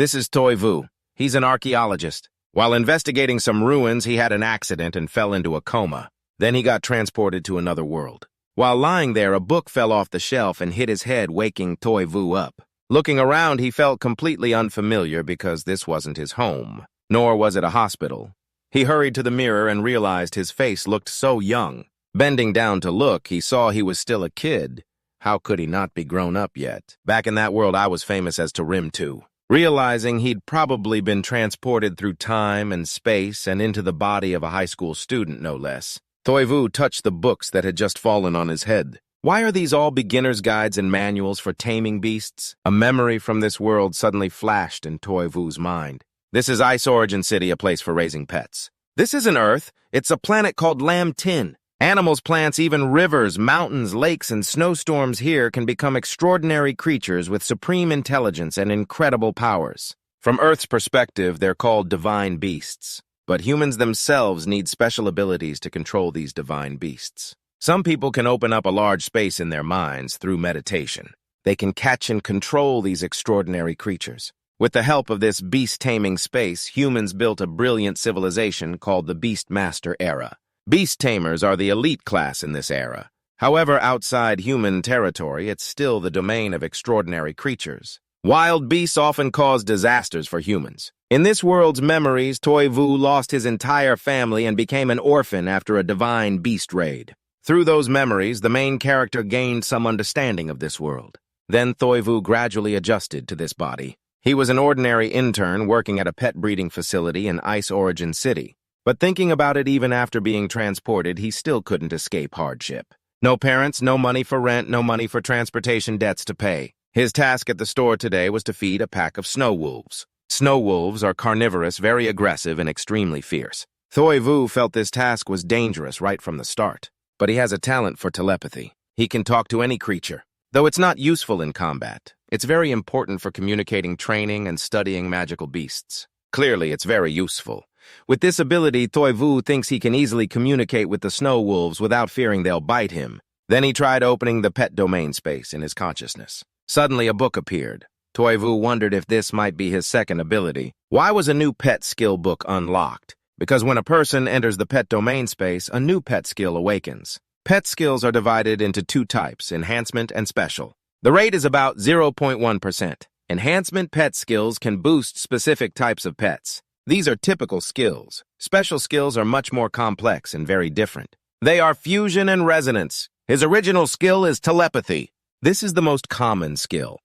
This is Toivu. He's an archaeologist. While investigating some ruins, he had an accident and fell into a coma. Then he got transported to another world. While lying there, a book fell off the shelf and hit his head, waking Toivu up. Looking around, he felt completely unfamiliar because this wasn't his home, nor was it a hospital. He hurried to the mirror and realized his face looked so young. Bending down to look, he saw he was still a kid. How could he not be grown up yet? Back in that world, I was famous as Tarim too. Realizing he'd probably been transported through time and space and into the body of a high school student, no less, Toivu touched the books that had just fallen on his head. Why are these all beginner's guides and manuals for taming beasts? A memory from this world suddenly flashed in Toivu's mind. This is Ice Origin City, a place for raising pets. This isn't Earth. It's a planet called Lam-Tin. Animals, plants, even rivers, mountains, lakes, and snowstorms here can become extraordinary creatures with supreme intelligence and incredible powers. From Earth's perspective, they're called divine beasts. But humans themselves need special abilities to control these divine beasts. Some people can open up a large space in their minds through meditation. They can catch and control these extraordinary creatures. With the help of this beast-taming space, humans built a brilliant civilization called the Beastmaster Era. Beast tamers are the elite class in this era. However, outside human territory, it's still the domain of extraordinary creatures. Wild beasts often cause disasters for humans. In this world's memories, Toivu lost his entire family and became an orphan after a divine beast raid. Through those memories, the main character gained some understanding of this world. Then Toivu gradually adjusted to this body. He was an ordinary intern working at a pet breeding facility in Ice Origin City. But thinking about it, even after being transported, he still couldn't escape hardship. No parents, no money for rent, no money for transportation debts to pay. His task at the store today was to feed a pack of snow wolves. Snow wolves are carnivorous, very aggressive, and extremely fierce. Toivu felt this task was dangerous right from the start. But he has a talent for telepathy. He can talk to any creature. Though it's not useful in combat, it's very important for communicating, training, and studying magical beasts. Clearly, it's very useful. With this ability, Toivu thinks he can easily communicate with the snow wolves without fearing they'll bite him. Then he tried opening the pet domain space in his consciousness. Suddenly, a book appeared. Toivu wondered if this might be his second ability. Why was a new pet skill book unlocked? Because when a person enters the pet domain space, a new pet skill awakens. Pet skills are divided into two types, enhancement and special. The rate is about 0.1%. Enhancement pet skills can boost specific types of pets. These are typical skills. Special skills are much more complex and very different. They are fusion and resonance. His original skill is telepathy. This is the most common skill.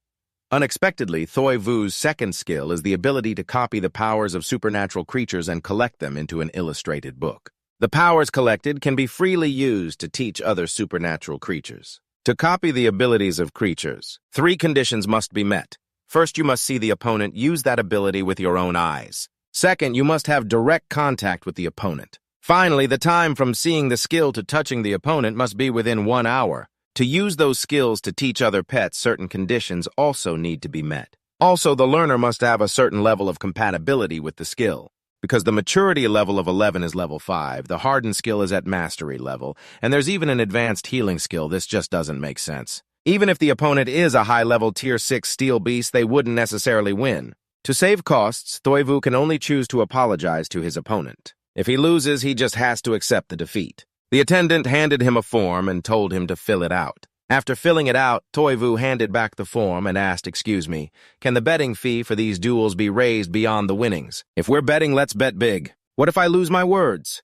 Unexpectedly, Toivu's second skill is the ability to copy the powers of supernatural creatures and collect them into an illustrated book. The powers collected can be freely used to teach other supernatural creatures. To copy the abilities of creatures, 3 conditions must be met. First, you must see the opponent use that ability with your own eyes. Second, you must have direct contact with the opponent. Finally, the time from seeing the skill to touching the opponent must be within 1 hour. To use those skills to teach other pets, certain conditions also need to be met. Also, the learner must have a certain level of compatibility with the skill. Because the maturity level of 11 is level 5, the hardened skill is at mastery level, and there's even an advanced healing skill. This just doesn't make sense. Even if the opponent is a high-level Tier 6 steel beast, they wouldn't necessarily win. To save costs, Toivu can only choose to apologize to his opponent. If he loses, he just has to accept the defeat. The attendant handed him a form and told him to fill it out. After filling it out, Toivu handed back the form and asked, "Excuse me, can the betting fee for these duels be raised beyond the winnings? If we're betting, let's bet big. What if I lose my words?"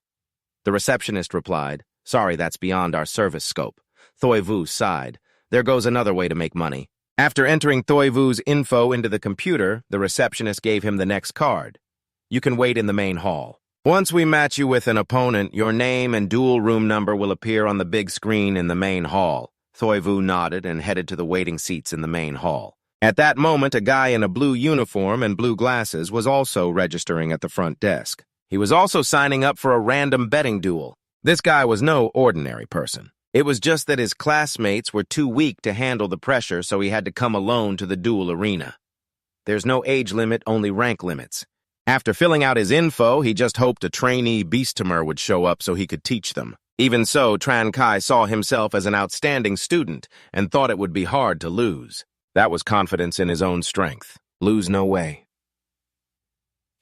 The receptionist replied, "Sorry, that's beyond our service scope." Toivu sighed. There goes another way to make money. After entering Toivu's info into the computer, the receptionist gave him the next card. "You can wait in the main hall. Once we match you with an opponent, your name and duel room number will appear on the big screen in the main hall." Toivu nodded and headed to the waiting seats in the main hall. At that moment, a guy in a blue uniform and blue glasses was also registering at the front desk. He was also signing up for a random betting duel. This guy was no ordinary person. It was just that his classmates were too weak to handle the pressure, so he had to come alone to the duel arena. There's no age limit, only rank limits. After filling out his info, he just hoped a trainee beast-tamer would show up so he could teach them. Even so, Tran Kai saw himself as an outstanding student and thought it would be hard to lose. That was confidence in his own strength. Lose no way.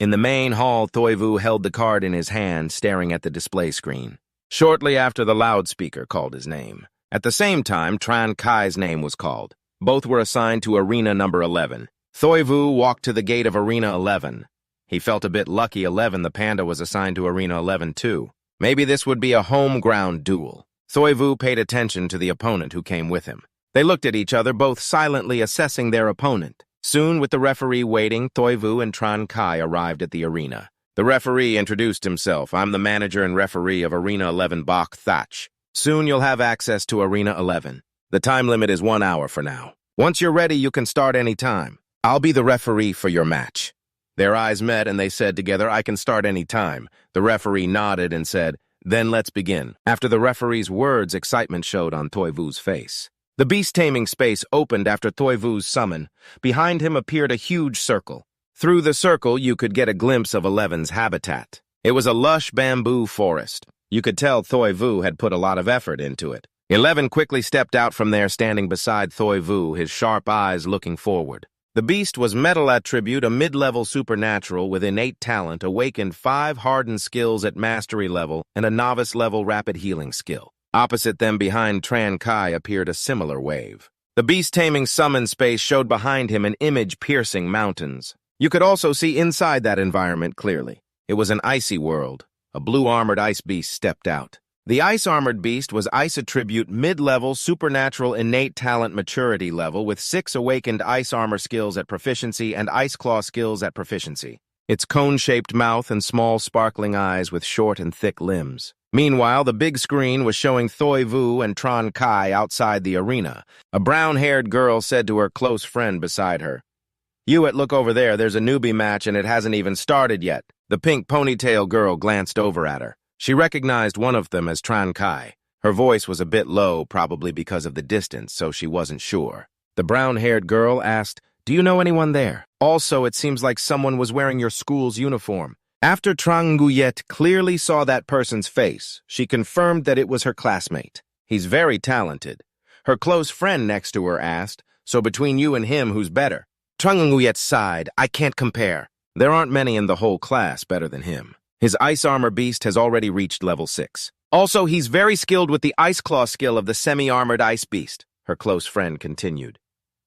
In the main hall, Toivu held the card in his hand, staring at the display screen. Shortly after, the loudspeaker called his name. At the same time, Tran Kai's name was called. Both were assigned to Arena number 11. Toivu walked to the gate of Arena 11. He felt a bit lucky 11, the Panda, was assigned to Arena 11 too. Maybe this would be a home ground duel. Toivu paid attention to the opponent who came with him. They looked at each other, both silently assessing their opponent. Soon, with the referee waiting, Toivu and Tran Kai arrived at the arena. The referee introduced himself. I'm the manager and referee of Arena 11 Bok Thatch. Soon you'll have access to Arena 11. The time limit is 1 hour for now. Once you're ready, you can start any time. I'll be the referee for your match. Their eyes met and they said together, I can start any time. The referee nodded and said, then let's begin. After the referee's words, excitement showed on Toivu's face. The beast-taming space opened after Toivu's summon. Behind him appeared a huge circle. Through the circle, you could get a glimpse of Eleven's habitat. It was a lush bamboo forest. You could tell Toivu had put a lot of effort into it. 11 quickly stepped out from there, standing beside Toivu, his sharp eyes looking forward. The beast was metal attribute, a mid-level supernatural with innate talent, awakened 5 hardened skills at mastery level, and a novice-level rapid healing skill. Opposite them, behind Tran Kai, appeared a similar wave. The beast-taming summon space showed behind him an image-piercing mountains. You could also see inside that environment clearly. It was an icy world. A blue-armored ice beast stepped out. The ice-armored beast was ice attribute mid-level supernatural innate talent maturity level with 6 awakened ice armor skills at proficiency and ice claw skills at proficiency. Its cone-shaped mouth and small sparkling eyes with short and thick limbs. Meanwhile, the big screen was showing Toivu and Tran Kai outside the arena. A brown-haired girl said to her close friend beside her, look over there, there's a newbie match and it hasn't even started yet. The pink ponytail girl glanced over at her. She recognized one of them as Tran Kai. Her voice was a bit low, probably because of the distance, so she wasn't sure. The brown-haired girl asked, do you know anyone there? Also, it seems like someone was wearing your school's uniform. After Trang Nguyet clearly saw that person's face, she confirmed that it was her classmate. He's very talented. Her close friend next to her asked, so between you and him, who's better? Trang Nguyet sighed, I can't compare. There aren't many in the whole class better than him. His ice armor beast has already reached level 6. Also, he's very skilled with the ice claw skill of the semi-armored ice beast, her close friend continued.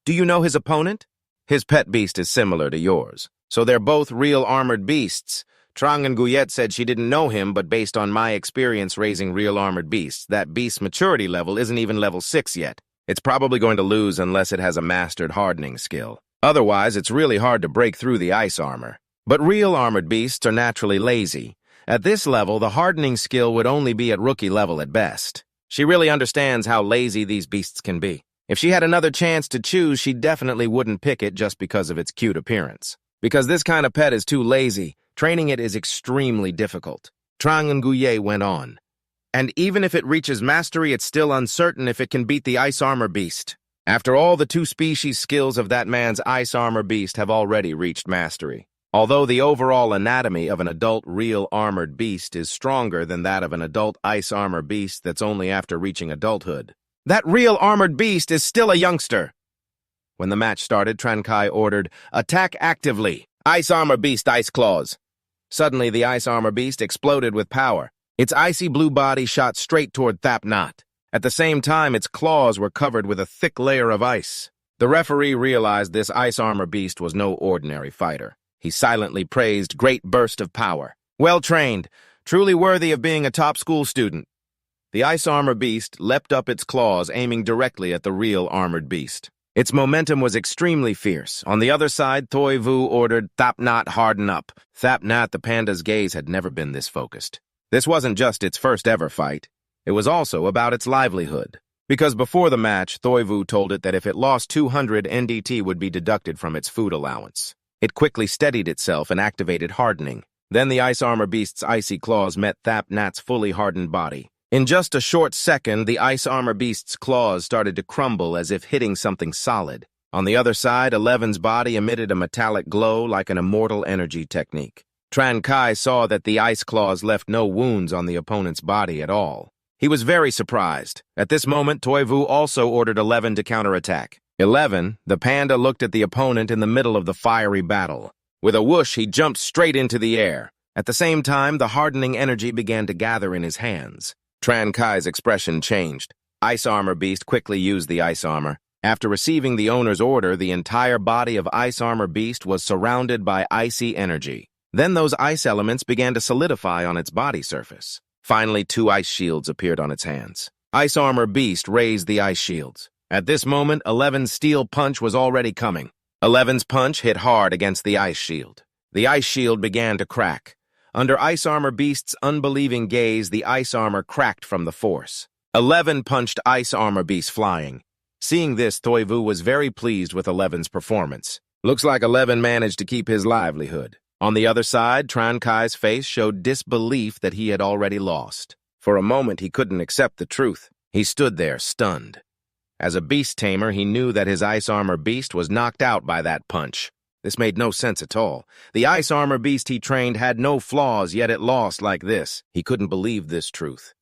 Do you know his opponent? His pet beast is similar to yours. So they're both real armored beasts. Trang and Guyet said she didn't know him, but based on my experience raising real armored beasts, that beast's maturity level isn't even level 6 yet. It's probably going to lose unless it has a mastered hardening skill. Otherwise, it's really hard to break through the ice armor. But real armored beasts are naturally lazy. At this level, the hardening skill would only be at rookie level at best. She really understands how lazy these beasts can be. If she had another chance to choose, she definitely wouldn't pick it just because of its cute appearance. Because this kind of pet is too lazy, training it is extremely difficult. Trang and Guye went on. And even if it reaches mastery, it's still uncertain if it can beat the ice armor beast. After all, the 2 species skills of that man's ice armor beast have already reached mastery. Although the overall anatomy of an adult real armored beast is stronger than that of an adult ice armor beast that's only after reaching adulthood. That real armored beast is still a youngster. When the match started, Tran Kai ordered, attack actively. Ice armor beast, ice claws. Suddenly, the ice armor beast exploded with power. Its icy blue body shot straight toward Thap Knot. At the same time, its claws were covered with a thick layer of ice. The referee realized this ice armor beast was no ordinary fighter. He silently praised great burst of power. Well trained, truly worthy of being a top school student. The ice armor beast leapt up its claws, aiming directly at the real armored beast. Its momentum was extremely fierce. On the other side, Toivu ordered Thap Knot harden up. Thap Knot, the panda's gaze, had never been this focused. This wasn't just its first ever fight. It was also about its livelihood. Because before the match, Toivu told it that if it lost 200 NDT would be deducted from its food allowance. It quickly steadied itself and activated hardening. Then the ice armor beast's icy claws met Thap Knot's fully hardened body. In just a short second, the ice armor beast's claws started to crumble as if hitting something solid. On the other side, Eleven's body emitted a metallic glow like an immortal energy technique. Tran Kai saw that the ice claws left no wounds on the opponent's body at all. He was very surprised. At this moment, Toivu also ordered 11 to counterattack. 11, the panda looked at the opponent in the middle of the fiery battle. With a whoosh, he jumped straight into the air. At the same time, the hardening energy began to gather in his hands. Tran Kai's expression changed. Ice Armor Beast quickly used the ice armor. After receiving the owner's order, the entire body of Ice Armor Beast was surrounded by icy energy. Then those ice elements began to solidify on its body surface. Finally, 2 ice shields appeared on its hands. Ice Armor Beast raised the ice shields. At this moment, 11's steel punch was already coming. 11's punch hit hard against the ice shield. The ice shield began to crack. Under Ice Armor Beast's unbelieving gaze, the ice armor cracked from the force. 11 punched Ice Armor Beast flying. Seeing this, Toivu was very pleased with 11's performance. Looks like 11 managed to keep his livelihood. On the other side, Tran Kai's face showed disbelief that he had already lost. For a moment, he couldn't accept the truth. He stood there, stunned. As a beast tamer, he knew that his Ice Armor Beast was knocked out by that punch. This made no sense at all. The Ice Armor Beast he trained had no flaws, yet it lost like this. He couldn't believe this truth.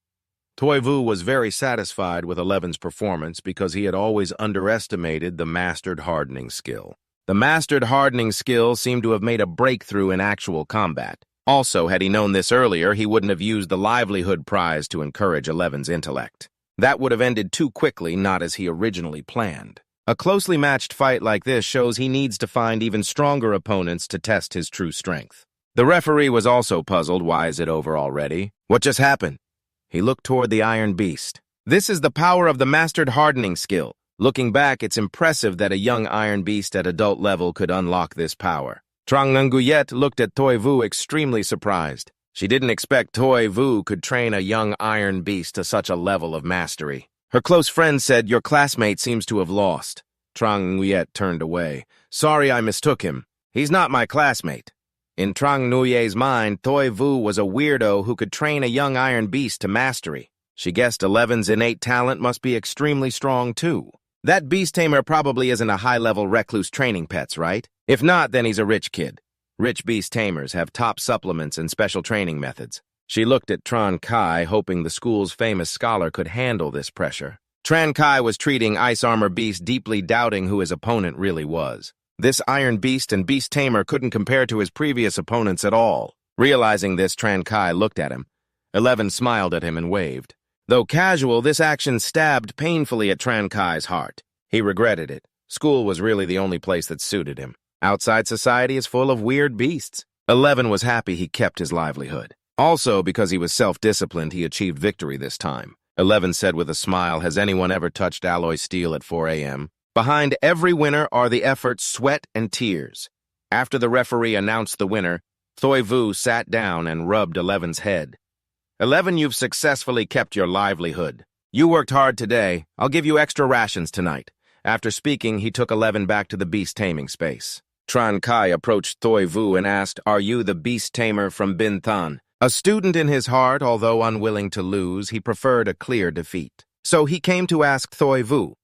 Toivu was very satisfied with 11's performance because he had always underestimated the mastered hardening skill. The mastered hardening skill seemed to have made a breakthrough in actual combat. Also, had he known this earlier, he wouldn't have used the livelihood prize to encourage 11's intellect. That would have ended too quickly, not as he originally planned. A closely matched fight like this shows he needs to find even stronger opponents to test his true strength. The referee was also puzzled. Why is it over already? What just happened? He looked toward the Iron Beast. This is the power of the mastered hardening skill. Looking back, it's impressive that a young Iron Beast at adult level could unlock this power. Trang Nguyet looked at Toivu extremely surprised. She didn't expect Toivu could train a young Iron Beast to such a level of mastery. Her close friend said, "Your classmate seems to have lost." Trang Nguyet turned away. "Sorry, I mistook him. He's not my classmate." In Trang Nguyet's mind, Toivu was a weirdo who could train a young Iron Beast to mastery. She guessed 11's innate talent must be extremely strong, too. That beast tamer probably isn't a high-level recluse training pets, right? If not, then he's a rich kid. Rich beast tamers have top supplements and special training methods. She looked at Tran Kai, hoping the school's famous scholar could handle this pressure. Tran Kai was treating Ice Armor Beast, deeply doubting who his opponent really was. This Iron Beast and Beast Tamer couldn't compare to his previous opponents at all. Realizing this, Tran Kai looked at him. 11 smiled at him and waved. Though casual, this action stabbed painfully at Tran Kai's heart. He regretted it. School was really the only place that suited him. Outside society is full of weird beasts. 11 was happy he kept his livelihood. Also, because he was self-disciplined, he achieved victory this time. 11 said with a smile, "Has anyone ever touched alloy steel at 4 a.m.? Behind every winner are the effort, sweat, and tears." After the referee announced the winner, Toivu sat down and rubbed 11's head. 11, you've successfully kept your livelihood. You worked hard today. I'll give you extra rations tonight. After speaking, he took 11 back to the beast taming space. Tran Kai approached Toivu and asked, "Are you the beast tamer from Binthan?" A student in his heart, although unwilling to lose, he preferred a clear defeat. So he came to ask Toivu.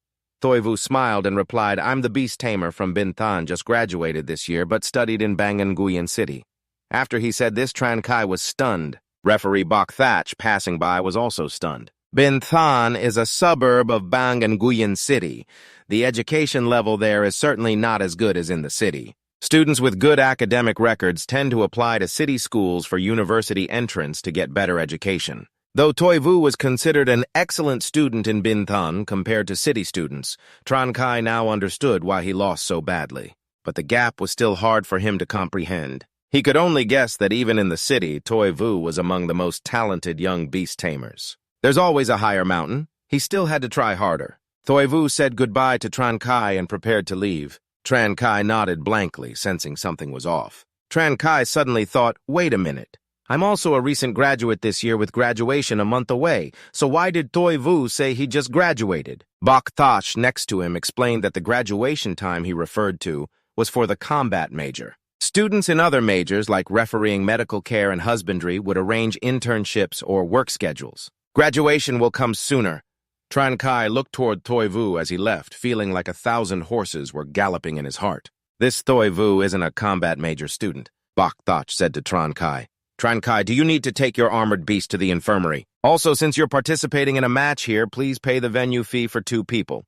Toivu smiled and replied, "I'm the beast tamer from Binthan, just graduated this year, but studied in Banganguyan City." After he said this, Tran Kai was stunned. Referee Bok Thatch, passing by, was also stunned. Binthan is a suburb of Banganguyan City. The education level there is certainly not as good as in the city. Students with good academic records tend to apply to city schools for university entrance to get better education. Though Toivu was considered an excellent student in Binthan compared to city students, Tran Kai now understood why he lost so badly. But the gap was still hard for him to comprehend. He could only guess that even in the city, Toivu was among the most talented young beast tamers. There's always a higher mountain. He still had to try harder. Toivu said goodbye to Tran Kai and prepared to leave. Tran Kai nodded blankly, sensing something was off. Tran Kai suddenly thought, wait a minute. I'm also a recent graduate this year with graduation a month away, so why did Toivu say he just graduated? Bok Thatch next to him explained that the graduation time he referred to was for the combat major. Students in other majors, like refereeing, medical care, and husbandry, would arrange internships or work schedules. Graduation will come sooner. Tran Kai looked toward Toivu as he left, feeling like 1,000 horses were galloping in his heart. This Toivu isn't a combat major student, Bok Thatch said to Tran Kai. Tran Kai, do you need to take your armored beast to the infirmary? Also, since you're participating in a match here, please pay the venue fee for 2 people.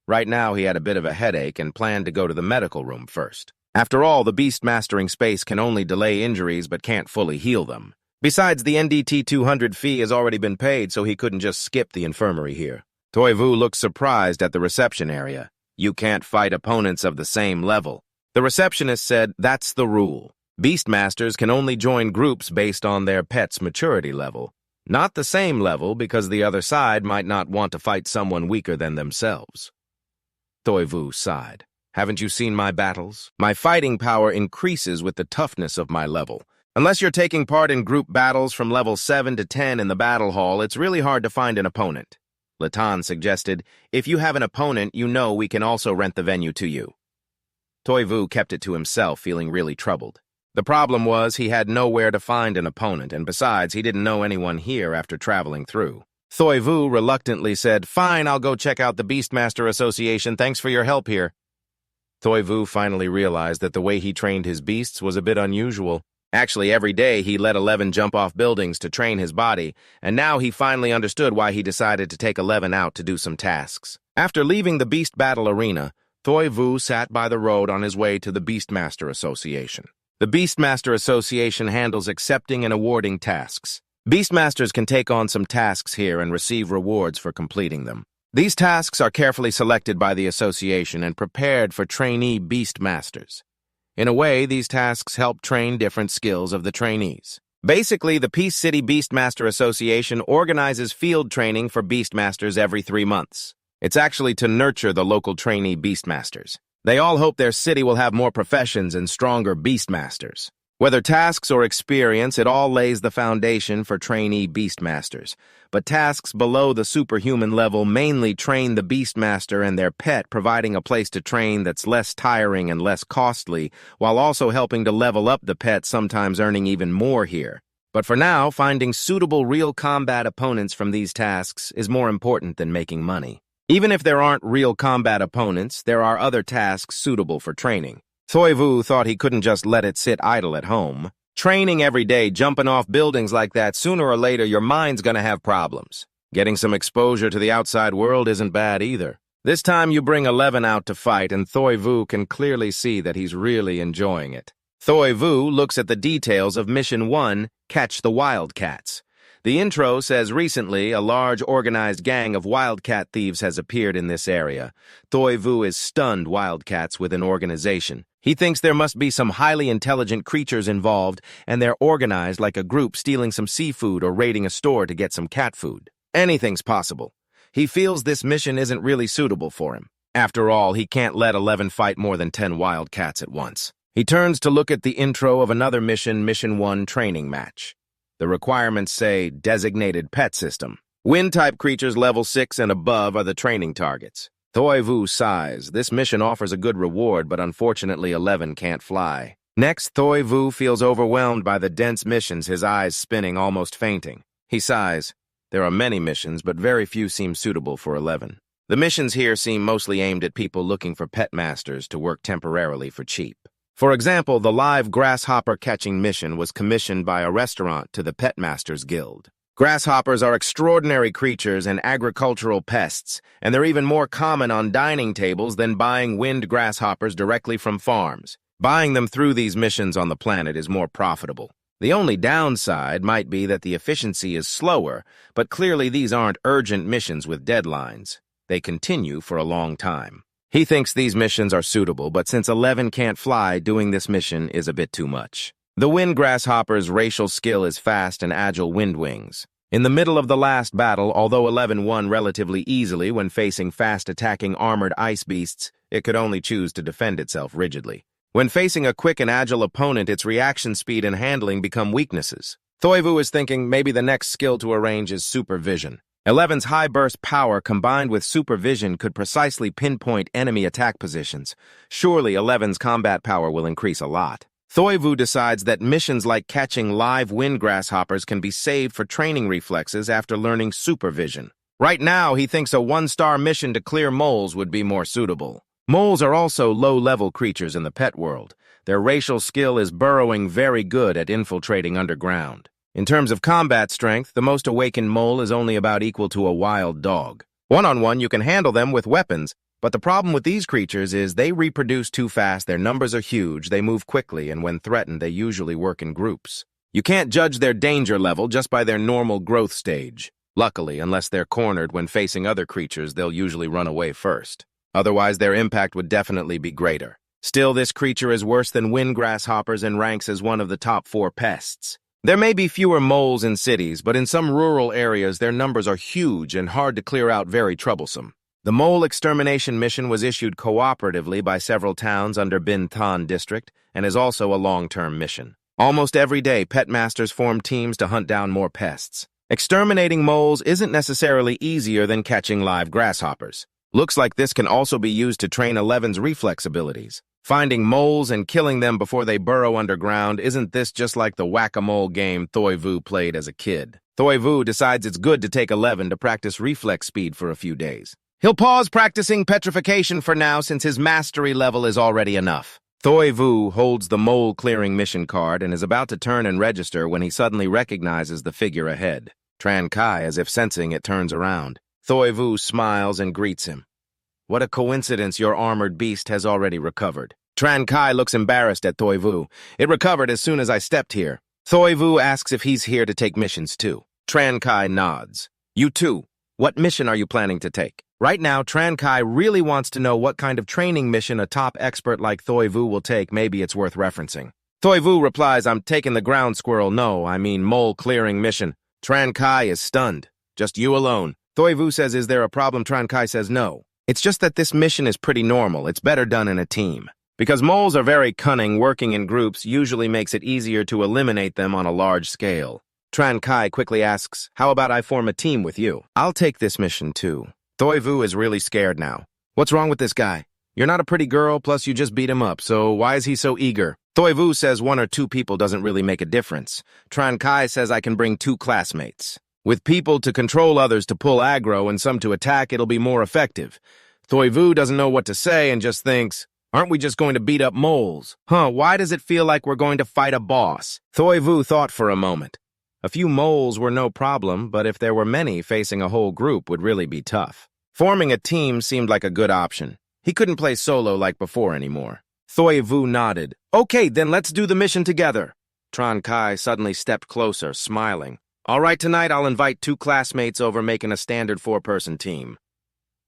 Right now, he had a bit of a headache and planned to go to the medical room first. After all, the beast mastering space can only delay injuries but can't fully heal them. Besides, the NDT 200 fee has already been paid, so he couldn't just skip the infirmary here. Toivu looked surprised at the reception area. You can't fight opponents of the same level. The receptionist said that's the rule. Beastmasters can only join groups based on their pet's maturity level. Not the same level because the other side might not want to fight someone weaker than themselves. Toivu sighed. Haven't you seen my battles? My fighting power increases with the toughness of my level. Unless you're taking part in group battles from level 7 to 10 in the battle hall, it's really hard to find an opponent. Latan suggested, if you have an opponent, you know we can also rent the venue to you. Toivu kept it to himself, feeling really troubled. The problem was he had nowhere to find an opponent, and besides, he didn't know anyone here after traveling through. Toivu reluctantly said, Fine, I'll go check out the Beastmaster Association. Thanks for your help here. Toivu finally realized that the way he trained his beasts was a bit unusual. Actually, every day he let 11 jump off buildings to train his body, and now he finally understood why he decided to take 11 out to do some tasks. After leaving the Beast Battle Arena, Toivu sat by the road on his way to the Beastmaster Association. The Beastmaster Association handles accepting and awarding tasks. Beastmasters can take on some tasks here and receive rewards for completing them. These tasks are carefully selected by the association and prepared for trainee Beastmasters. In a way, these tasks help train different skills of the trainees. Basically, the Peace City Beastmaster Association organizes field training for Beastmasters every 3 months. It's actually to nurture the local trainee Beastmasters. They all hope their city will have more professions and stronger Beastmasters. Whether tasks or experience, it all lays the foundation for trainee Beastmasters. But tasks below the superhuman level mainly train the Beastmaster and their pet, providing a place to train that's less tiring and less costly, while also helping to level up the pet, sometimes earning even more here. But for now, finding suitable real combat opponents from these tasks is more important than making money. Even if there aren't real combat opponents, there are other tasks suitable for training. Toivu thought he couldn't just let it sit idle at home. Training every day, jumping off buildings like that, sooner or later your mind's gonna have problems. Getting some exposure to the outside world isn't bad either. This time you bring 11 out to fight, and Toivu can clearly see that he's really enjoying it. Toivu looks at the details of Mission 1, Catch the Wildcats. The intro says recently a large organized gang of wildcat thieves has appeared in this area. Toivu is stunned wildcats with an organization. He thinks there must be some highly intelligent creatures involved, and they're organized like a group stealing some seafood or raiding a store to get some cat food. Anything's possible. He feels this mission isn't really suitable for him. After all, he can't let 11 fight more than 10 wildcats at once. He turns to look at the intro of another mission, Mission 1 training match. The requirements say Designated Pet System. Wind-type creatures level 6 and above are the training targets. Toivu sighs. This mission offers a good reward, but unfortunately 11 can't fly. Next, Toivu feels overwhelmed by the dense missions, his eyes spinning, almost fainting. He sighs. There are many missions, but very few seem suitable for 11. The missions here seem mostly aimed at people looking for pet masters to work temporarily for cheap. For example, the live grasshopper catching mission was commissioned by a restaurant to the Pet Masters Guild. Grasshoppers are extraordinary creatures and agricultural pests, and they're even more common on dining tables than buying wind grasshoppers directly from farms. Buying them through these missions on the planet is more profitable. The only downside might be that the efficiency is slower, but clearly these aren't urgent missions with deadlines. They continue for a long time. He thinks these missions are suitable, but since 11 can't fly, doing this mission is a bit too much. The wind grasshopper's racial skill is fast and agile wind wings. In the middle of the last battle, although 11 won relatively easily when facing fast-attacking armored ice beasts, it could only choose to defend itself rigidly. When facing a quick and agile opponent, its reaction speed and handling become weaknesses. Toivu is thinking maybe the next skill to arrange is supervision. 11's high burst power combined with supervision could precisely pinpoint enemy attack positions. Surely 11's combat power will increase a lot. Toivu decides that missions like catching live wind grasshoppers can be saved for training reflexes after learning supervision. Right now, he thinks a 1-star mission to clear moles would be more suitable. Moles are also low-level creatures in the pet world. Their racial skill is burrowing very good at infiltrating underground. In terms of combat strength, the most awakened mole is only about equal to a wild dog. One-on-one, you can handle them with weapons, But the problem with these creatures is they reproduce too fast, their numbers are huge, they move quickly, and when threatened, they usually work in groups. You can't judge their danger level just by their normal growth stage. Luckily, unless they're cornered when facing other creatures, they'll usually run away first. Otherwise, their impact would definitely be greater. Still, this creature is worse than wind grasshoppers and ranks as one of the top 4 pests. There may be fewer moles in cities, but in some rural areas, their numbers are huge and hard to clear out, very troublesome. The mole extermination mission was issued cooperatively by several towns under Bintan district and is also a long-term mission. Almost every day, pet masters form teams to hunt down more pests. Exterminating moles isn't necessarily easier than catching live grasshoppers. Looks like this can also be used to train 11's reflex abilities. Finding moles and killing them before they burrow underground, isn't this just like the whack-a-mole game Thoi Vu played as a kid? Thoi Vu decides it's good to take 11 to practice reflex speed for a few days. He'll pause practicing petrification for now since his mastery level is already enough. Thoi Vu holds the mole-clearing mission card and is about to turn and register when he suddenly recognizes the figure ahead. Tran Kai, as if sensing it, turns around. Thoi Vu smiles and greets him. What a coincidence, your armored beast has already recovered. Tran Kai looks embarrassed at Thoi Vu. It recovered as soon as I stepped here. Thoi Vu asks if he's here to take missions too. Tran Kai nods. You too. What mission are you planning to take? Right now, Tran Kai really wants to know what kind of training mission a top expert like Thoi Vu will take. Maybe it's worth referencing. Thoi Vu replies, I'm taking the ground squirrel, mole clearing mission. Tran Kai is stunned. Just you alone. Thoi Vu says, is there a problem? Tran Kai says no. It's just that this mission is pretty normal. It's better done in a team. Because moles are very cunning, working in groups usually makes it easier to eliminate them on a large scale. Tran Kai quickly asks, how about I form a team with you? I'll take this mission too. Thoi Vu is really scared now. What's wrong with this guy? You're not a pretty girl, plus you just beat him up, so why is he so eager? Thoi Vu says 1 or 2 people doesn't really make a difference. Tran Kai says I can bring 2 classmates. With people to control others to pull aggro and some to attack, it'll be more effective. Thoi Vu doesn't know what to say and just thinks, aren't we just going to beat up moles? Why does it feel like we're going to fight a boss? Thoi Vu thought for a moment. A few moles were no problem, but if there were many, facing a whole group would really be tough. Forming a team seemed like a good option. He couldn't play solo like before anymore. Thoi Vu nodded. Okay, then let's do the mission together. Tran Kai suddenly stepped closer, smiling. All right, tonight I'll invite 2 classmates over, making a standard 4-person team.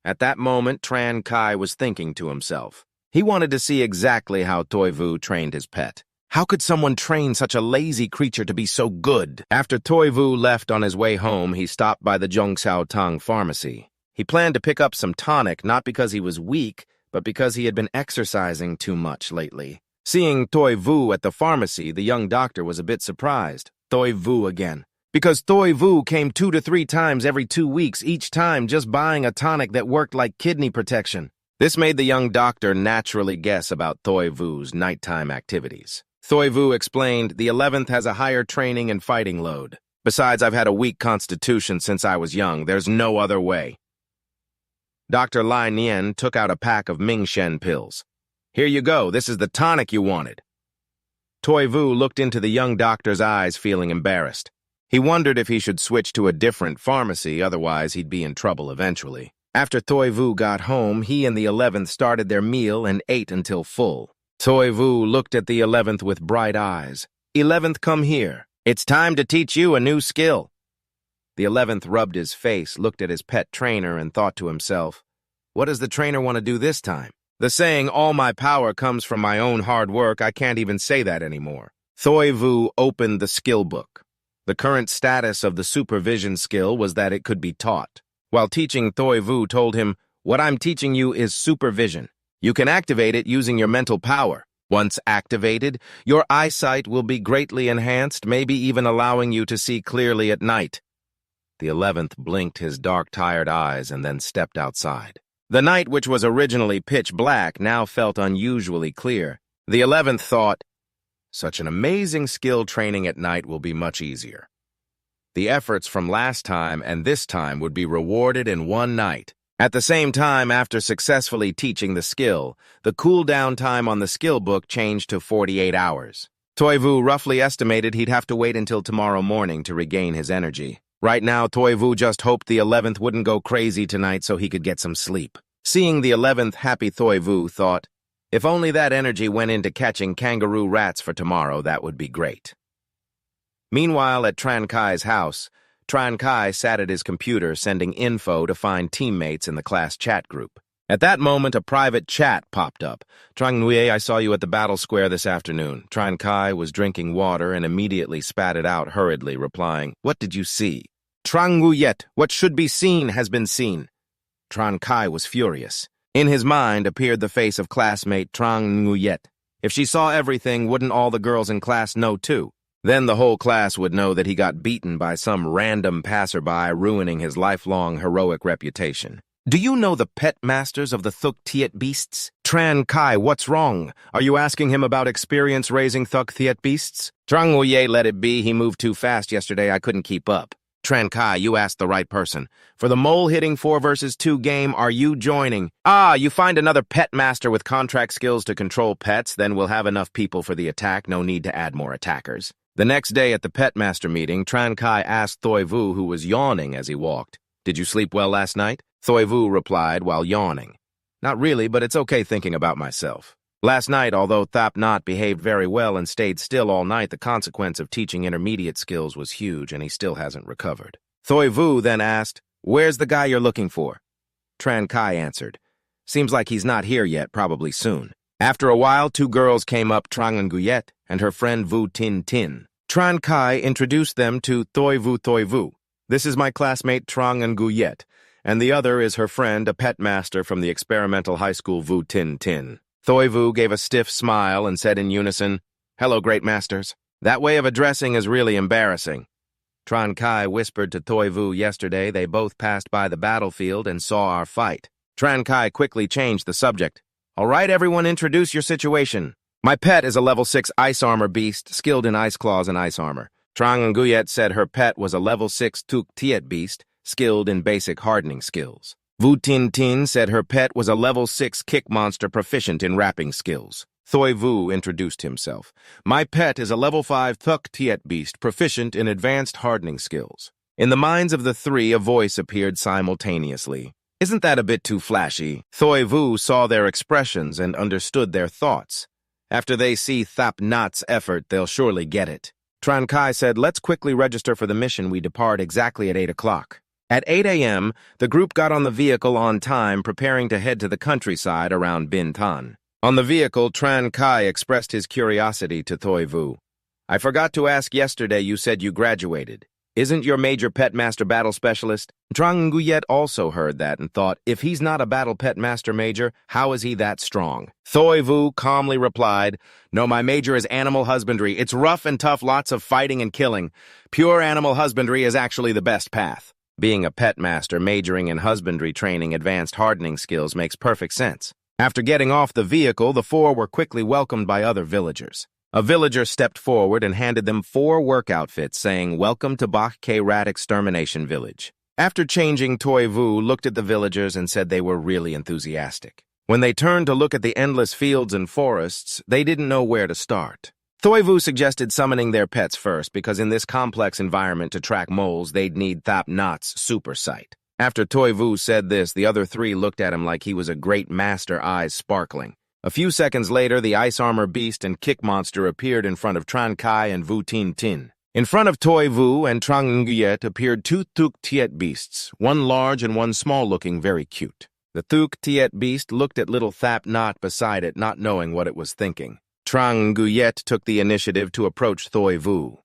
At that moment, Tran Kai was thinking to himself. He wanted to see exactly how Thoi Vu trained his pet. How could someone train such a lazy creature to be so good? After Thoi Vu left on his way home, he stopped by the Zhongxiao Tang pharmacy. He planned to pick up some tonic, not because he was weak, but because he had been exercising too much lately. Seeing Thoi Vu at the pharmacy, the young doctor was a bit surprised. Thoi Vu again. Because Thoi Vu came 2 to 3 times every 2 weeks, each time just buying a tonic that worked like kidney protection. This made the young doctor naturally guess about Thoi Vu's nighttime activities. Thoi Vu explained, the 11th has a higher training and fighting load. Besides, I've had a weak constitution since I was young. There's no other way. Dr. Lai Nian took out a pack of Mingshen pills. Here you go. This is the tonic you wanted. Thoi Vu looked into the young doctor's eyes, feeling embarrassed. He wondered if he should switch to a different pharmacy, otherwise he'd be in trouble eventually. After Thoi Vu got home, he and the 11th started their meal and ate until full. Thoi Vu looked at the 11th with bright eyes. 11th, come here. It's time to teach you a new skill. The 11th rubbed his face, looked at his pet trainer, and thought to himself, what does the trainer want to do this time? The saying, all my power comes from my own hard work, I can't even say that anymore. Thoi Vu opened the skill book. The current status of the supervision skill was that it could be taught. While teaching, Thoi Vu told him, what I'm teaching you is supervision. You can activate it using your mental power. Once activated, your eyesight will be greatly enhanced, maybe even allowing you to see clearly at night. The 11th blinked his dark, tired eyes and then stepped outside. The night, which was originally pitch black, now felt unusually clear. The 11th thought, such an amazing skill training at night will be much easier. The efforts from last time and this time would be rewarded in one night. At the same time, after successfully teaching the skill, the cooldown time on the skill book changed to 48 hours. Thoi Vu roughly estimated he'd have to wait until tomorrow morning to regain his energy. Right now, Thoi Vu just hoped the 11th wouldn't go crazy tonight so he could get some sleep. Seeing the 11th happy Thoi Vu thought, if only that energy went into catching kangaroo rats for tomorrow, that would be great. Meanwhile, at Tran Kai's house, Tran Kai sat at his computer sending info to find teammates in the class chat group. At that moment, a private chat popped up. Trang Nguyen, I saw you at the battle square this afternoon. Tran Kai was drinking water and immediately spat it out hurriedly, replying, What did you see? Trang Nguyen, what should be seen has been seen. Tran Kai was furious. In his mind appeared the face of classmate Trang Nguyen. If she saw everything, wouldn't all the girls in class know too? Then the whole class would know that he got beaten by some random passerby, ruining his lifelong heroic reputation. Do you know the pet masters of the Thuk Tiet beasts? Tran Kai, what's wrong? Are you asking him about experience raising Thuk Tiet beasts? Trang Nguyen, let it be. He moved too fast yesterday. I couldn't keep up. Tran Kai, you asked the right person. For the mole-hitting 4 versus 2 game, are you joining? You find another pet master with contract skills to control pets, then we'll have enough people for the attack. No need to add more attackers. The next day at the pet master meeting, Tran Kai asked Thoi Vu, who was yawning as he walked, Did you sleep well last night? Thoi Vu replied while yawning, Not really, but it's okay thinking about myself. Last night, although Thap Not behaved very well and stayed still all night, the consequence of teaching intermediate skills was huge, and he still hasn't recovered. Thoi Vu then asked, Where's the guy you're looking for? Tran Kai answered, Seems like he's not here yet, probably soon. After a while, 2 girls came up, Trang Nguyen and her friend Vu Tin Tin. Tran Kai introduced them to Thoi Vu. This is my classmate Trang Nguyen, and the other is her friend, a pet master from the experimental high school Vu Tin Tin. Thoi Vu gave a stiff smile and said in unison, Hello, great masters. That way of addressing is really embarrassing. Tran Kai whispered to Thoi Vu yesterday they both passed by the battlefield and saw our fight. Tran Kai quickly changed the subject. All right, everyone, introduce your situation. My pet is a level 6 ice armor beast, skilled in ice claws and ice armor. Trang Nguyen said her pet was a level 6 Tuk Tiet beast, skilled in basic hardening skills. Vu Tin Tin said her pet was a level 6 kick monster proficient in rapping skills. Thoi Vu introduced himself. My pet is a level 5 Thuk Tiet beast proficient in advanced hardening skills. In the minds of the 3, a voice appeared simultaneously. Isn't that a bit too flashy? Thoi Vu saw their expressions and understood their thoughts. After they see Thap Not's effort, they'll surely get it. Tran Kai said, Let's quickly register for the mission. We depart exactly at 8 o'clock. At 8 a.m., the group got on the vehicle on time, preparing to head to the countryside around Bin Tan. On the vehicle, Tran Kai expressed his curiosity to Thoi Vu. I forgot to ask yesterday, you said you graduated. Isn't your major pet master battle specialist? Trang Nguyen also heard that and thought, if he's not a battle pet master major, how is he that strong? Thoi Vu calmly replied, No, my major is animal husbandry. It's rough and tough, lots of fighting and killing. Pure animal husbandry is actually the best path. Being a pet master majoring in husbandry training advanced hardening skills makes perfect sense. After getting off the vehicle, the 4 were quickly welcomed by other villagers. A villager stepped forward and handed them 4 work outfits, saying, Welcome to Bach K Rat Extermination Village. After changing, Thoi Vu looked at the villagers and said they were really enthusiastic. When they turned to look at the endless fields and forests, they didn't know where to start. Thoi Vu suggested summoning their pets first, because in this complex environment to track moles, they'd need Thap Not's super sight. After Thoi Vu said this, the other 3 looked at him like he was a great master, eyes sparkling. A few seconds later, the ice armor beast and kick monster appeared in front of Tran Kai and Vu Tin Tin. In front of Thoi Vu and Trang Nguyen appeared 2 Thuk Tiet beasts, one large and one small, looking very cute. The Thuk Tiet beast looked at little Thap Not beside it, not knowing what it was thinking. Trang Nguyen took the initiative to approach Thoi Vu.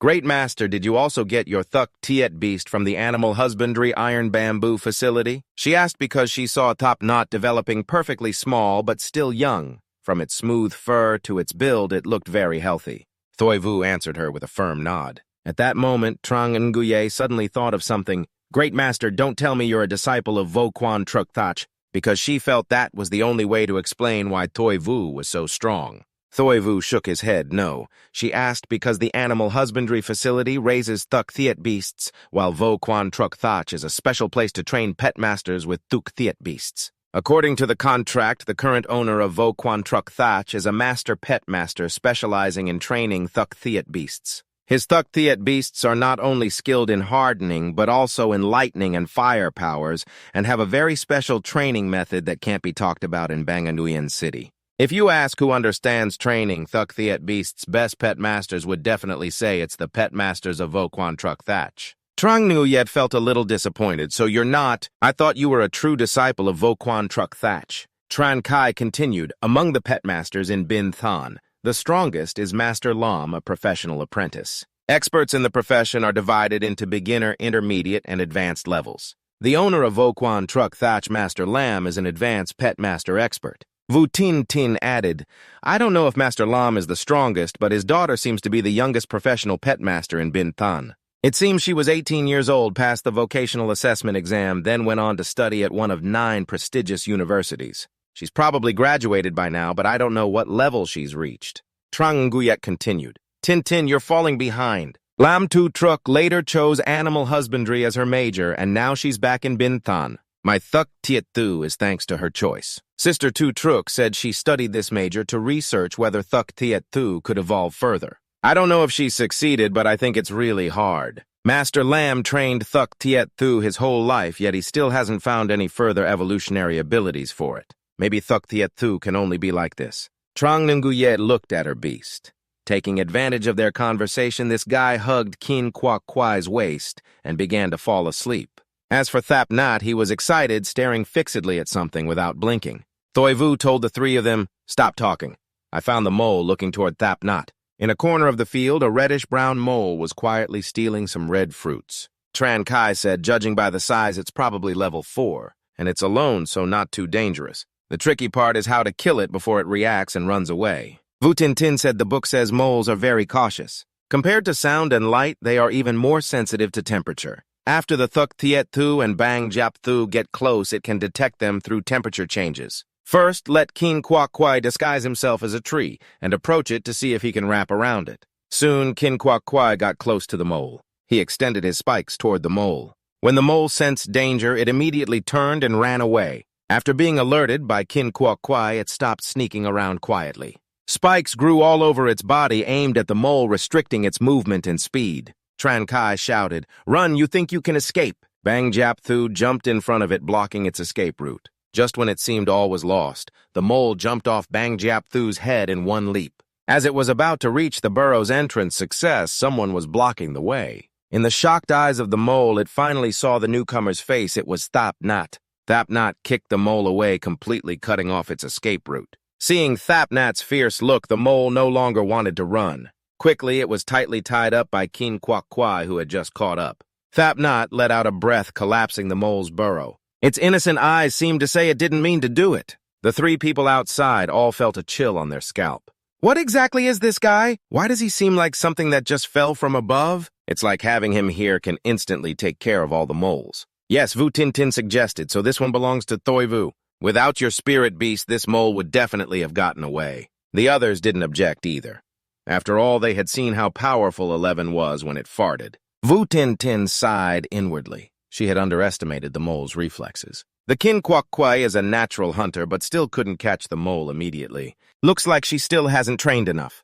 Great Master, did you also get your Thuk Tiet beast from the Animal Husbandry Iron Bamboo facility? She asked because she saw Thap Not developing perfectly small but still young. From its smooth fur to its build, it looked very healthy. Thoi Vu answered her with a firm nod. At that moment, Trang Nguyen suddenly thought of something. Great Master, don't tell me you're a disciple of Vo Quan Truc Thach, because she felt that was the only way to explain why Thoi Vu was so strong. Thoi Vu shook his head, no. She asked because the animal husbandry facility raises Thuk Thiet beasts, while Vo Quan Truc Thach is a special place to train pet masters with Thuk Thiet beasts. According to the contract, the current owner of Vo Quan Truc Thach is a master pet master specializing in training Thuk Thiet beasts. His Thuc beasts are not only skilled in hardening, but also in lightning and fire powers, and have a very special training method that can't be talked about in Banganuyan City. If you ask who understands training, Thuc beasts' best pet masters would definitely say it's the pet masters of Voquan Truck Thatch. Trong Nguyet felt a little disappointed. So you're not? I thought you were a true disciple of Voquan Truck Thatch. Tran Kai continued, among the pet masters in Bin Than, the strongest is Master Lam, a professional apprentice. Experts in the profession are divided into beginner, intermediate, and advanced levels. The owner of Voquan Truck Thatch, Master Lam, is an advanced pet master expert. Vu Tin Tin added, I don't know if Master Lam is the strongest, but his daughter seems to be the youngest professional pet master in Bin Than. It seems she was 18 years old, passed the vocational assessment exam, then went on to study at one of 9 prestigious universities. She's probably graduated by now, but I don't know what level she's reached. Trang Nguyet continued. Tintin, you're falling behind. Lam Tu Truk later chose animal husbandry as her major, and now she's back in Bin Than. My Thuc Tiet Thu is thanks to her choice. Sister Tu Truk said she studied this major to research whether Thuc Tiet Thu could evolve further. I don't know if she succeeded, but I think it's really hard. Master Lam trained Thuc Tiet Thu his whole life, yet he still hasn't found any further evolutionary abilities for it. Maybe Thuc Tiet Thu can only be like this. Trang Nguyet looked at her beast. Taking advantage of their conversation, this guy hugged Kin Kwak Kwai's waist and began to fall asleep. As for Thap Nat, he was excited, staring fixedly at something without blinking. Thoi Vu told the 3 of them, stop talking. I found the mole looking toward Thap Nat. In a corner of the field, a reddish-brown mole was quietly stealing some red fruits. Tran Kai said, judging by the size, it's probably level 4, and it's alone, so not too dangerous. The tricky part is how to kill it before it reacts and runs away. Vu Tin Tin said the book says moles are very cautious. Compared to sound and light, they are even more sensitive to temperature. After the Thuc Tiet Thu and Bang Jap Thu get close, it can detect them through temperature changes. First, let Kin Kwak Kwai disguise himself as a tree and approach it to see if he can wrap around it. Soon, Kin Kwak Kwai got close to the mole. He extended his spikes toward the mole. When the mole sensed danger, it immediately turned and ran away. After being alerted by Kin Kwak Kwai, it stopped sneaking around quietly. Spikes grew all over its body, aimed at the mole, restricting its movement and speed. Tran Kai shouted, "Run, you think you can escape!" Bang Jap Thu jumped in front of it, blocking its escape route. Just when it seemed all was lost, the mole jumped off Bang Jap Thu's head in one leap. As it was about to reach the burrow's entrance success, someone was blocking the way. In the shocked eyes of the mole, it finally saw the newcomer's face. It was Thap Nat. Thap Nat kicked the mole away, completely cutting off its escape route. Seeing Thap Nat's fierce look, the mole no longer wanted to run. Quickly, it was tightly tied up by Kin Kwak Kwai, who had just caught up. Thap Nat let out a breath, collapsing the mole's burrow. Its innocent eyes seemed to say it didn't mean to do it. The 3 people outside all felt a chill on their scalp. What exactly is this guy? Why does he seem like something that just fell from above? It's like having him here can instantly take care of all the moles. Yes, Vu Tin Tin suggested, so this one belongs to Thoi Vu. Without your spirit beast, this mole would definitely have gotten away. The others didn't object either. After all, they had seen how powerful 11 was when it farted. Vu Tin Tin sighed inwardly. She had underestimated the mole's reflexes. The Kin Kwak Kwai is a natural hunter, but still couldn't catch the mole immediately. Looks like she still hasn't trained enough.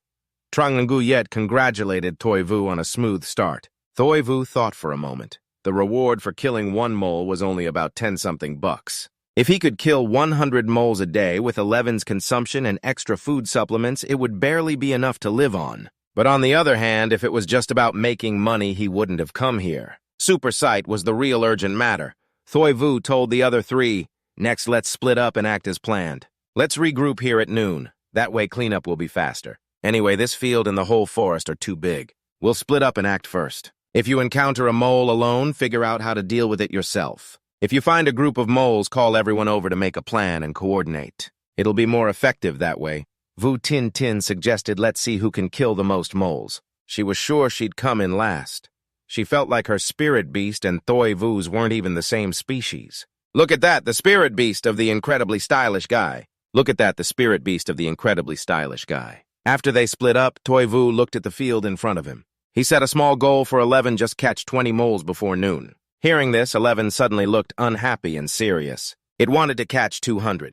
Trang Nguyet congratulated Thoi Vu on a smooth start. Thoi Vu thought for a moment. The reward for killing 1 mole was only about 10-something bucks. If he could kill 100 moles a day with 11's consumption and extra food supplements, it would barely be enough to live on. But on the other hand, if it was just about making money, he wouldn't have come here. Super sight was the real urgent matter. Thoi Vu told the other 3, next let's split up and act as planned. Let's regroup here at noon. That way cleanup will be faster. Anyway, this field and the whole forest are too big. We'll split up and act first. If you encounter a mole alone, figure out how to deal with it yourself. If you find a group of moles, call everyone over to make a plan and coordinate. It'll be more effective that way. Vu Tin Tin suggested let's see who can kill the most moles. She was sure she'd come in last. She felt like her spirit beast and Thoi Vu's weren't even the same species. Look at that, the spirit beast of the incredibly stylish guy. Look at that, the spirit beast of the incredibly stylish guy. After they split up, Thoi Vu looked at the field in front of him. He set a small goal for 11, just catch 20 moles before noon. Hearing this, 11 suddenly looked unhappy and serious. It wanted to catch 200.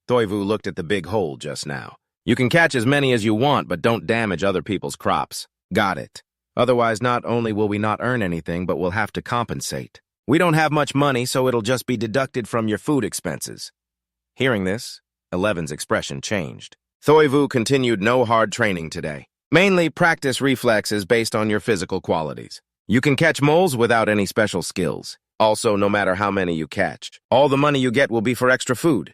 Thoi Vu looked at the big hole just now. You can catch as many as you want, but don't damage other people's crops. Got it. Otherwise, not only will we not earn anything, but we'll have to compensate. We don't have much money, so it'll just be deducted from your food expenses. Hearing this, Eleven's expression changed. Thoivu continued no hard training today. Mainly practice reflexes based on your physical qualities. You can catch moles without any special skills. Also, no matter how many you catch, all the money you get will be for extra food.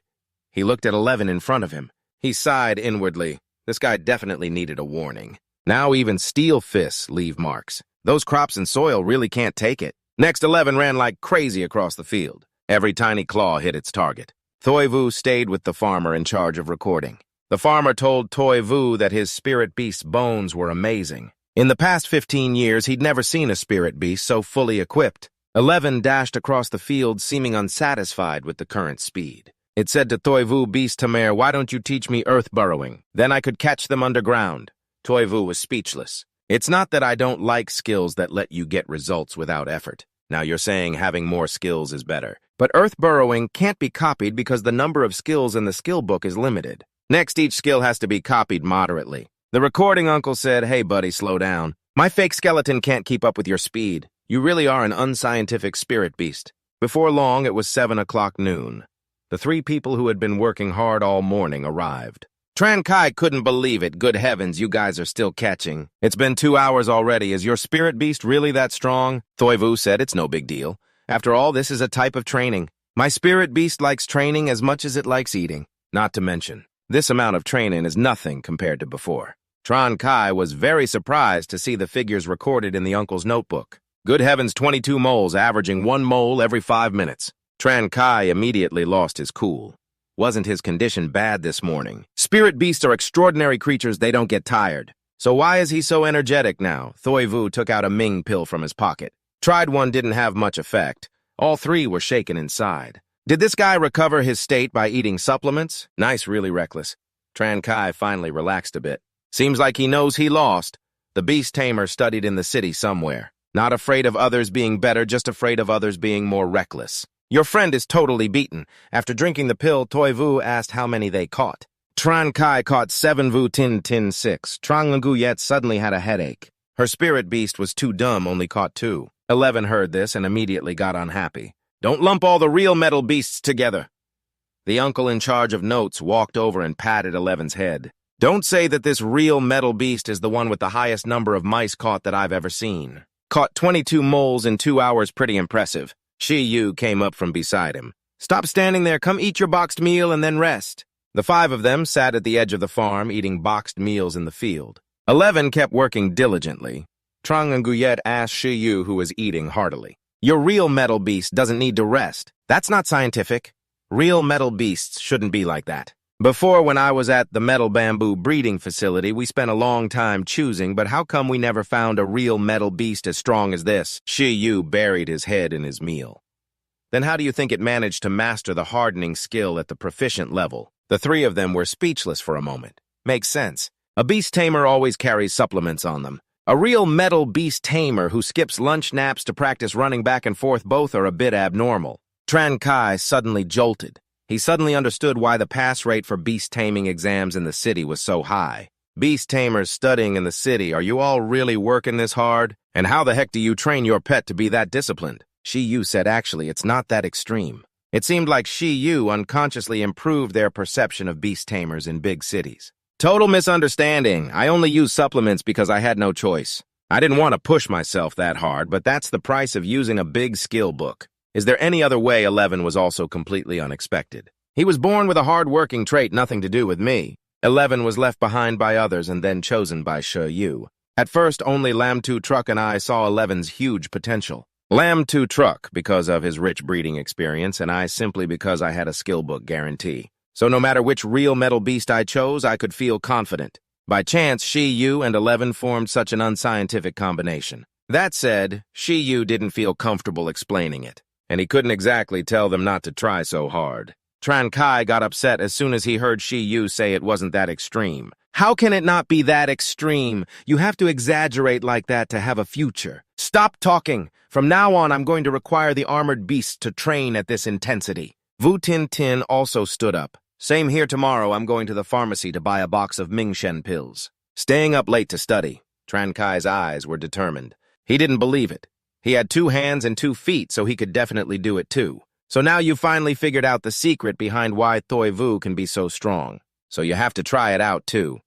He looked at 11 in front of him. He sighed inwardly. This guy definitely needed a warning. Now even steel fists leave marks. Those crops and soil really can't take it. Next, 11 ran like crazy across the field. Every tiny claw hit its target. Thoivu stayed with the farmer in charge of recording. The farmer told Thoivu that his spirit beast's bones were amazing. In the past 15 years, he'd never seen a spirit beast so fully equipped. 11 dashed across the field, seeming unsatisfied with the current speed. It said to Thoivu Beast Tamer, "Why don't you teach me earth burrowing? Then I could catch them underground." Thoivu was speechless. It's not that I don't like skills that let you get results without effort. Now you're saying having more skills is better. But earth burrowing can't be copied because the number of skills in the skill book is limited. Next, each skill has to be copied moderately. The recording uncle said, "Hey buddy, slow down. My fake skeleton can't keep up with your speed. You really are an unscientific spirit beast." Before long, it was 7 o'clock noon. The 3 people who had been working hard all morning arrived. Tran Kai couldn't believe it. "Good heavens, you guys are still catching. It's been 2 hours already. Is your spirit beast really that strong?" Thoivu said, "It's no big deal. After all, this is a type of training. My spirit beast likes training as much as it likes eating. Not to mention, this amount of training is nothing compared to before." Tran Kai was very surprised to see the figures recorded in the uncle's notebook. Good heavens, 22 moles, averaging 1 mole every 5 minutes. Tran Kai immediately lost his cool. Wasn't his condition bad this morning? Spirit beasts are extraordinary creatures, they don't get tired. So why is he so energetic now? Thoivu took out a Ming pill from his pocket. Tried one, didn't have much effect. All 3 were shaken inside. Did this guy recover his state by eating supplements? Nice, really reckless. Tran Kai finally relaxed a bit. Seems like he knows he lost. The beast tamer studied in the city somewhere. Not afraid of others being better, just afraid of others being more reckless. Your friend is totally beaten. After drinking the pill, Thoivu asked how many they caught. Tran Kai caught 7 Vu Tin Tin 6. Trang Nguyet suddenly had a headache. Her spirit beast was too dumb, only caught 2. 11 heard this and immediately got unhappy. "Don't lump all the real metal beasts together." The uncle in charge of notes walked over and patted 11's head. "Don't say that this real metal beast is the one with the highest number of mice caught that I've ever seen. Caught 22 moles in 2 hours, pretty impressive." Shi Yu came up from beside him. "Stop standing there, come eat your boxed meal and then rest." The 5 of them sat at the edge of the farm eating boxed meals in the field. 11 kept working diligently. Trang Nguyet asked Shi Yu, who was eating heartily. "Your real metal beast doesn't need to rest. That's not scientific. Real metal beasts shouldn't be like that. Before, when I was at the metal bamboo breeding facility, we spent a long time choosing, but how come we never found a real metal beast as strong as this?" Shi Yu buried his head in his meal. "Then how do you think it managed to master the hardening skill at the proficient level?" The 3 of them were speechless for a moment. Makes sense. A beast tamer always carries supplements on them. A real metal beast tamer who skips lunch naps to practice running back and forth, both are a bit abnormal. Tran Kai suddenly jolted. He suddenly understood why the pass rate for beast taming exams in the city was so high. Beast tamers studying in the city, are you all really working this hard? And how the heck do you train your pet to be that disciplined? Shi Yu said actually it's not that extreme. It seemed like Shi Yu unconsciously improved their perception of beast tamers in big cities. "Total misunderstanding. I only used supplements because I had no choice. I didn't want to push myself that hard, but that's the price of using a big skill book. Is there any other way?" 11 was also completely unexpected. "He was born with a hard-working trait, nothing to do with me." 11 was left behind by others and then chosen by Shi Yu. At first, only Lam Tu Truck and I saw 11's huge potential. Lam Tu Truck because of his rich breeding experience, and I simply because I had a skill book guarantee. So no matter which real metal beast I chose, I could feel confident. By chance, Shi Yu and 11 formed such an unscientific combination. That said, Shi Yu didn't feel comfortable explaining it, and he couldn't exactly tell them not to try so hard. Tran Kai got upset as soon as he heard Shi Yu say it wasn't that extreme. "How can it not be that extreme? You have to exaggerate like that to have a future. Stop talking. From now on, I'm going to require the armored beasts to train at this intensity." Vu Tin Tin also stood up. "Same here tomorrow. I'm going to the pharmacy to buy a box of Mingshen pills. Staying up late to study." Tran Kai's eyes were determined. He didn't believe it. He had 2 hands and 2 feet, so he could definitely do it too. So now you finally figured out the secret behind why Toi Vu can be so strong. So you have to try it out too.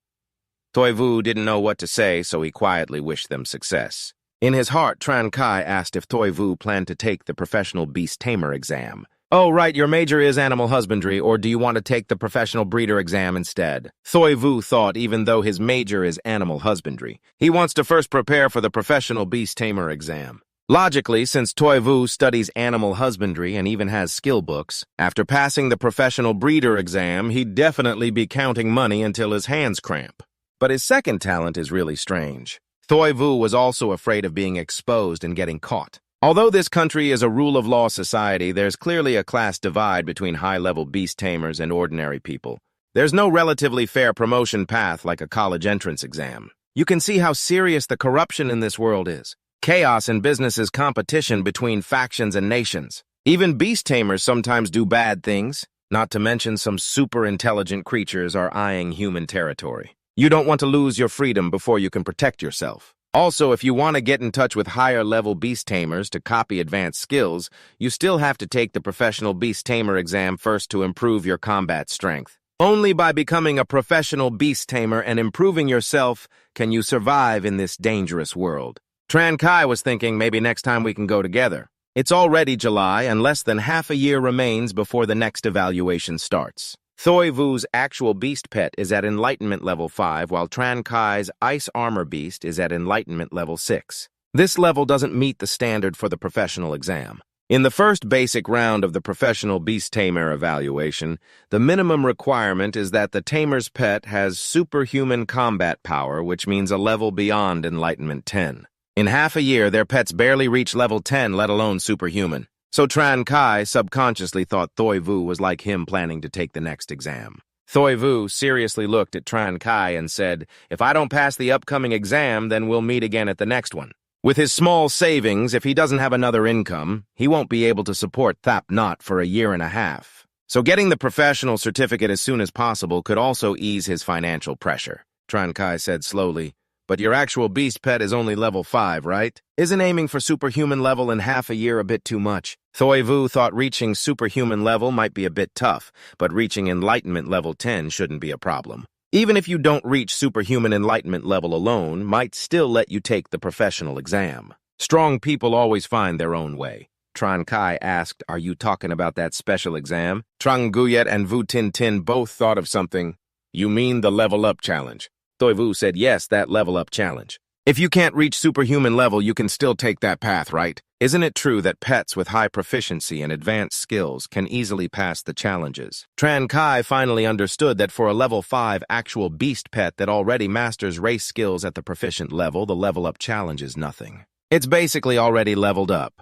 Toi Vu didn't know what to say, so he quietly wished them success. In his heart, Tran Kai asked if Toi Vu planned to take the professional beast tamer exam. Oh, right, your major is animal husbandry, or do you want to take the professional breeder exam instead? Toi Vu thought even though his major is animal husbandry, he wants to first prepare for the professional beast tamer exam. Logically, since Toi Vu studies animal husbandry and even has skill books, after passing the professional breeder exam, he'd definitely be counting money until his hands cramp. But his second talent is really strange. Toi Vu was also afraid of being exposed and getting caught. Although this country is a rule-of-law society, there's clearly a class divide between high-level beast tamers and ordinary people. There's no relatively fair promotion path like a college entrance exam. You can see how serious the corruption in this world is. Chaos in business is competition between factions and nations. Even beast tamers sometimes do bad things, not to mention some super-intelligent creatures are eyeing human territory. You don't want to lose your freedom before you can protect yourself. Also, if you want to get in touch with higher-level beast tamers to copy advanced skills, you still have to take the professional beast tamer exam first to improve your combat strength. Only by becoming a professional beast tamer and improving yourself can you survive in this dangerous world. Tran Kai was thinking maybe next time we can go together. It's already July and less than half a year remains before the next evaluation starts. Toi Vu's actual beast pet is at Enlightenment Level 5, while Tran Kai's Ice Armor Beast is at Enlightenment Level 6. This level doesn't meet the standard for the professional exam. In the first basic round of the professional beast tamer evaluation, the minimum requirement is that the tamer's pet has superhuman combat power, which means a level beyond Enlightenment 10. In half a year, their pets barely reach level 10, let alone superhuman. So Tran Kai subconsciously thought Toi Vu was like him planning to take the next exam. Toi Vu seriously looked at Tran Kai and said, "If I don't pass the upcoming exam, then we'll meet again at the next one." With his small savings, if he doesn't have another income, he won't be able to support Thap Knot for a year and a half. So getting the professional certificate as soon as possible could also ease his financial pressure. Tran Kai said slowly, "But your actual beast pet is only level 5, right? Isn't aiming for superhuman level in half a year a bit too much?" Toi Vu thought reaching superhuman level might be a bit tough, but reaching enlightenment level 10 shouldn't be a problem. Even if you don't reach superhuman enlightenment level alone, might still let you take the professional exam. Strong people always find their own way. Tran Kai asked, "Are you talking about that special exam?" Trang Guyet and Vu Tin Tin both thought of something. "You mean the level up challenge?" Toi Vu said, "Yes, that level up challenge. If you can't reach superhuman level, you can still take that path, right? Isn't it true that pets with high proficiency and advanced skills can easily pass the challenges?" Tran Kai finally understood that for a level 5 actual beast pet that already masters race skills at the proficient level, the level up challenge is nothing. It's basically already leveled up.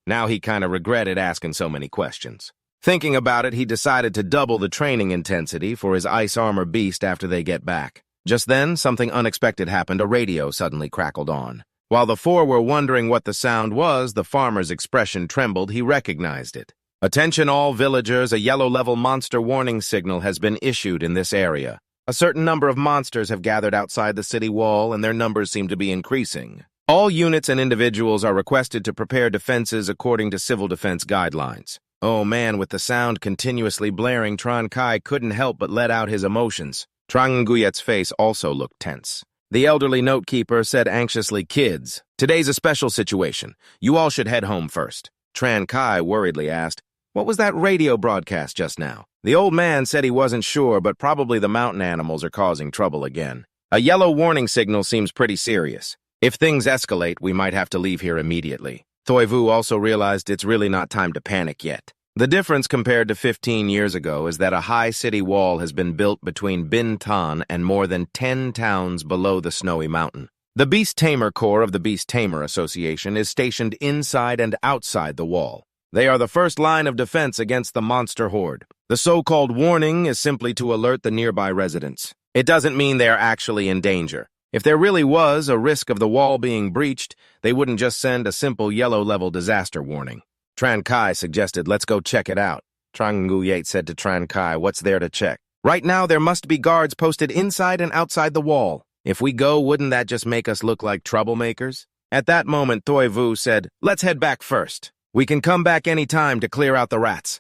Now he kind of regretted asking so many questions. Thinking about it, he decided to double the training intensity for his ice armor beast after they get back. Just then, something unexpected happened. A radio suddenly crackled on. While the four were wondering what the sound was, the farmer's expression trembled. He recognized it. "Attention all villagers, a yellow-level monster warning signal has been issued in this area. A certain number of monsters have gathered outside the city wall, and their numbers seem to be increasing. All units and individuals are requested to prepare defenses according to civil defense guidelines." Oh man, with the sound continuously blaring, Tran Kai couldn't help but let out his emotions. Trang Guyet's face also looked tense. The elderly note-keeper said anxiously, "Kids, today's a special situation. You all should head home first." Tran Kai worriedly asked, "What was that radio broadcast just now?" The old man said he wasn't sure, but probably the mountain animals are causing trouble again. "A yellow warning signal seems pretty serious. If things escalate, we might have to leave here immediately." Toi Vu also realized it's really not time to panic yet. The difference compared to 15 years ago is that a high city wall has been built between Bin Tan and more than 10 towns below the snowy mountain. The Beast Tamer Corps of the Beast Tamer Association is stationed inside and outside the wall. They are the first line of defense against the monster horde. The so-called warning is simply to alert the nearby residents. It doesn't mean they are actually in danger. If there really was a risk of the wall being breached, they wouldn't just send a simple yellow-level disaster warning. Tran Kai suggested, "Let's go check it out." Trang Guyet said to Tran Kai, "What's there to check?" "Right now, there must be guards posted inside and outside the wall. If we go, wouldn't that just make us look like troublemakers? At that moment, Toi Vu said, "Let's head back first. We can come back any time to clear out the rats."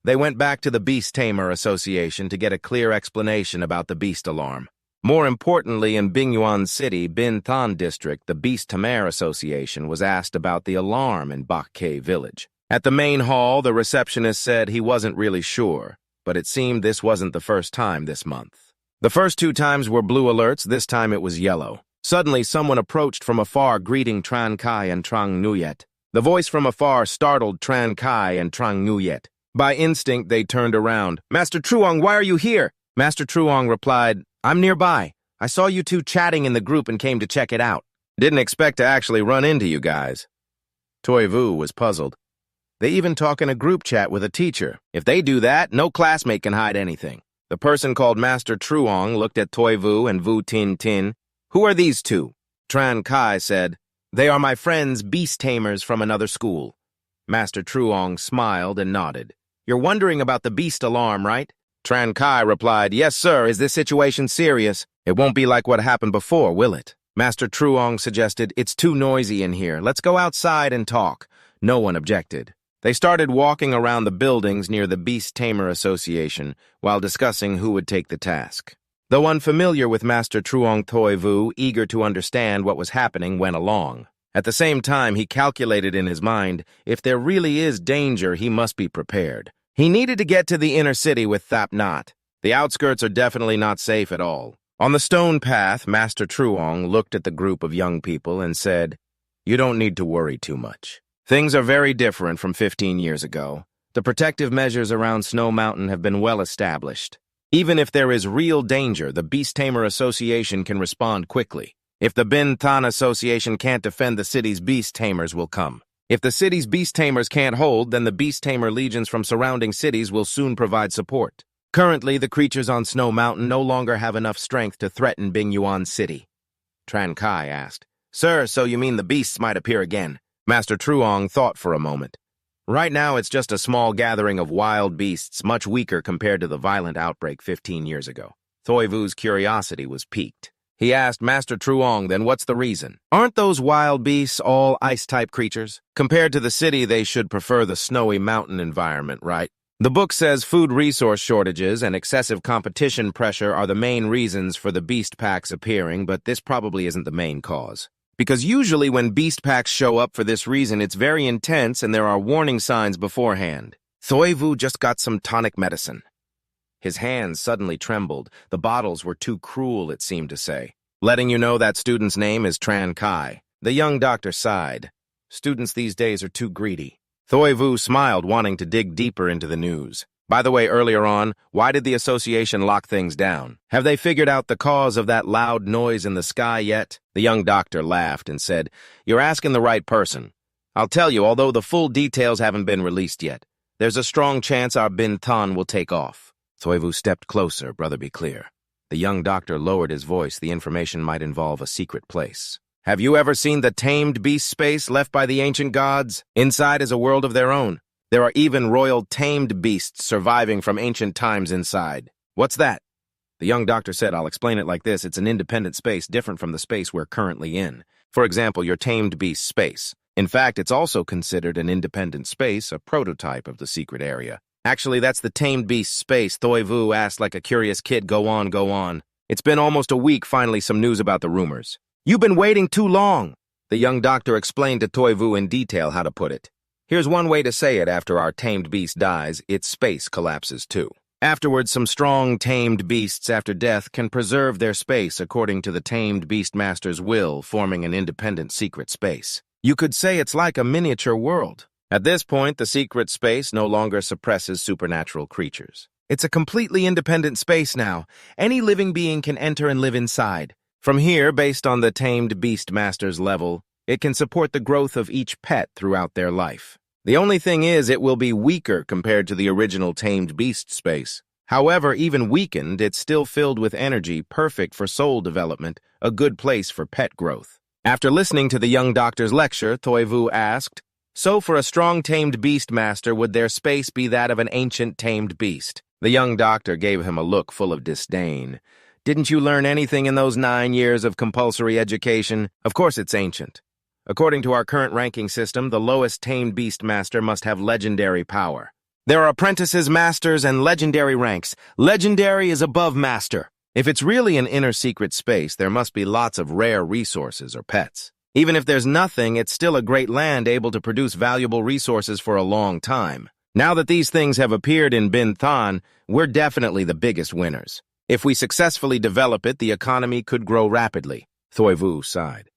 They went back to the Beast Tamer Association to get a clear explanation about the beast alarm. More importantly, in Bingyuan City, Bin Than District, the Beast Tamer Association was asked about the alarm in Bakke Village. At the main hall, the receptionist said he wasn't really sure, but it seemed this wasn't the first time this month. The first 2 times were blue alerts, this time it was yellow. Suddenly, someone approached from afar, greeting Tran Kai and Trang Nguyet. The voice from afar startled Tran Kai and Trang Nguyet. By instinct, they turned around. "Master Truong, why are you here?" Master Truong replied, "I'm nearby. I saw you two chatting in the group and came to check it out. Didn't expect to actually run into you guys." Toi Vu was puzzled. They even talk in a group chat with a teacher. If they do that, no classmate can hide anything. The person called Master Truong looked at Toi Vu and Vu Tin Tin. "Who are these two?" Tran Kai said, "They are my friends, beast tamers from another school." Master Truong smiled and nodded. "You're wondering about the beast alarm, right?" Tran Kai replied, "Yes, sir. Is this situation serious? It won't be like what happened before, will it?" Master Truong suggested, "It's too noisy in here. Let's go outside and talk." No one objected. They started walking around the buildings near the Beast Tamer Association while discussing who would take the task. Though unfamiliar with Master Truong, Toi Vu, eager to understand what was happening, went along. At the same time, he calculated in his mind, if there really is danger, he must be prepared. He needed to get to the inner city with Thap Knot. The outskirts are definitely not safe at all. On the stone path, Master Truong looked at the group of young people and said, "You don't need to worry too much. Things are very different from 15 years ago. The protective measures around Snow Mountain have been well established. Even if there is real danger, the Beast Tamer Association can respond quickly. If the Bin Than Association can't defend, the city's beast tamers will come. If the city's beast tamers can't hold, then the beast tamer legions from surrounding cities will soon provide support. Currently, the creatures on Snow Mountain no longer have enough strength to threaten Bingyuan City." Tran Kai asked, "Sir, so you mean the beasts might appear again?" Master Truong thought for a moment. "Right now, it's just a small gathering of wild beasts, much weaker compared to the violent outbreak 15 years ago." Toi Vu's curiosity was piqued. He asked Master Truong, "Then what's the reason? Aren't those wild beasts all ice-type creatures? Compared to the city, they should prefer the snowy mountain environment, right?" The book says food resource shortages and excessive competition pressure are the main reasons for the beast packs appearing, but this probably isn't the main cause. Because usually when beast packs show up for this reason, it's very intense and there are warning signs beforehand. Toi Vu just got some tonic medicine. His hands suddenly trembled. The bottles were too cruel, it seemed to say. "Letting you know that student's name is Tran Kai." The young doctor sighed. "Students these days are too greedy." Toi Vu smiled, wanting to dig deeper into the news. "By the way, earlier on, why did the association lock things down? Have they figured out the cause of that loud noise in the sky yet?" The young doctor laughed and said, "You're asking the right person. I'll tell you, although the full details haven't been released yet, there's a strong chance our Bin Than will take off." Toi Vu stepped closer, brother be clear. The young doctor lowered his voice. The information might involve a secret place. "Have you ever seen the tamed beast space left by the ancient gods? Inside is a world of their own. There are even royal tamed beasts surviving from ancient times inside." "What's that?" The young doctor said, "I'll explain it like this. It's an independent space different from the space we're currently in. For example, your tamed beast space. In fact, it's also considered an independent space, a prototype of the secret area." "Actually, that's the tamed beast space," Toi Vu asked like a curious kid. Go on, go on." "It's been almost a week, finally some news about the rumors." "You've been waiting too long." The young doctor explained to Toi Vu in detail how to put it. "Here's one way to say it. After our tamed beast dies, its space collapses too. Afterwards, some strong tamed beasts after death can preserve their space according to the tamed beast master's will, forming an independent secret space. You could say it's like a miniature world. At this point, the secret space no longer suppresses supernatural creatures. It's a completely independent space now. Any living being can enter and live inside. From here, based on the tamed beast master's level, it can support the growth of each pet throughout their life. The only thing is, it will be weaker compared to the original tamed beast space. However, even weakened, it's still filled with energy, perfect for soul development, a good place for pet growth." After listening to the young doctor's lecture, Toi Vu asked, "So for a strong tamed beast master, would their space be that of an ancient tamed beast?" The young doctor gave him a look full of disdain. Didn't you learn anything in those 9 years of compulsory education? Of course it's ancient. According to our current ranking system, the lowest tamed beast master must have legendary power. There are apprentices, masters, and legendary ranks. Legendary is above master. If it's really an inner secret space, there must be lots of rare resources or pets. Even if there's nothing, it's still a great land able to produce valuable resources for a long time. Now that these things have appeared in Bin Than, we're definitely the biggest winners. If we successfully develop it, the economy could grow rapidly. Thoi Vu sighed.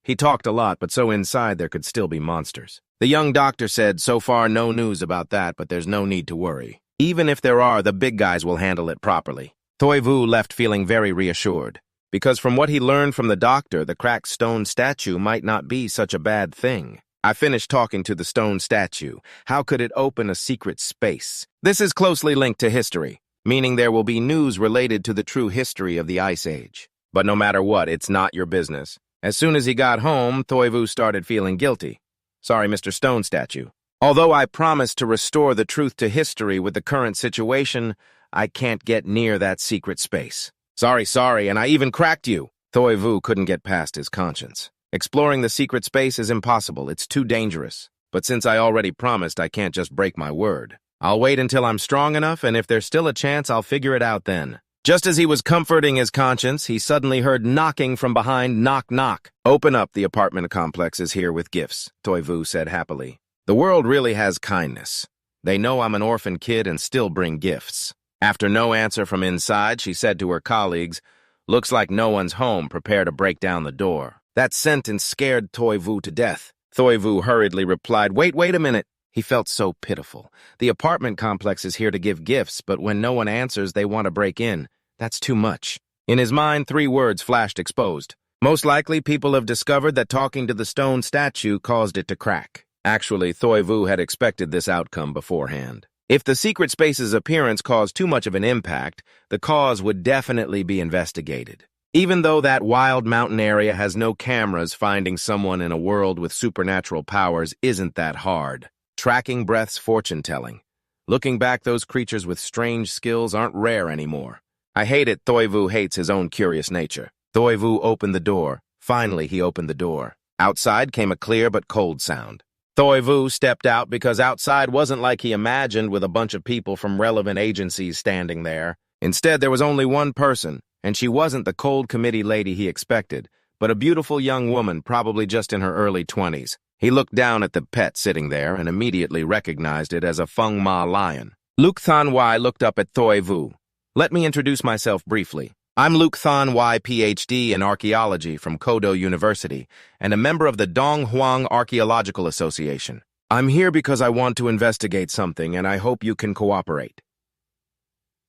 He talked a lot, but so inside there could still be monsters. The young doctor said, so far no news about that, but there's no need to worry. Even if there are, the big guys will handle it properly. Thoi Vu left feeling very reassured, because from what he learned from the doctor, the cracked stone statue might not be such a bad thing. I finished talking to the stone statue. How could it open a secret space? This is closely linked to history, meaning there will be news related to the true history of the Ice Age. But no matter what, it's not your business. As soon as he got home, Thoi Vu started feeling guilty. Sorry, Mr. Stone Statue. Although I promised to restore the truth to history with the current situation, I can't get near that secret space. Sorry, and I even cracked you. Thoi Vu couldn't get past his conscience. Exploring the secret space is impossible. It's too dangerous. But since I already promised, I can't just break my word. I'll wait until I'm strong enough, and if there's still a chance, I'll figure it out then. Just as he was comforting his conscience, he suddenly heard knocking from behind. Knock, knock. Open up, the apartment complex is here with gifts, Thoi Vu said happily. The world really has kindness. They know I'm an orphan kid and still bring gifts. After no answer from inside, she said to her colleagues, looks like no one's home, prepare to break down the door. That sentence scared Thoi Vu to death. Thoi Vu hurriedly replied, wait a minute. He felt so pitiful. The apartment complex is here to give gifts, but when no one answers, they want to break in. That's too much. In his mind, 3 words flashed exposed. Most likely, people have discovered that talking to the stone statue caused it to crack. Actually, Thoi Vu had expected this outcome beforehand. If the secret space's appearance caused too much of an impact, the cause would definitely be investigated. Even though that wild mountain area has no cameras, finding someone in a world with supernatural powers isn't that hard. Tracking breath's fortune-telling. Looking back, those creatures with strange skills aren't rare anymore. I hate it. Thoi Vu hates his own curious nature. Thoi Vu opened the door. Finally, he opened the door. Outside came a clear but cold sound. Thoi Vu stepped out because outside wasn't like he imagined with a bunch of people from relevant agencies standing there. Instead, there was only one person, and she wasn't the cold committee lady he expected, but a beautiful young woman, probably just in her early 20s. He looked down at the pet sitting there and immediately recognized it as a Feng Ma lion. Luke Than Wai looked up at Thoi Vu. Let me introduce myself briefly. I'm Luke Than Wai, PhD in archaeology from Kodo University and a member of the Dong Huang Archaeological Association. I'm here because I want to investigate something and I hope you can cooperate.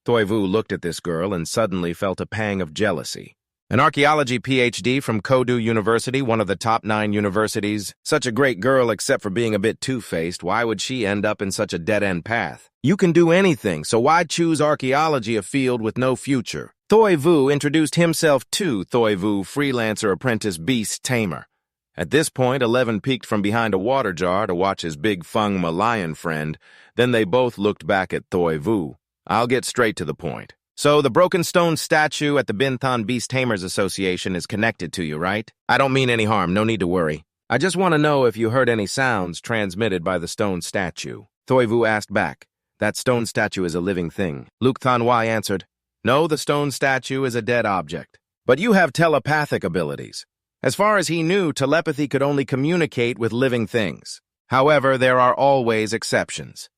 Thoi Vu looked at this girl and suddenly felt a pang of jealousy. An archaeology PhD from Kodo University, one of the top 9 universities. Such a great girl except for being a bit two-faced. Why would she end up in such a dead-end path? You can do anything, so why choose archaeology, a field with no future? Thoi Vu introduced himself to Thoi Vu, freelancer apprentice beast tamer. At this point, 11 peeked from behind a water jar to watch his big Feng Ma lion friend. Then they both looked back at Thoi Vu. I'll get straight to the point. So, the broken stone statue at the Bin Than Beast Tamers Association is connected to you, right? I don't mean any harm, no need to worry. I just want to know if you heard any sounds transmitted by the stone statue. Thoi Vu asked back. That stone statue is a living thing. Luke Than Wai answered, no, the stone statue is a dead object. But you have telepathic abilities. As far as he knew, telepathy could only communicate with living things. However, there are always exceptions.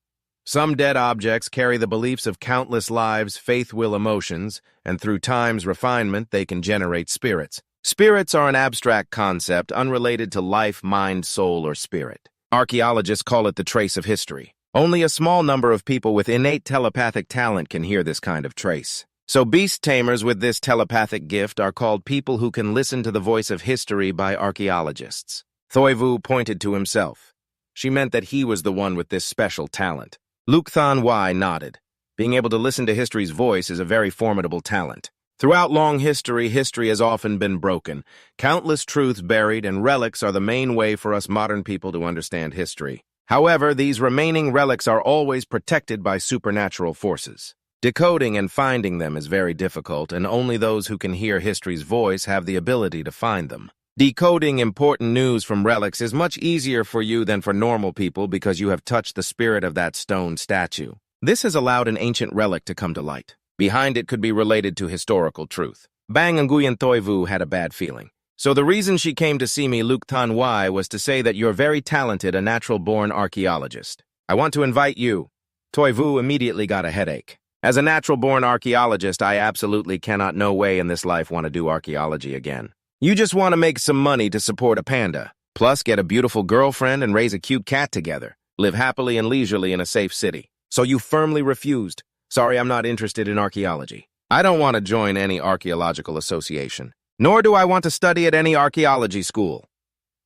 Some dead objects carry the beliefs of countless lives, faith, will, emotions, and through time's refinement, they can generate spirits. Spirits are an abstract concept unrelated to life, mind, soul, or spirit. Archaeologists call it the trace of history. Only a small number of people with innate telepathic talent can hear this kind of trace. So beast tamers with this telepathic gift are called people who can listen to the voice of history by archaeologists. Thoi Vu pointed to himself. She meant that he was the one with this special talent. Luke Than Wai nodded. Being able to listen to history's voice is a very formidable talent. Throughout long history, history has often been broken. Countless truths buried, and relics are the main way for us modern people to understand history. However, these remaining relics are always protected by supernatural forces. Decoding and finding them is very difficult, and only those who can hear history's voice have the ability to find them. Decoding important news from relics is much easier for you than for normal people because you have touched the spirit of that stone statue. This has allowed an ancient relic to come to light. Behind it could be related to historical truth. Bang Nguyen Toi Vu had a bad feeling. So the reason she came to see me, Luc Tan Wai, was to say that you're very talented, a natural-born archaeologist. I want to invite you. Toi Vu immediately got a headache. As a natural-born archaeologist, I absolutely cannot no way in this life want to do archaeology again. You just want to make some money to support a panda, plus get a beautiful girlfriend and raise a cute cat together, live happily and leisurely in a safe city. So you firmly refused. Sorry, I'm not interested in archaeology. I don't want to join any archaeological association, nor do I want to study at any archaeology school.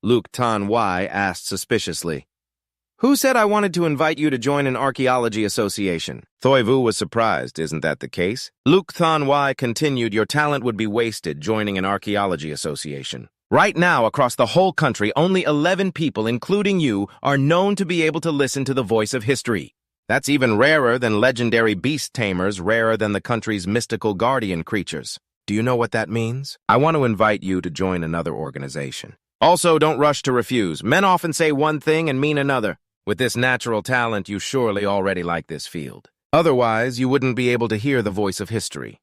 Luc Tan Wai asked suspiciously. Who said I wanted to invite you to join an archaeology association? Toi Vu was surprised, isn't that the case? Luc Tan Wai continued, your talent would be wasted joining an archaeology association. Right now, across the whole country, only 11 people, including you, are known to be able to listen to the voice of history. That's even rarer than legendary beast tamers, rarer than the country's mystical guardian creatures. Do you know what that means? I want to invite you to join another organization. Also, don't rush to refuse. Men often say one thing and mean another. With this natural talent, you surely already like this field. Otherwise, you wouldn't be able to hear the voice of history.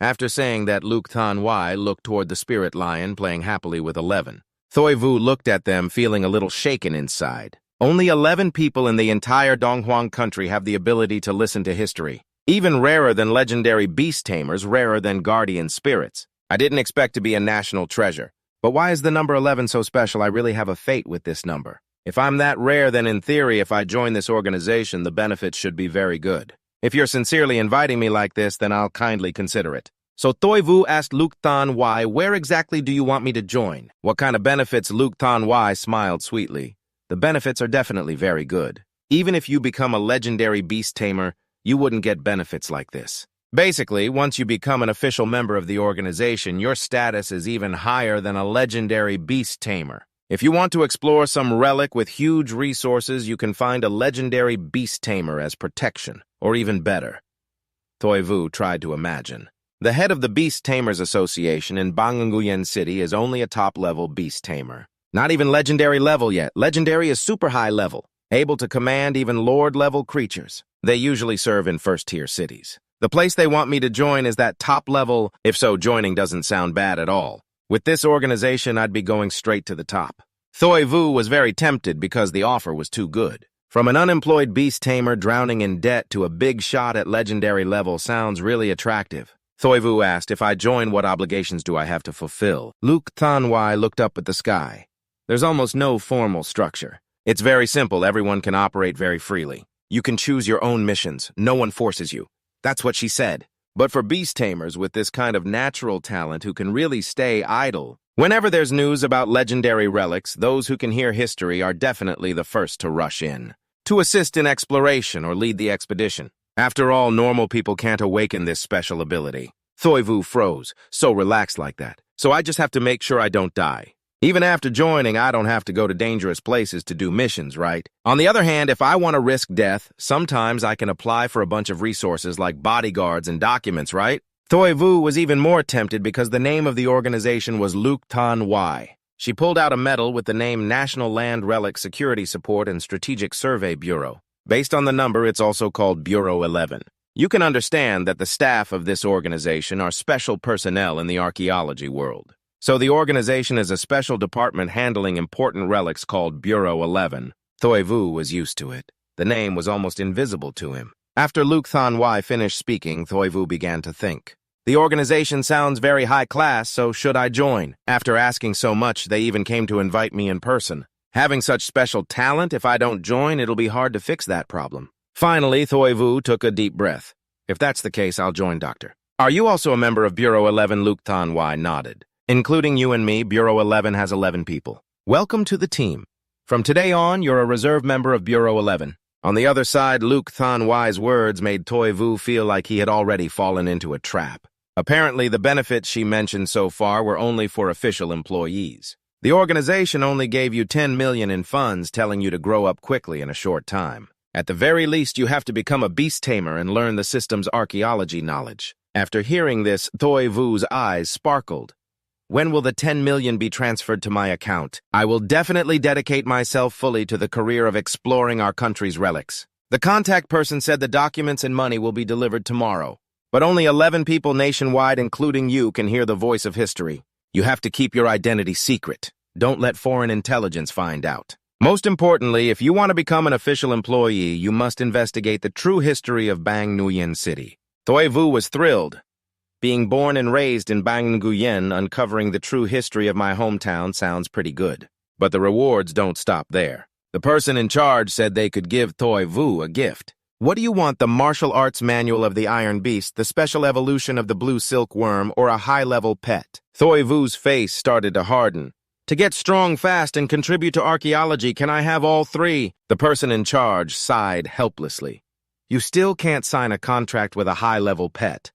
After saying that, Luc Tan Wai looked toward the spirit lion playing happily with 11. Toi Vu looked at them, feeling a little shaken inside. Only 11 people in the entire Donghuang country have the ability to listen to history. Even rarer than legendary beast tamers, rarer than guardian spirits. I didn't expect to be a national treasure. But why is the number 11 so special? I really have a fate with this number. If I'm that rare, then in theory, if I join this organization, the benefits should be very good. If you're sincerely inviting me like this, then I'll kindly consider it. So Toi Vu asked Luc Tan Wai, where exactly do you want me to join? What kind of benefits? Luc Tan Wai smiled sweetly. The benefits are definitely very good. Even if you become a legendary beast tamer, you wouldn't get benefits like this. Basically, once you become an official member of the organization, your status is even higher than a legendary beast tamer. If you want to explore some relic with huge resources, you can find a legendary beast tamer as protection, or even better. Toi Vu tried to imagine. The head of the Beast Tamers Association in Banganguyen City is only a top-level beast tamer. Not even legendary level yet. Legendary is super high level, able to command even lord-level creatures. They usually serve in first-tier cities. The place they want me to join is that top level, if so joining doesn't sound bad at all. With this organization, I'd be going straight to the top. Toi Vu was very tempted because the offer was too good. From an unemployed beast tamer drowning in debt to a big shot at legendary level sounds really attractive. Toi Vu asked, if I join, what obligations do I have to fulfill? Luc Tan Wai looked up at the sky. There's almost no formal structure. It's very simple. Everyone can operate very freely. You can choose your own missions. No one forces you. That's what she said. But for beast tamers with this kind of natural talent who can really stay idle, whenever there's news about legendary relics, those who can hear history are definitely the first to rush in, to assist in exploration or lead the expedition. After all, normal people can't awaken this special ability. Toi Vu froze, so relaxed like that. So I just have to make sure I don't die. Even after joining, I don't have to go to dangerous places to do missions, right? On the other hand, if I want to risk death, sometimes I can apply for a bunch of resources like bodyguards and documents, right? Toi Vu was even more tempted because the name of the organization was Luc Tan Wai. She pulled out a medal with the name National Land Relic Security Support and Strategic Survey Bureau. Based on the number, it's also called Bureau 11. You can understand that the staff of this organization are special personnel in the archaeology world. So the organization is a special department handling important relics called Bureau 11. Toi Vu was used to it. The name was almost invisible to him. After Luc Tan Wai finished speaking, Toi Vu began to think. The organization sounds very high class, so should I join? After asking so much, they even came to invite me in person. Having such special talent, if I don't join, it'll be hard to fix that problem. Finally, Toi Vu took a deep breath. If that's the case, I'll join, Doctor. Are you also a member of Bureau 11? Luc Tan Wai nodded. Including you and me, Bureau 11 has 11 people. Welcome to the team. From today on, you're a reserve member of Bureau 11. On the other side, Luc Tan Wai's words made Toi Vu feel like he had already fallen into a trap. Apparently, the benefits she mentioned so far were only for official employees. The organization only gave you 10 million in funds, telling you to grow up quickly in a short time. At the very least, you have to become a beast tamer and learn the system's archaeology knowledge. After hearing this, Thoi Vu's eyes sparkled. When will the 10 million be transferred to my account? I will definitely dedicate myself fully to the career of exploring our country's relics. The contact person said the documents and money will be delivered tomorrow. But only 11 people nationwide, including you, can hear the voice of history. You have to keep your identity secret. Don't let foreign intelligence find out. Most importantly, if you want to become an official employee, you must investigate the true history of Bang Nguyen City. Thoi Vu was thrilled. Being born and raised in Bang Nguyen, uncovering the true history of my hometown sounds pretty good. But the rewards don't stop there. The person in charge said they could give Thoi Vu a gift. What do you want, the martial arts manual of the Iron Beast, the special evolution of the blue silkworm, or a high-level pet? Thoi Vu's face started to harden. To get strong fast and contribute to archaeology, can I have all three? The person in charge sighed helplessly. You still can't sign a contract with a high-level pet.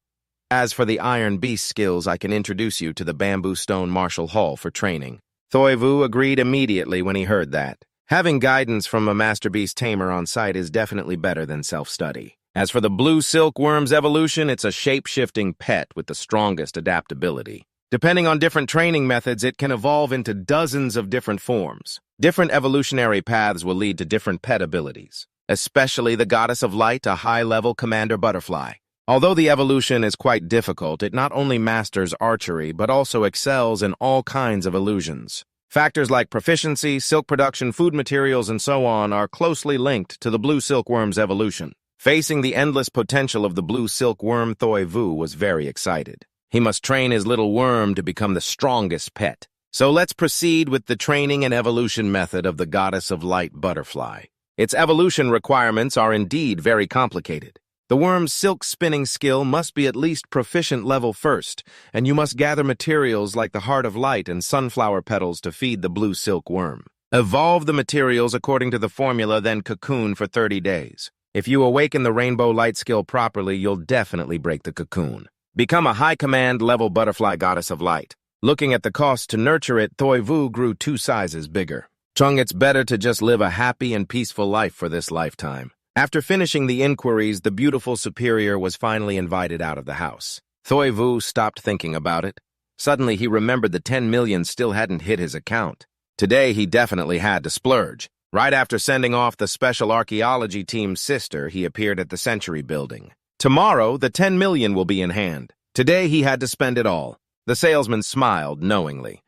As for the Iron Beast skills, I can introduce you to the Bamboo Stone Martial Hall for training. Thoi Vu agreed immediately when he heard that. Having guidance from a Master Beast tamer on site is definitely better than self-study. As for the blue silkworm's evolution, it's a shape-shifting pet with the strongest adaptability. Depending on different training methods, it can evolve into dozens of different forms. Different evolutionary paths will lead to different pet abilities, especially the Goddess of Light, a high-level commander butterfly. Although the evolution is quite difficult, it not only masters archery, but also excels in all kinds of illusions. Factors like proficiency, silk production, food materials, and so on are closely linked to the blue silkworm's evolution. Facing the endless potential of the blue silkworm, Thoi Vu was very excited. He must train his little worm to become the strongest pet. So let's proceed with the training and evolution method of the Goddess of Light butterfly. Its evolution requirements are indeed very complicated. The worm's silk spinning skill must be at least proficient level first, and you must gather materials like the Heart of Light and sunflower petals to feed the blue silkworm. Evolve the materials according to the formula, then cocoon for 30 days. If you awaken the rainbow light skill properly, you'll definitely break the cocoon. Become a high command level butterfly Goddess of Light. Looking at the cost to nurture it, Thoi Vu grew 2 sizes bigger. Chung, it's better to just live a happy and peaceful life for this lifetime. After finishing the inquiries, the beautiful superior was finally invited out of the house. Thoi Vu stopped thinking about it. Suddenly, he remembered the 10 million still hadn't hit his account. Today, he definitely had to splurge. Right after sending off the special archaeology team's sister, he appeared at the Century Building. Tomorrow, the 10 million will be in hand. Today, he had to spend it all. The salesman smiled knowingly.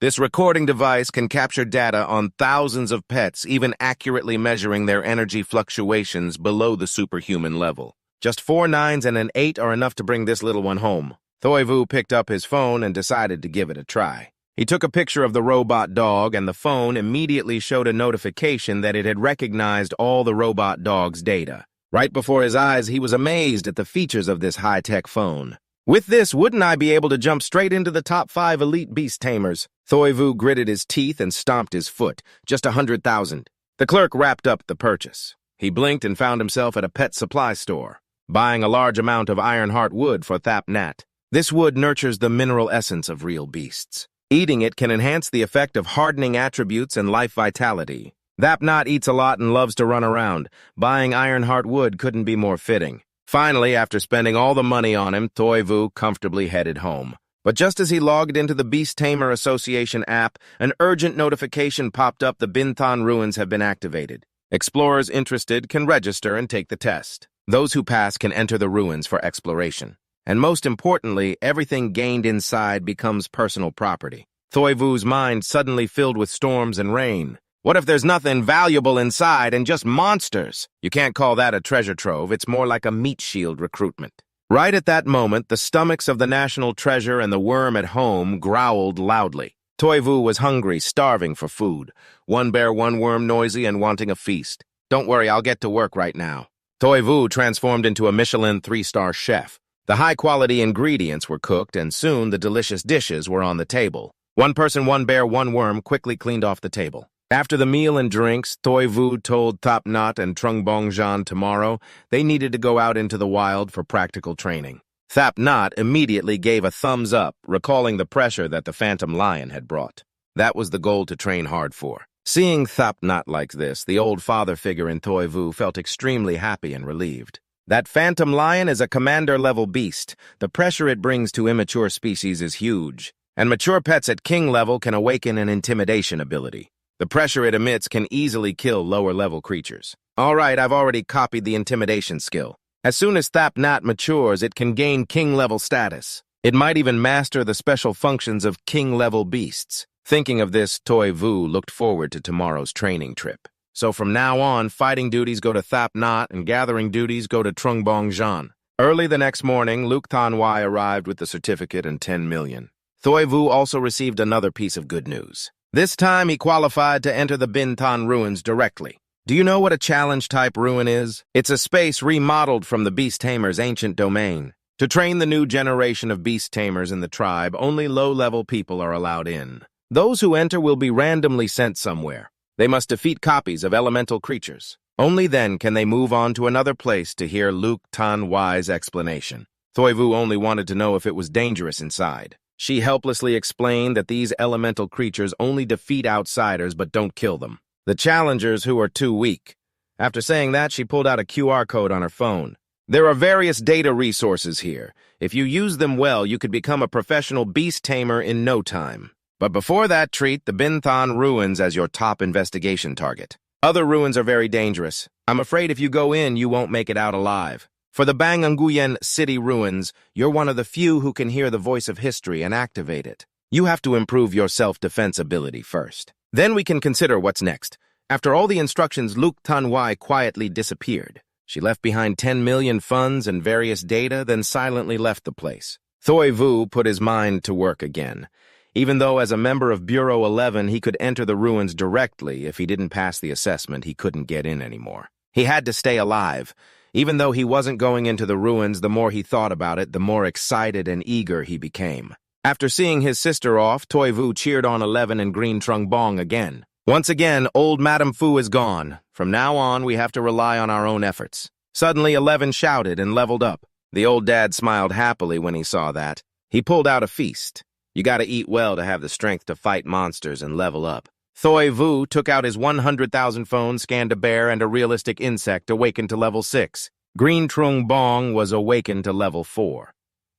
This recording device can capture data on thousands of pets, even accurately measuring their energy fluctuations below the superhuman level. Just 4 9s and an 8 are enough to bring this little one home. Thoi Vu picked up his phone and decided to give it a try. He took a picture of the robot dog, and the phone immediately showed a notification that it had recognized all the robot dog's data. Right before his eyes, he was amazed at the features of this high-tech phone. With this, wouldn't I be able to jump straight into the top 5 elite beast tamers? Thoi Vu gritted his teeth and stomped his foot. Just 100,000. The clerk wrapped up the purchase. He blinked and found himself at a pet supply store, buying a large amount of ironheart wood for Thap Nat. This wood nurtures the mineral essence of real beasts. Eating it can enhance the effect of hardening attributes and life vitality. Thap Nat eats a lot and loves to run around. Buying ironheart wood couldn't be more fitting. Finally, after spending all the money on him, Thoi Vu comfortably headed home. But just as he logged into the Beast Tamer Association app, an urgent notification popped up: the Binthan ruins have been activated. Explorers interested can register and take the test. Those who pass can enter the ruins for exploration. And most importantly, everything gained inside becomes personal property. Thoi Vu's mind suddenly filled with storms and rain. What if there's nothing valuable inside and just monsters? You can't call that a treasure trove. It's more like a meat shield recruitment. Right at that moment, the stomachs of the national treasure and the worm at home growled loudly. Thoi Vu was hungry, starving for food. One bear, one worm, noisy and wanting a feast. Don't worry, I'll get to work right now. Thoi Vu transformed into a Michelin 3-star chef. The high-quality ingredients were cooked, and soon the delicious dishes were on the table. One person, one bear, one worm quickly cleaned off the table. After the meal and drinks, Thoi Vu told Thap Nat and Trung Bongjan tomorrow they needed to go out into the wild for practical training. Thap Nat immediately gave a thumbs up, recalling the pressure that the Phantom Lion had brought. That was the goal to train hard for. Seeing Thapnot like this, the old father figure in Thoi Vu felt extremely happy and relieved. That phantom lion is a commander-level beast. The pressure it brings to immature species is huge, and mature pets at king level can awaken an intimidation ability. The pressure it emits can easily kill lower-level creatures. All right, I've already copied the intimidation skill. As soon as Thapnot matures, it can gain king-level status. It might even master the special functions of king-level beasts. Thinking of this, Thoi Vu looked forward to tomorrow's training trip. So from now on, fighting duties go to Thapnot and gathering duties go to Trungbong Jan. Early the next morning, Luke Tanwai arrived with the certificate and 10 million. Thoi Vu also received another piece of good news. This time, he qualified to enter the Bintan ruins directly. Do you know what a challenge-type ruin is? It's a space remodeled from the Beast Tamer's ancient domain. To train the new generation of Beast Tamers in the tribe, only low-level people are allowed in. Those who enter will be randomly sent somewhere. They must defeat copies of elemental creatures. Only then can they move on to another place to hear Luke Tanwai's explanation. Thoi Vu only wanted to know if it was dangerous inside. She helplessly explained that these elemental creatures only defeat outsiders but don't kill them. The challengers who are too weak. After saying that, she pulled out a QR code on her phone. There are various data resources here. If you use them well, you could become a professional beast tamer in no time. But before that, treat the Binthan ruins as your top investigation target. Other ruins are very dangerous. I'm afraid if you go in, you won't make it out alive. For the Banganguyen city ruins, you're one of the few who can hear the voice of history and activate it. You have to improve your self-defense ability first. Then we can consider what's next. After all the instructions, Luke Tanwai quietly disappeared. She left behind 10 million funds and various data, then silently left the place. Thoi Vu put his mind to work again. Even though as a member of Bureau 11 he could enter the ruins directly, if he didn't pass the assessment, he couldn't get in anymore. He had to stay alive. Even though he wasn't going into the ruins, the more he thought about it, the more excited and eager he became. After seeing his sister off, Thoi Vu cheered on 11 and Green Trung Bong again. Once again, old Madame Fu is gone. From now on, we have to rely on our own efforts. Suddenly, 11 shouted and leveled up. The old dad smiled happily when he saw that. He pulled out a feast. You gotta eat well to have the strength to fight monsters and level up. Thoi Vu took out his 100,000 phone, scanned a bear and a realistic insect, awakened to level 6. Green Trung Bong was awakened to level 4.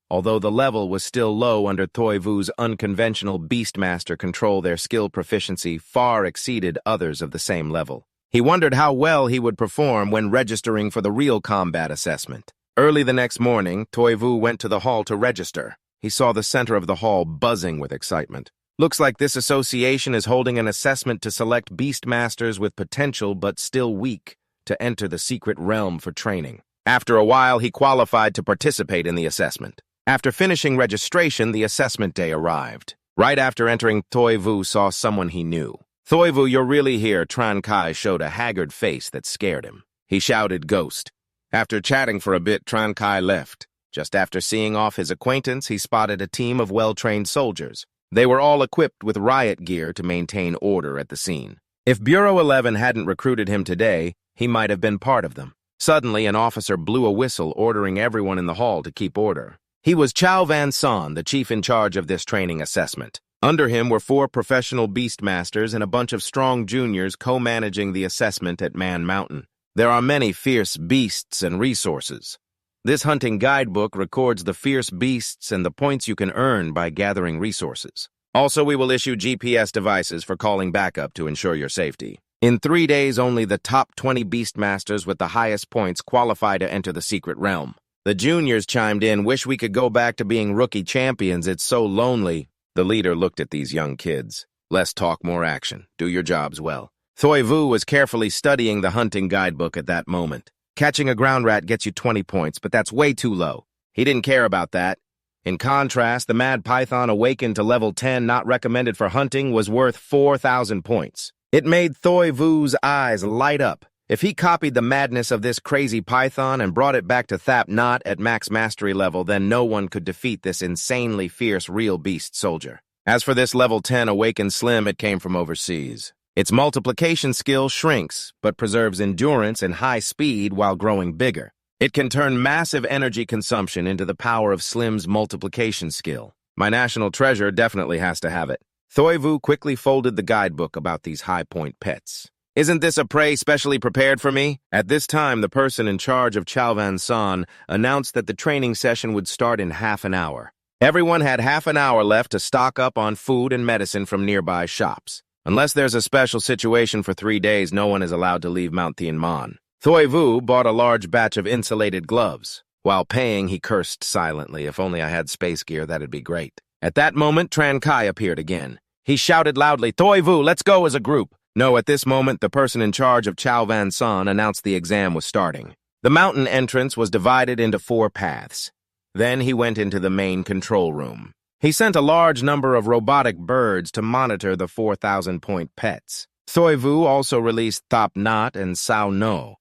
Although the level was still low under Thoi Vu's unconventional Beastmaster control, their skill proficiency far exceeded others of the same level. He wondered how well he would perform when registering for the real combat assessment. Early the next morning, Thoi Vu went to the hall to register. He saw the center of the hall buzzing with excitement. Looks like this association is holding an assessment to select Beastmasters with potential but still weak to enter the secret realm for training. After a while, he qualified to participate in the assessment. After finishing registration, the assessment day arrived. Right after entering, Thoi Vu saw someone he knew. "Thoi Vu, you're really here." Tran Kai showed a haggard face that scared him. He shouted, "Ghost." After chatting for a bit, Tran Kai left. Just after seeing off his acquaintance, he spotted a team of well-trained soldiers. They were all equipped with riot gear to maintain order at the scene. If Bureau 11 hadn't recruited him today, he might have been part of them. Suddenly, an officer blew a whistle, ordering everyone in the hall to keep order. He was Chow Van Son, the chief in charge of this training assessment. Under him were 4 professional beastmasters and a bunch of strong juniors co-managing the assessment at Man Mountain. There are many fierce beasts and resources. This hunting guidebook records the fierce beasts and the points you can earn by gathering resources. Also, we will issue GPS devices for calling backup to ensure your safety. In 3 days, only the top 20 beastmasters with the highest points qualify to enter the secret realm. The juniors chimed in, "Wish we could go back to being rookie champions. It's so lonely." The leader looked at these young kids. "Less talk, more action. Do your jobs well." Thoi Vu was carefully studying the hunting guidebook at that moment. Catching a ground rat gets you 20 points, but that's way too low. He didn't care about that. In contrast, the mad python awakened to level 10, not recommended for hunting, was worth 4,000 points. It made Thoi Vu's eyes light up. If he copied the madness of this crazy python and brought it back to Thapnot at max mastery level, then no one could defeat this insanely fierce real beast soldier. As for this level 10 awakened slim, it came from overseas. Its multiplication skill shrinks, but preserves endurance and high speed while growing bigger. It can turn massive energy consumption into the power of Slim's multiplication skill. My national treasure definitely has to have it. Thoivu quickly folded the guidebook about these high-point pets. Isn't this a prey specially prepared for me? At this time, the person in charge of Chalvan-san announced that the training session would start in half an hour. Everyone had half an hour left to stock up on food and medicine from nearby shops. Unless there's a special situation for 3 days, no one is allowed to leave Mount Tianman. Thoivu bought a large batch of insulated gloves. While paying, he cursed silently. If only I had space gear, that'd be great. At that moment, Tran Kai appeared again. He shouted loudly, "Thoivu, let's go as a group." No, at this moment, the person in charge of Chalvan-san announced the exam was starting. The mountain entrance was divided into 4 paths. Then he went into the main control room. He sent a large number of robotic birds to monitor the 4,000-point pets. Thoivu also released Thop Nhat and Sao No.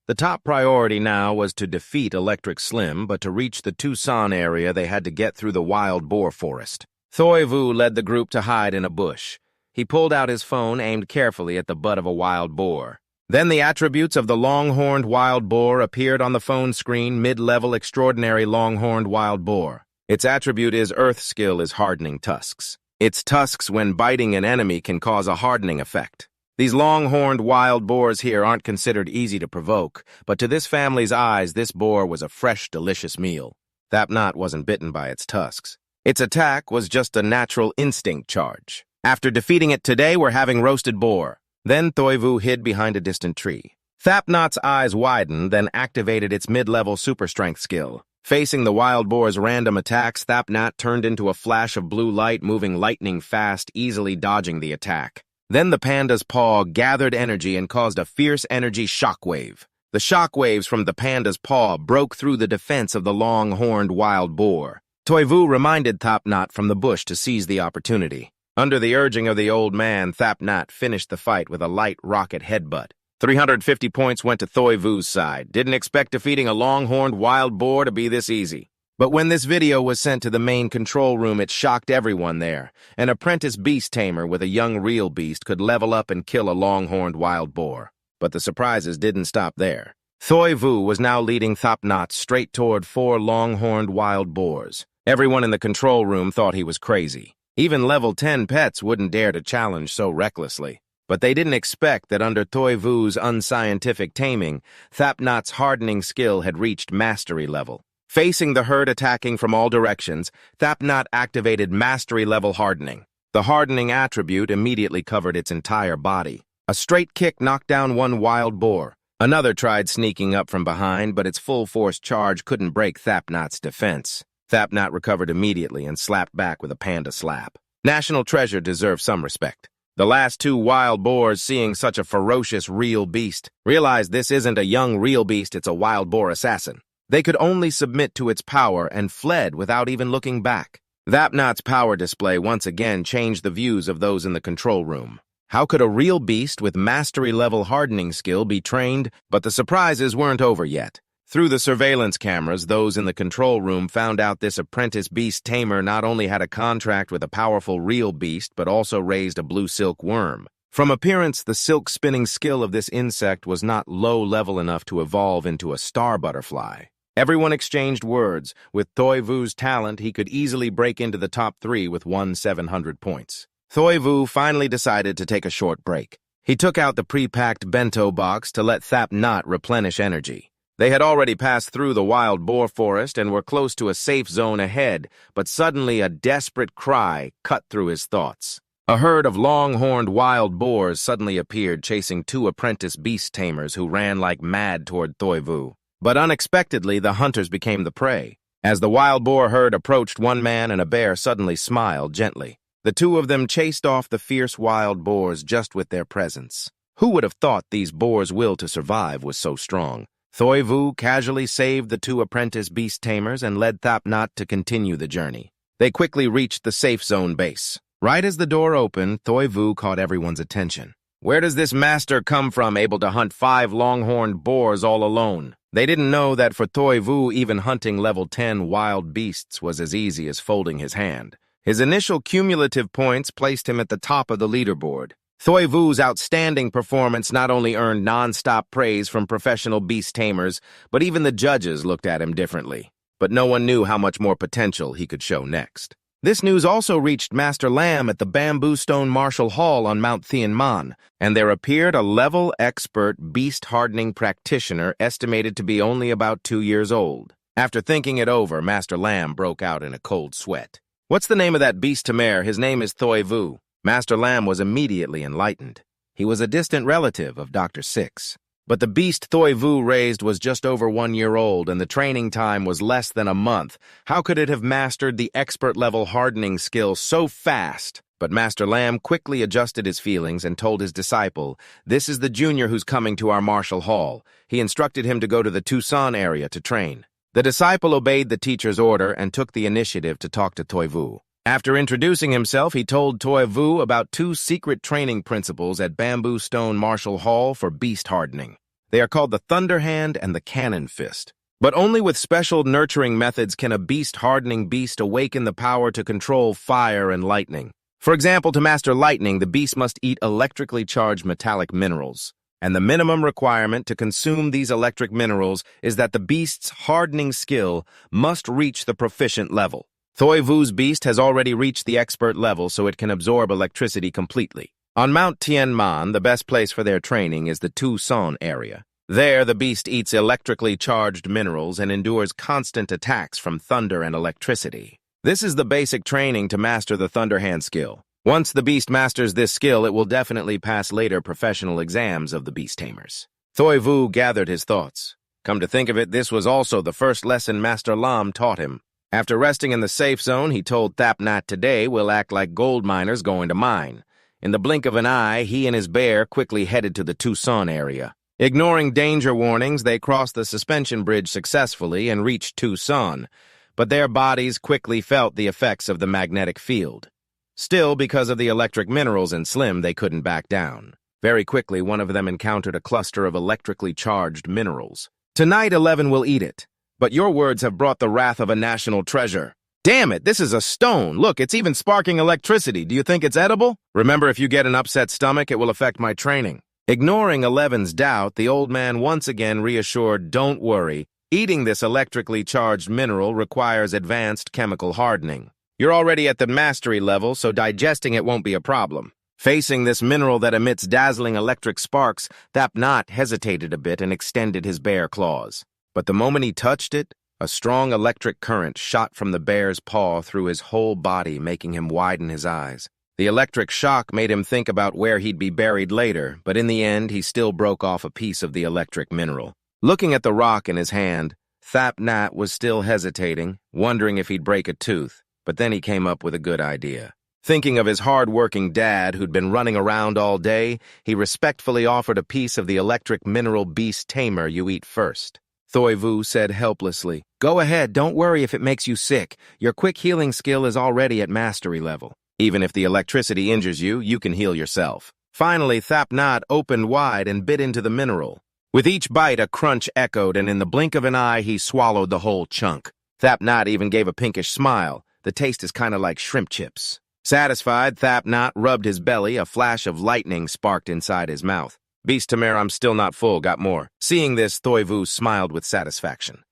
The top priority now was to defeat Electric Slim, but to reach the Tucson area, they had to get through the wild boar forest. Thoivu led the group to hide in a bush. He pulled out his phone, aimed carefully at the butt of a wild boar. Then the attributes of the long-horned wild boar appeared on the phone screen. Mid-level extraordinary long-horned wild boar. Its attribute is Earth skill is hardening tusks. Its tusks, when biting an enemy, can cause a hardening effect. These long-horned wild boars here aren't considered easy to provoke, but to this family's eyes, this boar was a fresh, delicious meal. Thop Nhat wasn't bitten by its tusks. Its attack was just a natural instinct charge. After defeating it today, we're having roasted boar. Then Thoivu hid behind a distant tree. Thop Nhat's eyes widened, then activated its mid-level super-strength skill. Facing the wild boar's random attacks, Thop Nhat turned into a flash of blue light, moving lightning fast, easily dodging the attack. Then the panda's paw gathered energy and caused a fierce energy shockwave. The shockwaves from the panda's paw broke through the defense of the long-horned wild boar. Thoivu reminded Thop Nhat from the bush to seize the opportunity. Under the urging of the old man, Thop Nhat finished the fight with a light rocket headbutt. 350 points went to Thoivu's side. Didn't expect defeating a long-horned wild boar to be this easy. But when this video was sent to the main control room, it shocked everyone there. An apprentice beast tamer with a young real beast could level up and kill a long-horned wild boar. But the surprises didn't stop there. Thoivu was now leading Thop Nhat straight toward 4 long-horned wild boars. Everyone in the control room thought he was crazy. Even level 10 pets wouldn't dare to challenge so recklessly. But they didn't expect that under Thoivu's unscientific taming, Thop Nhat's hardening skill had reached mastery level. Facing the herd attacking from all directions, Thop Nhat activated mastery level hardening. The hardening attribute immediately covered its entire body. A straight kick knocked down one wild boar. Another tried sneaking up from behind, but its full-force charge couldn't break Thop Nhat's defense. Thop Nhat recovered immediately and slapped back with a panda slap. National Treasure deserves some respect. The last 2 wild boars, seeing such a ferocious real beast, realized this isn't a young real beast, it's a wild boar assassin. They could only submit to its power and fled without even looking back. Thop Nhat's power display once again changed the views of those in the control room. How could a real beast with mastery-level hardening skill be trained? But the surprises weren't over yet. Through the surveillance cameras, those in the control room found out this apprentice beast tamer not only had a contract with a powerful real beast, but also raised a blue silk worm. From appearance, the silk-spinning skill of this insect was not low-level enough to evolve into a star butterfly. Everyone exchanged words. With Thoivu's talent, he could easily break into the top 3 with 700 points. Thoivu finally decided to take a short break. He took out the pre-packed bento box to let Thop Nhat replenish energy. They had already passed through the wild boar forest and were close to a safe zone ahead, but suddenly a desperate cry cut through his thoughts. A herd of long-horned wild boars suddenly appeared, chasing 2 apprentice beast tamers who ran like mad toward Thoivu. But unexpectedly, the hunters became the prey. As the wild boar herd approached, one man and a bear suddenly smiled gently. The 2 of them chased off the fierce wild boars just with their presence. Who would have thought these boars' will to survive was so strong? Thoivu casually saved the 2 apprentice beast tamers and led Thop Nhat to continue the journey. They quickly reached the safe zone base. Right as the door opened, Thoivu caught everyone's attention. Where does this master come from, able to hunt 5 long-horned boars all alone? They didn't know that for Thoivu, even hunting level 10 wild beasts was as easy as folding his hand. His initial cumulative points placed him at the top of the leaderboard. Thoivu's outstanding performance not only earned non-stop praise from professional beast tamers, but even the judges looked at him differently. But no one knew how much more potential he could show next. This news also reached Master Lam at the Bamboo Stone Martial Hall on Mount Tianman, and there appeared a level expert beast-hardening practitioner estimated to be only about 2 years old. After thinking it over, Master Lam broke out in a cold sweat. "What's the name of that beast Tamer? His name is Thoi Vu." Master Lam was immediately enlightened. He was a distant relative of Dr. Six. But the beast Thoi Vu raised was just over 1 year old, and the training time was less than a month. How could it have mastered the expert-level hardening skill so fast? But Master Lam quickly adjusted his feelings and told his disciple, "This is the junior who's coming to our martial hall." He instructed him to go to the Tucson area to train. The disciple obeyed the teacher's order and took the initiative to talk to Thoi Vu. After introducing himself, he told Thoi Vu about 2 secret training principles at Bamboo Stone Martial Hall for beast hardening. They are called the Thunder Hand and the Cannon Fist. But only with special nurturing methods can a beast-hardening beast awaken the power to control fire and lightning. For example, to master lightning, the beast must eat electrically charged metallic minerals. And the minimum requirement to consume these electric minerals is that the beast's hardening skill must reach the proficient level. Thoi Vu's beast has already reached the expert level, so it can absorb electricity completely. On Mount Tianman, the best place for their training is the Tucson area. There, the beast eats electrically charged minerals and endures constant attacks from thunder and electricity. This is the basic training to master the Thunder Hand skill. Once the beast masters this skill, it will definitely pass later professional exams of the beast tamers. Thoi Vu gathered his thoughts. Come to think of it, this was also the first lesson Master Lam taught him. After resting in the safe zone, he told Thap Nhat today we'll act like gold miners going to mine. In the blink of an eye, he and his bear quickly headed to the Tucson area. Ignoring danger warnings, they crossed the suspension bridge successfully and reached Tucson, but their bodies quickly felt the effects of the magnetic field. Still, because of the electric minerals in Slim, they couldn't back down. Very quickly, one of them encountered a cluster of electrically charged minerals. "Tonight, 11 will eat it. But your words have brought the wrath of a national treasure." "Damn it, this is a stone. Look, it's even sparking electricity. Do you think it's edible?" "Remember, if you get an upset stomach, it will affect my training." Ignoring 11's doubt, the old man once again reassured, "Don't worry. Eating this electrically charged mineral requires advanced chemical hardening. You're already at the mastery level, so digesting it won't be a problem." Facing this mineral that emits dazzling electric sparks, Thap Nhat hesitated a bit and extended his bare claws. But the moment he touched it, a strong electric current shot from the bear's paw through his whole body, making him widen his eyes. The electric shock made him think about where he'd be buried later, but in the end, he still broke off a piece of the electric mineral. Looking at the rock in his hand, Thap Nhat was still hesitating, wondering if he'd break a tooth, but then he came up with a good idea. Thinking of his hard-working dad who'd been running around all day, he respectfully offered a piece of the electric mineral beast tamer you eat first. Thoi Vu said helplessly, "Go ahead, don't worry if it makes you sick. Your quick healing skill is already at mastery level. Even if the electricity injures you, you can heal yourself." Finally, Thap Nhat opened wide and bit into the mineral. With each bite, a crunch echoed, and in the blink of an eye, he swallowed the whole chunk. Thap Nhat even gave a pinkish smile. The taste is kind of like shrimp chips. Satisfied, Thap Nhat rubbed his belly. A flash of lightning sparked inside his mouth. "Beast Tamer, I'm still not full, got more." Seeing this, Thoi Vu smiled with satisfaction.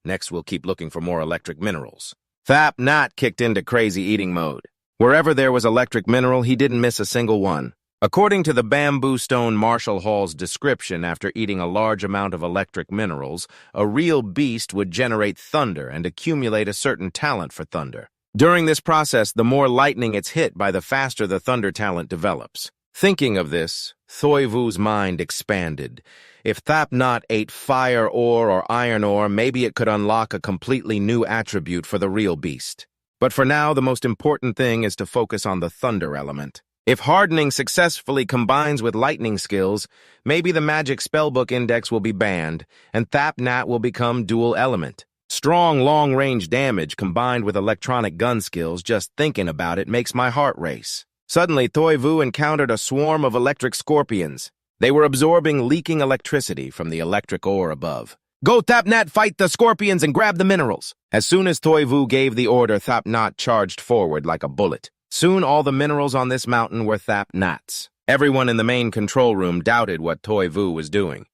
"Next, we'll keep looking for more electric minerals." Thap Nhat kicked into crazy eating mode. Wherever there was electric mineral, he didn't miss a single one. According to the Bamboo Stone Martial Hall's description, after eating a large amount of electric minerals, a real beast would generate thunder and accumulate a certain talent for thunder. During this process, the more lightning it's hit by, the faster the thunder talent develops. Thinking of this, Thoi Vu's mind expanded. If Thap Nhat ate fire ore or iron ore, maybe it could unlock a completely new attribute for the real beast. But for now, the most important thing is to focus on the thunder element. If hardening successfully combines with lightning skills, maybe the magic spellbook index will be banned, and Thap Nhat will become dual element. Strong long-range damage combined with electronic gun skills, just thinking about it makes my heart race. Suddenly, Thoi Vu encountered a swarm of electric scorpions. They were absorbing leaking electricity from the electric ore above. "Go, Thap Nhat, fight the scorpions and grab the minerals." As soon as Thoi Vu gave the order, Thap Nhat charged forward like a bullet. Soon all the minerals on this mountain were Thap Nhat's. Everyone in the main control room doubted what Thoi Vu was doing.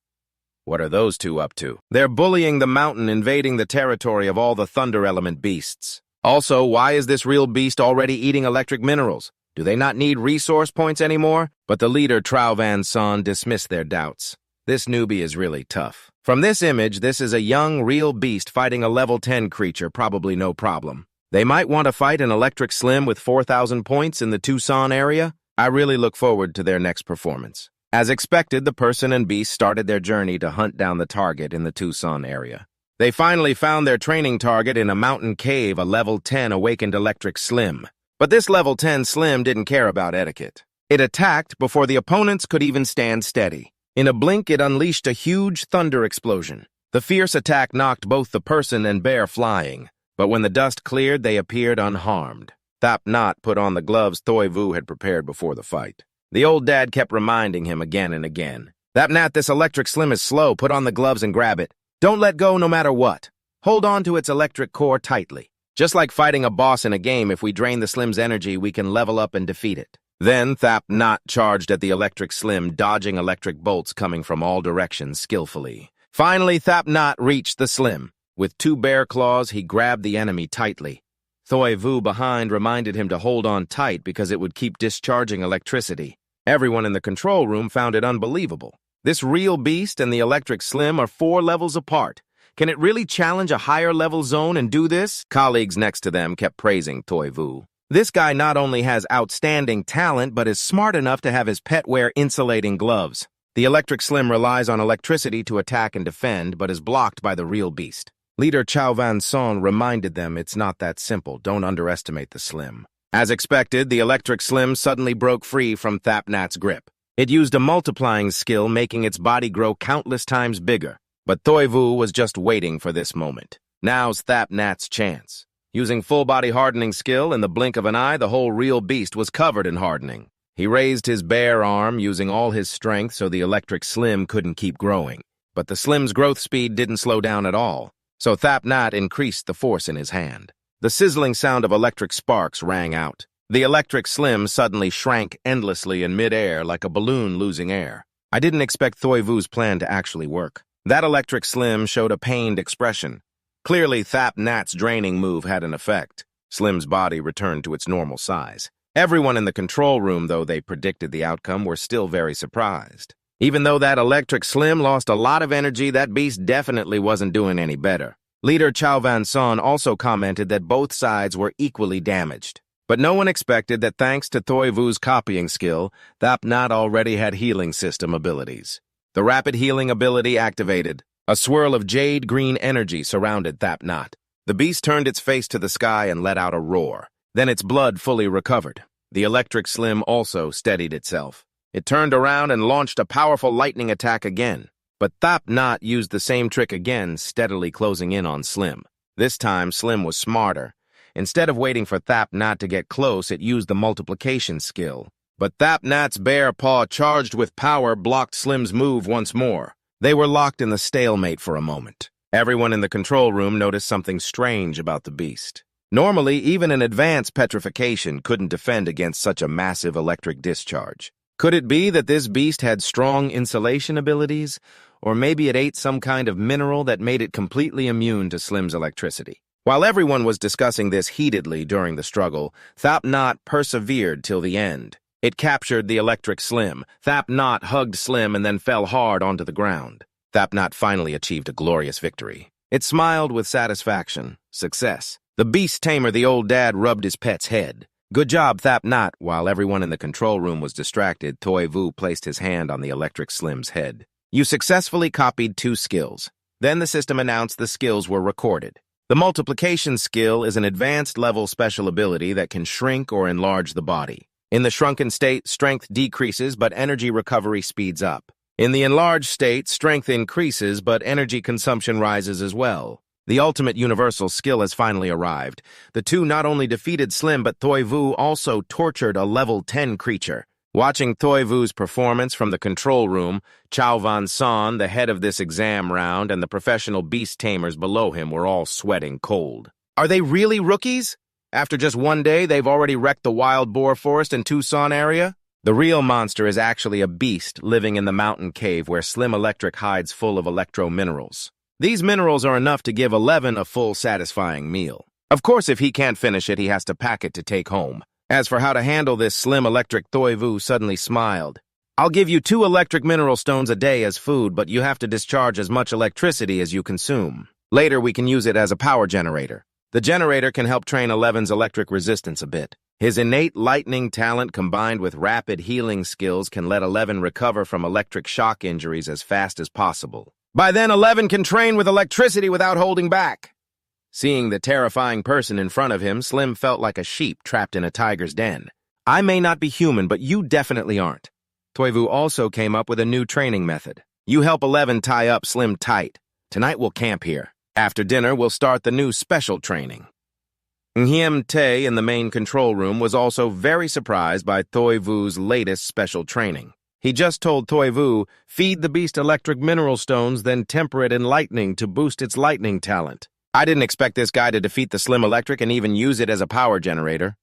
What are those two up to? They're bullying the mountain, invading the territory of all the thunder element beasts. Also, why is this real beast already eating electric minerals? Do they not need resource points anymore? But the leader, Van Son, dismissed their doubts. This newbie is really tough. From this image, this is a young, real beast fighting a level 10 creature, probably no problem. They might want to fight an electric slim with 4,000 points in the Tucson area. I really look forward to their next performance. As expected, the person and beast started their journey to hunt down the target in the Tucson area. They finally found their training target in a mountain cave, a level 10 awakened electric slim. But this level 10 slim didn't care about etiquette. It attacked before the opponents could even stand steady. In a blink, it unleashed a huge thunder explosion. The fierce attack knocked both the person and bear flying, but when the dust cleared, they appeared unharmed. Thap Not put on the gloves Thoi Vu had prepared before the fight. The old dad kept reminding him again and again. Thap Nat, this electric slim is slow. Put on the gloves and grab it. Don't let go no matter what. Hold on to its electric core tightly. Just like fighting a boss in a game, if we drain the slim's energy, we can level up and defeat it. Then Thap Not charged at the electric slim, dodging electric bolts coming from all directions skillfully. Finally, Thap Not reached the slim. With two bear claws, he grabbed the enemy tightly. Thoi Vu behind reminded him to hold on tight because it would keep discharging electricity. Everyone in the control room found it unbelievable. This real beast and the electric slim are 4 levels apart. Can it really challenge a higher-level zone and do this? Colleagues next to them kept praising Thoi Vu. This guy not only has outstanding talent, but is smart enough to have his pet wear insulating gloves. The electric slim relies on electricity to attack and defend, but is blocked by the real beast. Leader Van Son reminded them it's not that simple. Don't underestimate the slim. As expected, the electric slim suddenly broke free from Thap Nat's grip. It used a multiplying skill, making its body grow countless times bigger. But Thoi Vu was just waiting for this moment. Now's Thap Nat's chance. Using full-body hardening skill, in the blink of an eye, the whole real beast was covered in hardening. He raised his bare arm, using all his strength so the electric slim couldn't keep growing. But the slim's growth speed didn't slow down at all, so Thap Nat increased the force in his hand. The sizzling sound of electric sparks rang out. The electric slim suddenly shrank endlessly in mid-air like a balloon losing air. I didn't expect Thoi Vu's plan to actually work. That electric slim showed a pained expression. Clearly, Thap Nat's draining move had an effect. Slim's body returned to its normal size. Everyone in the control room, though they predicted the outcome, were still very surprised. Even though that electric slim lost a lot of energy, that beast definitely wasn't doing any better. Leader Van Son also commented that both sides were equally damaged. But no one expected that thanks to Thoi Vu's copying skill, Thap Nat already had healing system abilities. The rapid healing ability activated. A swirl of jade-green energy surrounded Thap Nat. The beast turned its face to the sky and let out a roar. Then its blood fully recovered. The electric slim also steadied itself. It turned around and launched a powerful lightning attack again. But Thap Nat used the same trick again, steadily closing in on Slim. This time, Slim was smarter. Instead of waiting for Thap Nat to get close, it used the multiplication skill. But Thap Nat's bare paw, charged with power, blocked Slim's move once more. They were locked in the stalemate for a moment. Everyone in the control room noticed something strange about the beast. Normally, even an advanced petrification couldn't defend against such a massive electric discharge. Could it be that this beast had strong insulation abilities? Or maybe it ate some kind of mineral that made it completely immune to Slim's electricity. While everyone was discussing this heatedly during the struggle, Thap Nat persevered till the end. It captured the electric Slim. Thap Nat hugged Slim and then fell hard onto the ground. Thap Nat finally achieved a glorious victory. It smiled with satisfaction. Success. The beast tamer, the old dad, rubbed his pet's head. Good job, Thap Nat. While everyone in the control room was distracted, Thoi Vu placed his hand on the electric Slim's head. You successfully copied 2 skills. Then the system announced the skills were recorded. The multiplication skill is an advanced level special ability that can shrink or enlarge the body. In the shrunken state, strength decreases, but energy recovery speeds up. In the enlarged state, strength increases, but energy consumption rises as well. The ultimate universal skill has finally arrived. The two not only defeated Slim, but Thoi Vu also tortured a level 10 creature. Watching Thoi Vu's performance from the control room, Van Son, the head of this exam round, and the professional beast tamers below him were all sweating cold. Are they really rookies? After just one day, they've already wrecked the wild boar forest in Tucson area? The real monster is actually a beast living in the mountain cave where Slim Electric hides full of electro minerals. These minerals are enough to give 11 a full, satisfying meal. Of course, if he can't finish it, he has to pack it to take home. As for how to handle this slim electric, Thoivu suddenly smiled. I'll give you 2 electric mineral stones a day as food, but you have to discharge as much electricity as you consume. Later, we can use it as a power generator. The generator can help train Eleven's electric resistance a bit. His innate lightning talent combined with rapid healing skills can let Eleven recover from electric shock injuries as fast as possible. By then, Eleven can train with electricity without holding back. Seeing the terrifying person in front of him, Slim felt like a sheep trapped in a tiger's den. I may not be human, but you definitely aren't. Thoivu also came up with a new training method. You help Eleven tie up Slim tight. Tonight we'll camp here. After dinner, we'll start the new special training. Nghiem Tae in the main control room was also very surprised by Thoivu's latest special training. He just told Thoivu, feed the beast electric mineral stones, then temper it in lightning to boost its lightning talent. I didn't expect this guy to defeat the Slim Electric and even use it as a power generator.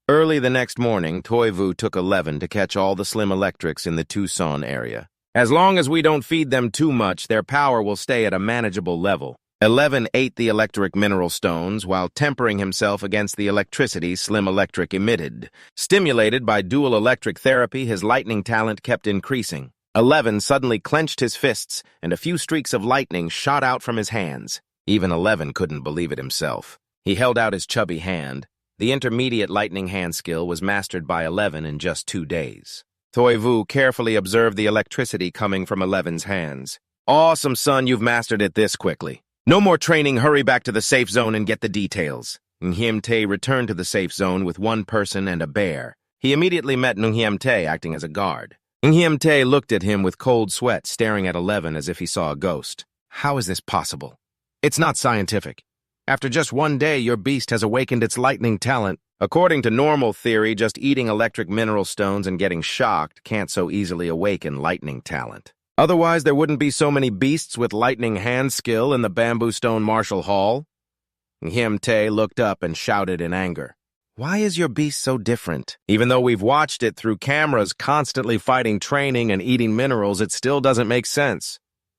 Early the next morning, Thoivu took 11 to catch all the Slim Electrics in the Tucson area. As long as we don't feed them too much, their power will stay at a manageable level. 11 ate the electric mineral stones while tempering himself against the electricity Slim Electric emitted. Stimulated by dual electric therapy, his lightning talent kept increasing. 11 suddenly clenched his fists, and a few streaks of lightning shot out from his hands. Even 11 couldn't believe it himself. He held out his chubby hand. The intermediate lightning hand skill was mastered by 11 in just 2 days. Thoivu carefully observed the electricity coming from 11's hands. Awesome, son, you've mastered it this quickly. No more training, hurry back to the safe zone and get the details. Nghiem Tae returned to the safe zone with 1 person and a bear. He immediately met Nghiem Tae acting as a guard. Nghiem Tae looked at him with cold sweat, staring at 11 as if he saw a ghost. How is this possible? It's not scientific. After just 1 day, your beast has awakened its lightning talent. According to normal theory, just eating electric mineral stones and getting shocked can't so easily awaken lightning talent. Otherwise, there wouldn't be so many beasts with lightning hand skill in the Bamboo Stone Martial Hall. Nghiem Tae looked up and shouted in anger. Why is your beast so different? Even though we've watched it through cameras constantly fighting training and eating minerals, it still doesn't make sense.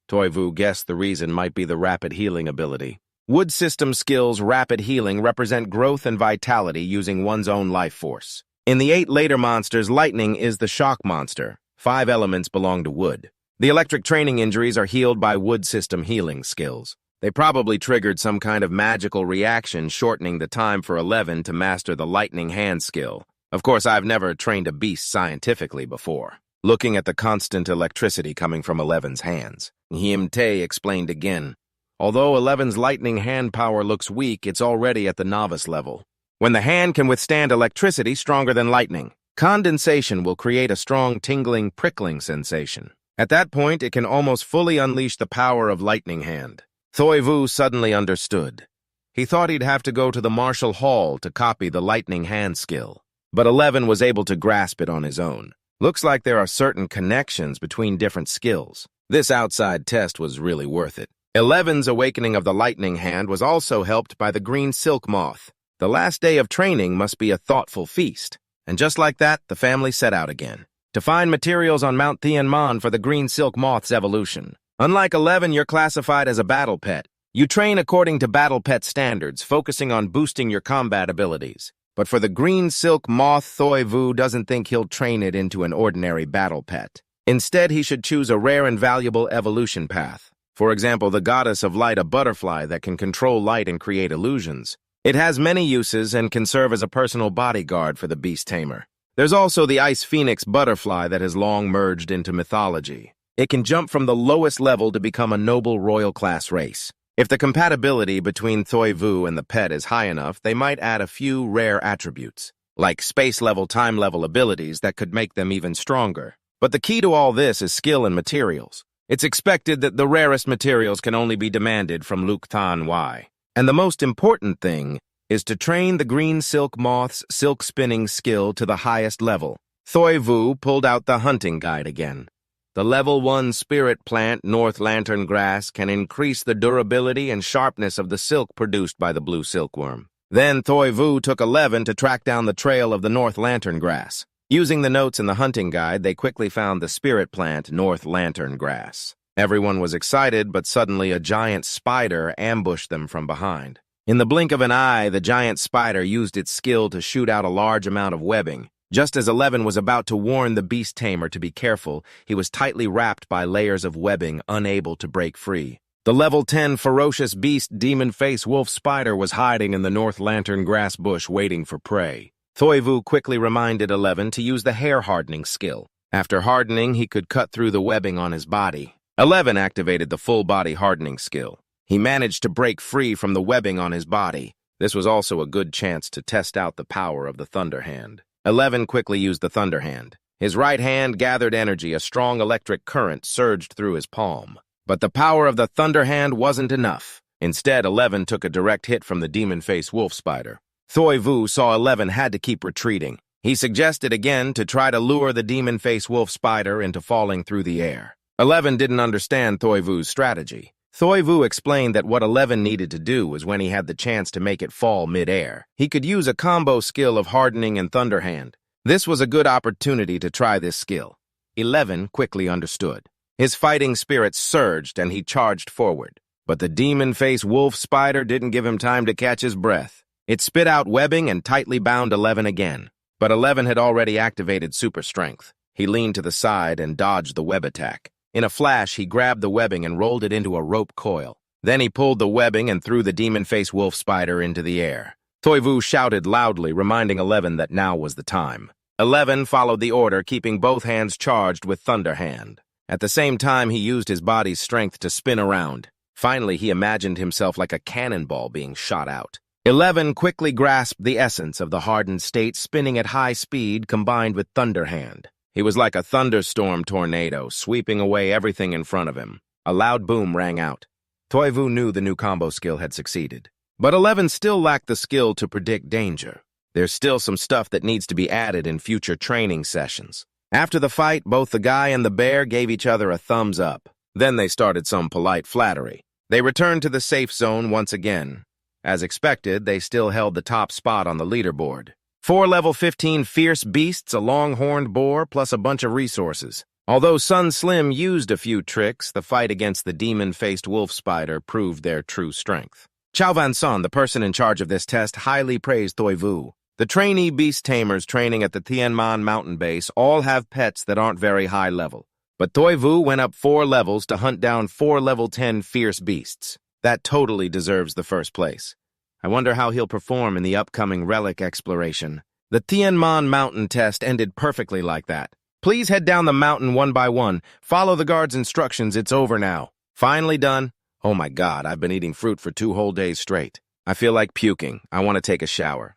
Thoivu guessed the reason might be the rapid healing ability. Wood system skills rapid healing represent growth and vitality using one's own life force. In the 8 later monsters, lightning is the shock monster. 5 elements belong to wood. The electric training injuries are healed by wood system healing skills. They probably triggered some kind of magical reaction, shortening the time for 11 to master the lightning hand skill. Of course, I've never trained a beast scientifically before. Looking at the constant electricity coming from 11's hands, Nghiem Tae explained again. Although 11's lightning hand power looks weak, it's already at the novice level. When the hand can withstand electricity stronger than lightning, condensation will create a strong tingling, prickling sensation. At that point, it can almost fully unleash the power of lightning hand. Thoivu suddenly understood. He thought he'd have to go to the Martial Hall to copy the lightning hand skill, but 11 was able to grasp it on his own. Looks like there are certain connections between different skills. This outside test was really worth it. 11's awakening of the lightning hand was also helped by the green silk moth. The last day of training must be a thoughtful feast. And just like that, the family set out again to find materials on Mount Tianman for the green silk moth's evolution. Unlike 11, you're classified as a battle pet. You train according to battle pet standards, focusing on boosting your combat abilities. But for the green silk moth, Thoivu doesn't think he'll train it into an ordinary battle pet. Instead, he should choose a rare and valuable evolution path. For example, the goddess of light, a butterfly that can control light and create illusions. It has many uses and can serve as a personal bodyguard for the beast tamer. There's also the ice phoenix butterfly that has long merged into mythology. It can jump from the lowest level to become a noble royal class race. If the compatibility between Thoivu and the pet is high enough, they might add a few rare attributes, like space-level, time-level abilities that could make them even stronger. But the key to all this is skill and materials. It's expected that the rarest materials can only be demanded from Luktan Y. And the most important thing is to train the green silk moth's silk spinning skill to the highest level. Thoivu pulled out the hunting guide again. The level 1 spirit plant, North Lantern grass, can increase the durability and sharpness of the silk produced by the blue silkworm. Then Thoivu took 11 to track down the trail of the North Lantern grass. Using the notes in the hunting guide, they quickly found the spirit plant, North Lantern grass. Everyone was excited, but suddenly a giant spider ambushed them from behind. In the blink of an eye, the giant spider used its skill to shoot out a large amount of webbing. Just as 11 was about to warn the beast tamer to be careful, he was tightly wrapped by layers of webbing, unable to break free. The level 10 ferocious beast demon-face wolf spider was hiding in the North Lantern grass bush waiting for prey. Thoivu quickly reminded 11 to use the hair hardening skill. After hardening, he could cut through the webbing on his body. 11 activated the full-body hardening skill. He managed to break free from the webbing on his body. This was also a good chance to test out the power of the Thunder Hand. 11 quickly used the Thunder Hand. His right hand gathered energy, a strong electric current surged through his palm. But the power of the Thunder Hand wasn't enough. Instead, 11 took a direct hit from the demon-face wolf spider. Thoivu saw 11 had to keep retreating. He suggested again to try to lure the demon-face wolf spider into falling through the air. 11 didn't understand Thoivu's strategy. Thoivu explained that what 11 needed to do was when he had the chance to make it fall mid-air. He could use a combo skill of hardening and Thunder Hand. This was a good opportunity to try this skill. 11 quickly understood. His fighting spirit surged and he charged forward. But the demon-face wolf spider didn't give him time to catch his breath. It spit out webbing and tightly bound 11 again. But 11 had already activated super strength. He leaned to the side and dodged the web attack. In a flash, he grabbed the webbing and rolled it into a rope coil. Then he pulled the webbing and threw the demon-face wolf spider into the air. Thoivu shouted loudly, reminding 11 that now was the time. 11 followed the order, keeping both hands charged with Thunder Hand. At the same time, he used his body's strength to spin around. Finally, he imagined himself like a cannonball being shot out. 11 quickly grasped the essence of the hardened state, spinning at high speed combined with Thunder Hand. He was like a thunderstorm tornado, sweeping away everything in front of him. A loud boom rang out. Thoivu knew the new combo skill had succeeded. But 11 still lacked the skill to predict danger. There's still some stuff that needs to be added in future training sessions. After the fight, both the guy and the bear gave each other a thumbs up. Then they started some polite flattery. They returned to the safe zone once again. As expected, they still held the top spot on the leaderboard. 4 level 15 fierce beasts, a long-horned boar, plus a bunch of resources. Although Sun Slim used a few tricks, the fight against the demon-faced wolf spider proved their true strength. Chao Van Son, the person in charge of this test, highly praised Thoivu. The trainee beast tamers training at the Tianman mountain base all have pets that aren't very high level. But Thoivu went up 4 levels to hunt down 4 level 10 fierce beasts. That totally deserves the first place. I wonder how he'll perform in the upcoming relic exploration. The Tianman mountain test ended perfectly like that. Please head down the mountain one by one. Follow the guard's instructions. It's over now. Finally done. Oh my God, I've been eating fruit for 2 whole days straight. I feel like puking. I want to take a shower.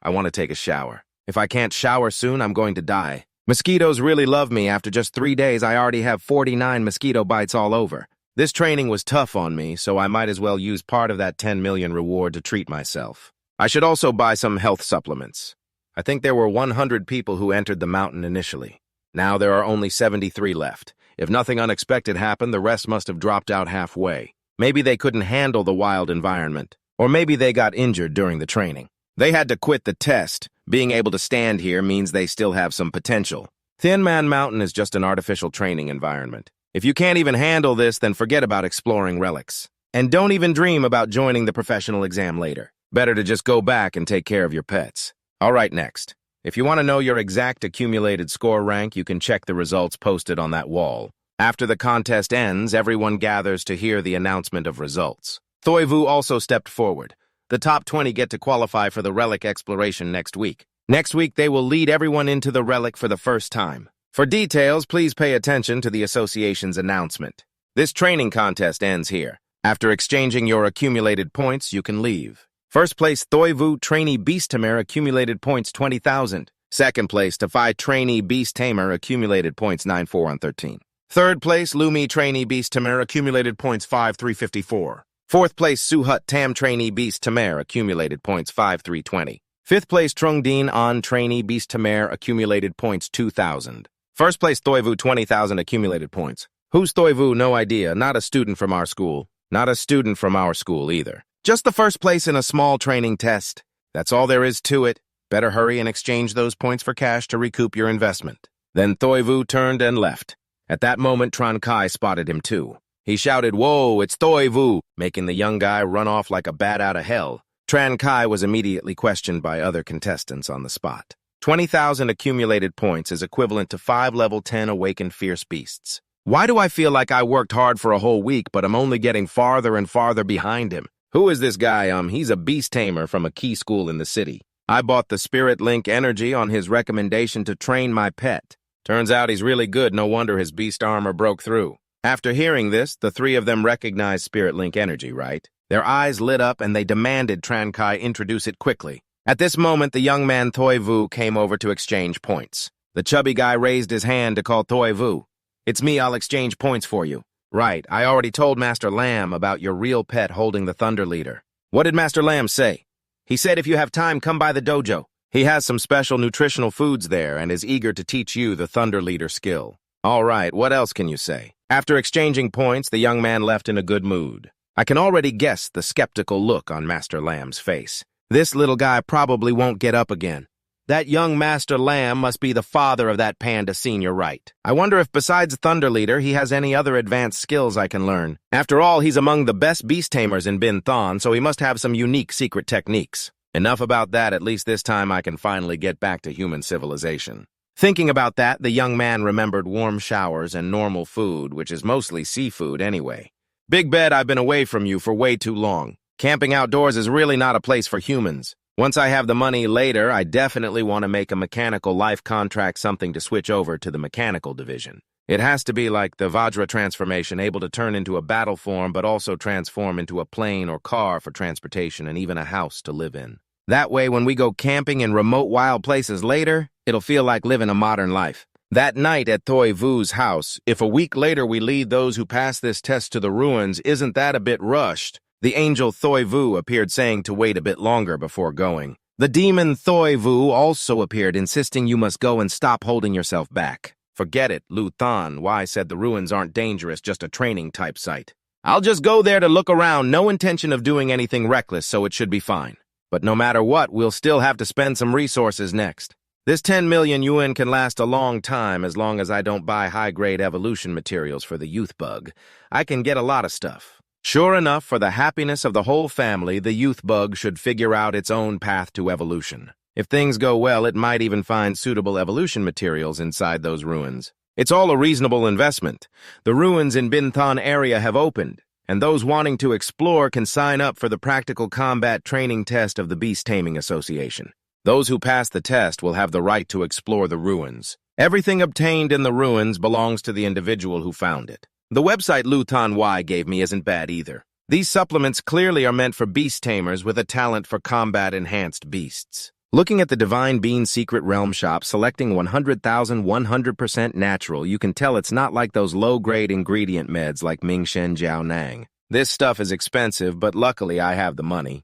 If I can't shower soon, I'm going to die. Mosquitoes really love me. After just 3 days, I already have 49 mosquito bites all over. This training was tough on me, so I might as well use part of that 10 million reward to treat myself. I should also buy some health supplements. I think there were 100 people who entered the mountain initially. Now there are only 73 left. If nothing unexpected happened, the rest must have dropped out halfway. Maybe they couldn't handle the wild environment. Or maybe they got injured during the training. They had to quit the test. Being able to stand here means they still have some potential. Thin Man Mountain is just an artificial training environment. If you can't even handle this, then forget about exploring relics. And don't even dream about joining the professional exam later. Better to just go back and take care of your pets. All right, next. If you want to know your exact accumulated score rank, you can check the results posted on that wall. After the contest ends, everyone gathers to hear the announcement of results. Thoivu also stepped forward. The top 20 get to qualify for the relic exploration next week. Next week, they will lead everyone into the relic for the first time. For details, please pay attention to the association's announcement. This training contest ends here. After exchanging your accumulated points, you can leave. First place, Thoivu Trainee Beast Tamer accumulated points 20,000. Second place, Defy Trainee Beast Tamer accumulated points 94 on 13. Third place, Lumi Trainee Beast Tamer accumulated points 5354. Fourth place, Suhut Tam Trainee Beast Tamer accumulated points 5320. Fifth place, Trung Dien An Trainee Beast Tamer accumulated points 2,000. First place, Thoivu 20,000 accumulated points. Who's Thoivu? No idea. Not a student from our school. Not a student from our school either. Just the first place in a small training test. That's all there is to it. Better hurry and exchange those points for cash to recoup your investment. Then Thoivu turned and left. At that moment, Tron Kai spotted him too. He shouted, "Whoa, it's Thoivu," making the young guy run off like a bat out of hell. Tran Kai was immediately questioned by other contestants on the spot. 20,000 accumulated points is equivalent to 5 level 10 awakened fierce beasts. Why do I feel like I worked hard for a whole week, but I'm only getting farther and farther behind him? Who is this guy? He's a beast tamer from a key school in the city. I bought the Spirit Link energy on his recommendation to train my pet. Turns out he's really good, no wonder his beast armor broke through. After hearing this, the three of them recognized Spirit Link energy, right? Their eyes lit up and they demanded Tran Kai introduce it quickly. At this moment, the young man Thoi Vu came over to exchange points. The chubby guy raised his hand to call Thoi Vu. It's me, I'll exchange points for you. Right, I already told Master Lamb about your real pet holding the Thunder Leader. What did Master Lamb say? He said if you have time, come by the dojo. He has some special nutritional foods there and is eager to teach you the Thunder Leader skill. All right, what else can you say? After exchanging points, the young man left in a good mood. I can already guess the skeptical look on Master Lamb's face. This little guy probably won't get up again. That young Master Lamb must be the father of that Panda senior, right? I wonder if besides Thunder Leader, he has any other advanced skills I can learn. After all, he's among the best beast tamers in Bin Thon, so he must have some unique secret techniques. Enough about that, at least this time I can finally get back to human civilization. Thinking about that, the young man remembered warm showers and normal food, which is mostly seafood anyway. Big Bed, I've been away from you for way too long. Camping outdoors is really not a place for humans. Once I have the money later, I definitely want to make a mechanical life contract something to switch over to the mechanical division. It has to be like the Vajra transformation, able to turn into a battle form, but also transform into a plane or car for transportation and even a house to live in. That way, when we go camping in remote wild places later, it'll feel like living a modern life. That night at Thoi Vu's house, if a week later we lead those who pass this test to the ruins, isn't that a bit rushed? The angel Thoi Vu appeared saying to wait a bit longer before going. The demon Thoi Vu also appeared insisting you must go and stop holding yourself back. Forget it, Lu Than. Why said the ruins aren't dangerous, just a training type site. I'll just go there to look around, no intention of doing anything reckless, so it should be fine. But no matter what, we'll still have to spend some resources next. This 10 million yuan can last a long time as long as I don't buy high-grade evolution materials for the youth bug. I can get a lot of stuff. Sure enough, for the happiness of the whole family, the youth bug should figure out its own path to evolution. If things go well, it might even find suitable evolution materials inside those ruins. It's all a reasonable investment. The ruins in Bin Thon area have opened, and those wanting to explore can sign up for the practical combat training test of the Beast Taming Association. Those who pass the test will have the right to explore the ruins. Everything obtained in the ruins belongs to the individual who found it. The website Lu Tan Y gave me isn't bad either. These supplements clearly are meant for beast tamers with a talent for combat-enhanced beasts. Looking at the Divine Bean Secret Realm shop, selecting 100,000 100% natural, you can tell it's not like those low-grade ingredient meds like Mingshen Jiao Nang. This stuff is expensive, but luckily I have the money.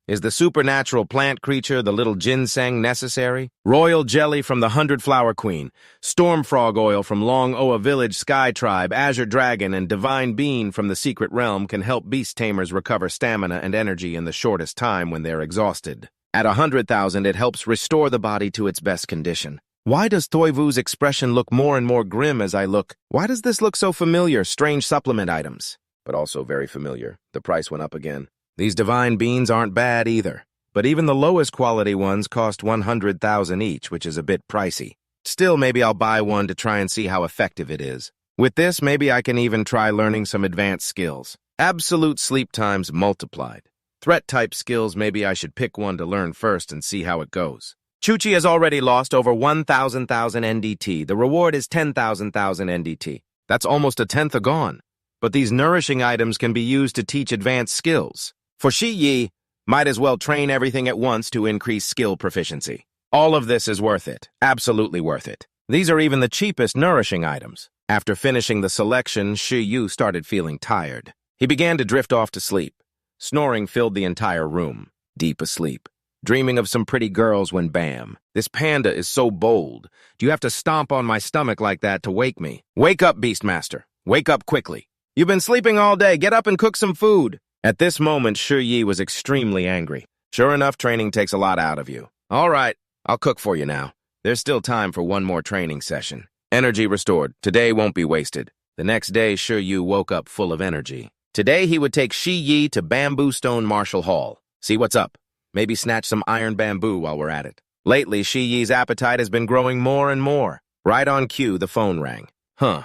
Is the supernatural plant creature, the little ginseng, necessary? Royal jelly from the 100-Flower Queen, storm frog oil from Long Oa Village Sky Tribe, Azure Dragon, and Divine Bean from the Secret Realm can help beast tamers recover stamina and energy in the shortest time when they're exhausted. At 100,000, it helps restore the body to its best condition. Why does Thoi Vu's expression look more and more grim as I look? Why does this look so familiar? Strange supplement items. But also very familiar. The price went up again. These divine beans aren't bad either, but even the lowest quality ones cost 100,000 each, which is a bit pricey. Still, maybe I'll buy one to try and see how effective it is. With this, maybe I can even try learning some advanced skills. Absolute sleep times multiplied. Threat-type skills, maybe I should pick one to learn first and see how it goes. Chuchi has already lost over 1,000 NDT. The reward is 10,000 NDT. That's almost a tenth of gone. But these nourishing items can be used to teach advanced skills. For Shi Yi, might as well train everything at once to increase skill proficiency. All of this is worth it, absolutely worth it. These are even the cheapest nourishing items. After finishing the selection, Shi Yu started feeling tired. He began to drift off to sleep. Snoring filled the entire room, deep asleep, dreaming of some pretty girls when bam. This panda is so bold. Do you have to stomp on my stomach like that to wake me? Wake up, Beastmaster. Wake up quickly. You've been sleeping all day. Get up and cook some food. At this moment, Shi Yi was extremely angry. Sure enough, training takes a lot out of you. All right, I'll cook for you now. There's still time for one more training session. Energy restored. Today won't be wasted. The next day, Shi Yu woke up full of energy. Today, he would take Shi Yi to Bamboo Stone Martial Hall. See what's up. Maybe snatch some iron bamboo while we're at it. Lately, Shi Yi's appetite has been growing more and more. Right on cue, the phone rang. Huh.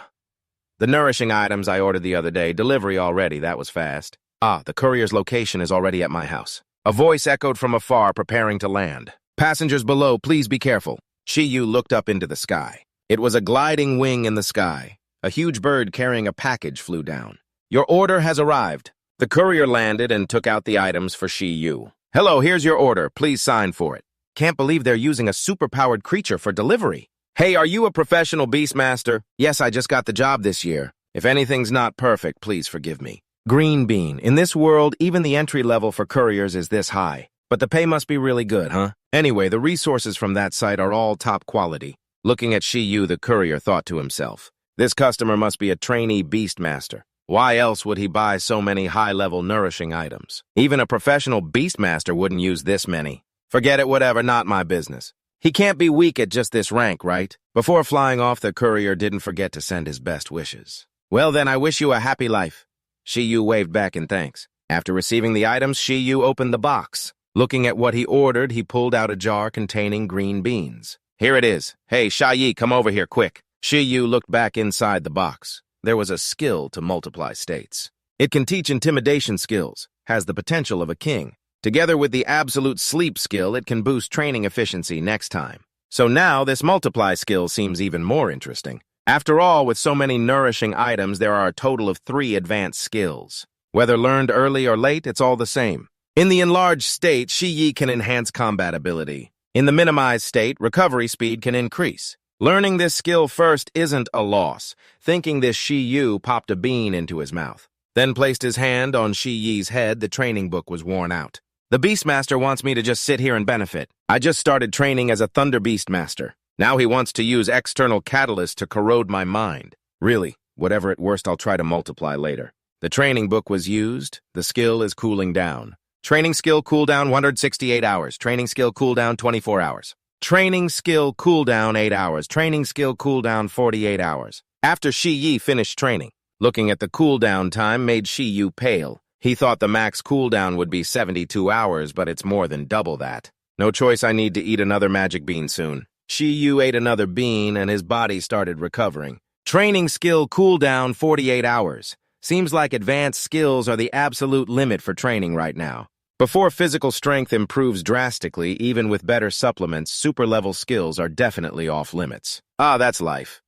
The nourishing items I ordered the other day, delivery already, that was fast. Ah, the courier's location is already at my house. A voice echoed from afar, preparing to land. Passengers below, please be careful. Shi Yu looked up into the sky. It was a gliding wing in the sky. A huge bird carrying a package flew down. Your order has arrived. The courier landed and took out the items for Shi Yu. Hello, here's your order. Please sign for it. Can't believe they're using a superpowered creature for delivery. Hey, are you a professional beastmaster? Yes, I just got the job this year. If anything's not perfect, please forgive me. Green bean. In this world, even the entry level for couriers is this high. But the pay must be really good, huh? Anyway, the resources from that site are all top quality. Looking at Shi Yu, the courier thought to himself, this customer must be a trainee beastmaster. Why else would he buy so many high-level nourishing items? Even a professional beastmaster wouldn't use this many. Forget it, whatever, not my business. He can't be weak at just this rank, right? Before flying off, the courier didn't forget to send his best wishes. Well then, I wish you a happy life. Shi Yu waved back in thanks. After receiving the items, Shi Yu opened the box. Looking at what he ordered, he pulled out a jar containing green beans. Here it is. Hey, Shi Yi, come over here, quick. Shi Yu looked back inside the box. There was a skill to multiply states. It can teach intimidation skills, has the potential of a king. Together with the absolute sleep skill, it can boost training efficiency next time. So now, this multiply skill seems even more interesting. After all, with so many nourishing items, there are a total of 3 advanced skills. Whether learned early or late, it's all the same. In the enlarged state, Shi Yi can enhance combat ability. In the minimized state, recovery speed can increase. Learning this skill first isn't a loss. Thinking this, Shi Yu popped a bean into his mouth. Then placed his hand on Shi Yi's head. The training book was worn out. The Beastmaster wants me to just sit here and benefit. I just started training as a Thunder Beastmaster. Now he wants to use external catalysts to corrode my mind. Really, whatever at worst, I'll try to multiply later. The training book was used. The skill is cooling down. Training skill cooldown 168 hours. Training skill cooldown 24 hours. Training skill cooldown 8 hours. Training skill cooldown 48 hours. After Shi Yi finished training, looking at the cooldown time made Shi Yu pale. He thought the max cooldown would be 72 hours, but it's more than double that. No choice, I need to eat another magic bean soon. Shi Yu ate another bean and his body started recovering. Training skill cooldown 48 hours. Seems like advanced skills are the absolute limit for training right now. Before physical strength improves drastically, even with better supplements, super-level skills are definitely off limits. Ah, that's life.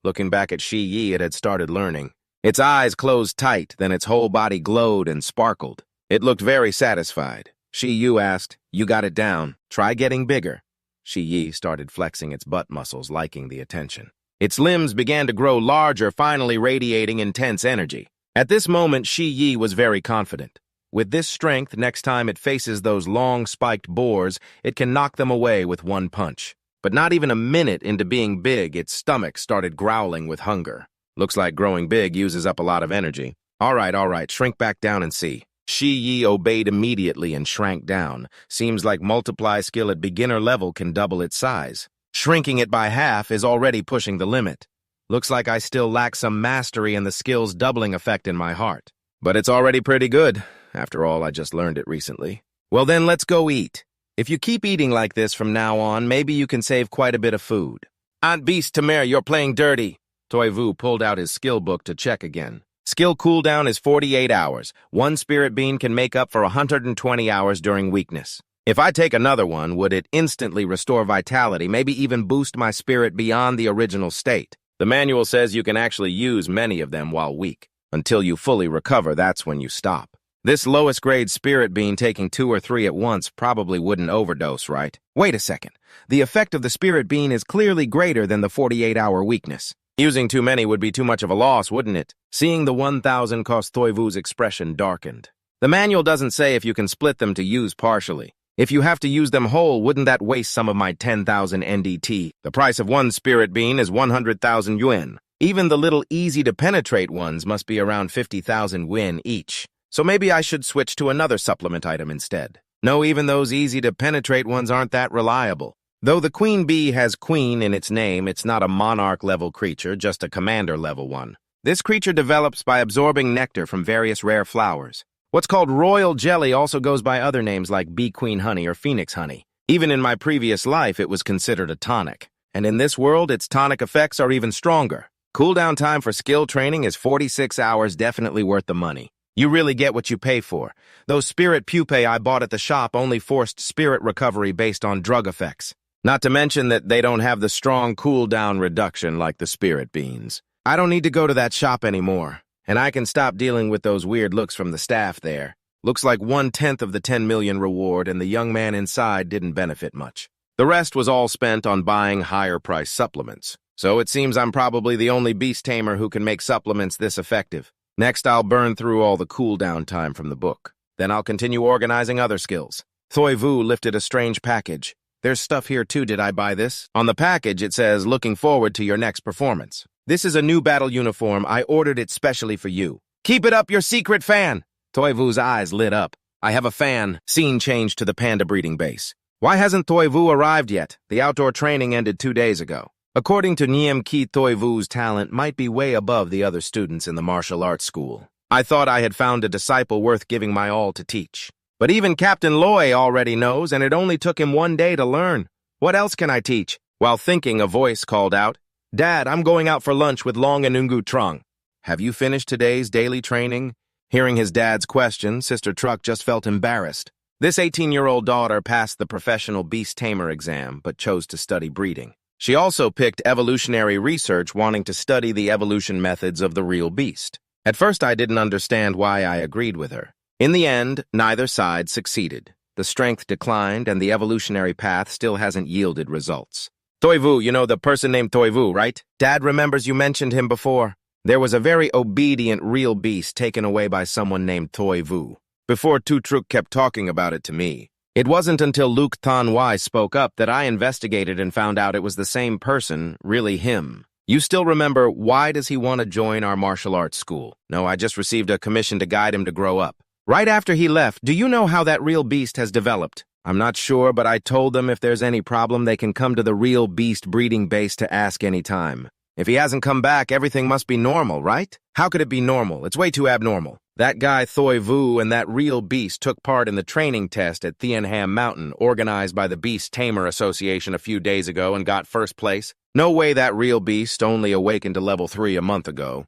Looking back at Shi Yi, it had started learning. Its eyes closed tight, then its whole body glowed and sparkled. It looked very satisfied. Shi Yu asked, you got it down. Try getting bigger. Shi Yi started flexing its butt muscles, liking the attention. Its limbs began to grow larger, finally radiating intense energy. At this moment, Shi Yi was very confident. With this strength, next time it faces those long, spiked boars, it can knock them away with one punch. But not even a minute into being big, its stomach started growling with hunger. Looks like growing big uses up a lot of energy. All right, shrink back down and see. Shi Yi obeyed immediately and shrank down. Seems like multiply skill at beginner level can double its size. Shrinking it by half is already pushing the limit. Looks like I still lack some mastery in the skill's doubling effect in my heart. But it's already pretty good. After all, I just learned it recently. Well then, let's go eat. If you keep eating like this from now on, maybe you can save quite a bit of food. Aunt Beast Tamer, you're playing dirty. Toy Vu pulled out his skill book to check again. Skill cooldown is 48 hours. One spirit bean can make up for 120 hours during weakness. If I take another one, would it instantly restore vitality, maybe even boost my spirit beyond the original state? The manual says you can actually use many of them while weak. Until you fully recover, that's when you stop. This lowest grade spirit bean taking 2 or 3 at once probably wouldn't overdose, right? Wait a second. The effect of the spirit bean is clearly greater than the 48-hour weakness. Using too many would be too much of a loss, wouldn't it? Seeing the 1,000 cost Toivu's expression darkened. The manual doesn't say if you can split them to use partially. If you have to use them whole, wouldn't that waste some of my 10,000 NDT? The price of one spirit bean is 100,000 yuan. Even the little easy-to-penetrate ones must be around 50,000 yuan each. So maybe I should switch to another supplement item instead. No, even those easy-to-penetrate ones aren't that reliable. Though the queen bee has queen in its name, it's not a monarch-level creature, just a commander-level one. This creature develops by absorbing nectar from various rare flowers. What's called royal jelly also goes by other names like bee queen honey or phoenix honey. Even in my previous life, it was considered a tonic. And in this world, its tonic effects are even stronger. Cooldown time for skill training is 46 hours, definitely worth the money. You really get what you pay for. Those spirit pupae I bought at the shop only forced spirit recovery based on drug effects. Not to mention that they don't have the strong cooldown reduction like the spirit beans. I don't need to go to that shop anymore, and I can stop dealing with those weird looks from the staff there. Looks like 1/10 of the 10 million reward, and the young man inside didn't benefit much. The rest was all spent on buying higher-priced supplements. So it seems I'm probably the only beast tamer who can make supplements this effective. Next, I'll burn through all the cooldown time from the book. Then I'll continue organizing other skills. Thoi Vu lifted a strange package. There's stuff here too, did I buy this? On the package, it says, looking forward to your next performance. This is a new battle uniform. I ordered it specially for you. Keep it up, your secret fan! Thoi Vu's eyes lit up. I have a fan. Scene changed to the panda breeding base. Why hasn't Thoi Vu arrived yet? The outdoor training ended 2 days ago. According to Niem Ki, Thoi Vu's talent might be way above the other students in the martial arts school. I thought I had found a disciple worth giving my all to teach. But even Captain Loy already knows, and it only took him 1 day to learn. What else can I teach? While thinking, a voice called out, Dad, I'm going out for lunch with Long and Ungu Trong. Have you finished today's daily training? Hearing his dad's question, Sister Truck just felt embarrassed. This 18-year-old daughter passed the professional beast tamer exam, but chose to study breeding. She also picked evolutionary research, wanting to study the evolution methods of the real beast. At first, I didn't understand why I agreed with her. In the end, neither side succeeded. The strength declined, and the evolutionary path still hasn't yielded results. Thoi Vu, you know the person named Thoi Vu, right? Dad remembers you mentioned him before. There was a very obedient real beast taken away by someone named Thoi Vu. Before Tu Truk kept talking about it to me. It wasn't until Luke Tan Wai spoke up that I investigated and found out it was the same person, really him. You still remember, why does he want to join our martial arts school? No, I just received a commission to guide him to grow up. Right after he left, do you know how that real beast has developed? I'm not sure, but I told them if there's any problem, they can come to the real beast breeding base to ask any time. If he hasn't come back, everything must be normal, right? How could it be normal? It's way too abnormal. That guy Thoi Vu and that real beast took part in the training test at Thien Ham Mountain, organized by the Beast Tamer Association a few days ago, and got first place. No way that real beast only awakened to level 3 a month ago.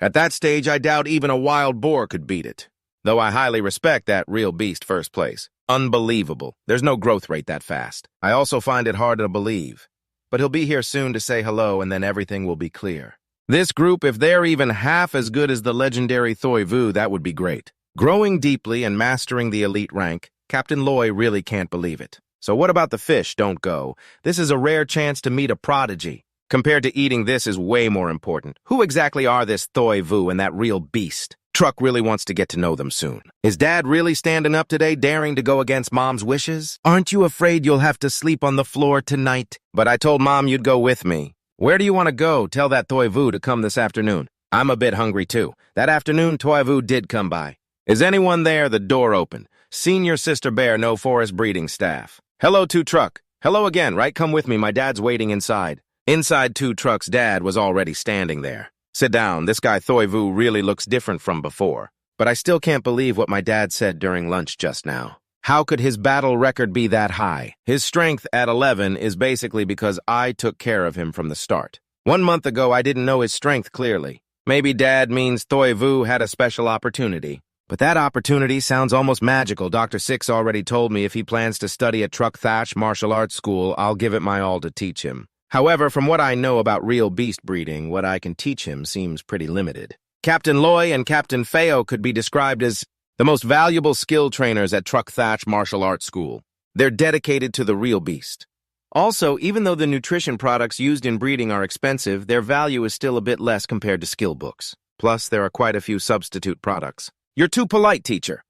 At that stage, I doubt even a wild boar could beat it. Though I highly respect that real beast first place. Unbelievable. There's no growth rate that fast. I also find it hard to believe. But he'll be here soon to say hello, and then everything will be clear. This group, if they're even half as good as the legendary Thoi Vu, that would be great. Growing deeply and mastering the elite rank, Captain Loy really can't believe it. So what about the fish? Don't go. This is a rare chance to meet a prodigy. Compared to eating, this is way more important. Who exactly are this Thoi Vu and that real beast? Truck really wants to get to know them soon. Is Dad really standing up today, daring to go against Mom's wishes? Aren't you afraid you'll have to sleep on the floor tonight? But I told Mom you'd go with me. Where do you want to go? Tell that Thoi Vu to come this afternoon. I'm a bit hungry too. That afternoon, Thoi Vu did come by. Is anyone there? The door open. Senior Sister Bear, no forest breeding staff. Hello, Two Truck. Hello again, right? Come with me. My dad's waiting inside. Inside, Two Truck's dad was already standing there. Sit down. This guy Thoi Vu really looks different from before. But I still can't believe what my dad said during lunch just now. How could his battle record be that high? His strength at 11 is basically because I took care of him from the start. 1 month ago, I didn't know his strength clearly. Maybe Dad means Thoi Vu had a special opportunity. But that opportunity sounds almost magical. Dr. Six already told me if he plans to study at Truck Thatch Martial Arts School, I'll give it my all to teach him. However, from what I know about real beast breeding, what I can teach him seems pretty limited. Captain Loy and Captain Feo could be described as the most valuable skill trainers at Truck Thatch Martial Arts School. They're dedicated to the real beast. Also, even though the nutrition products used in breeding are expensive, their value is still a bit less compared to skill books. Plus, there are quite a few substitute products. You're too polite, teacher.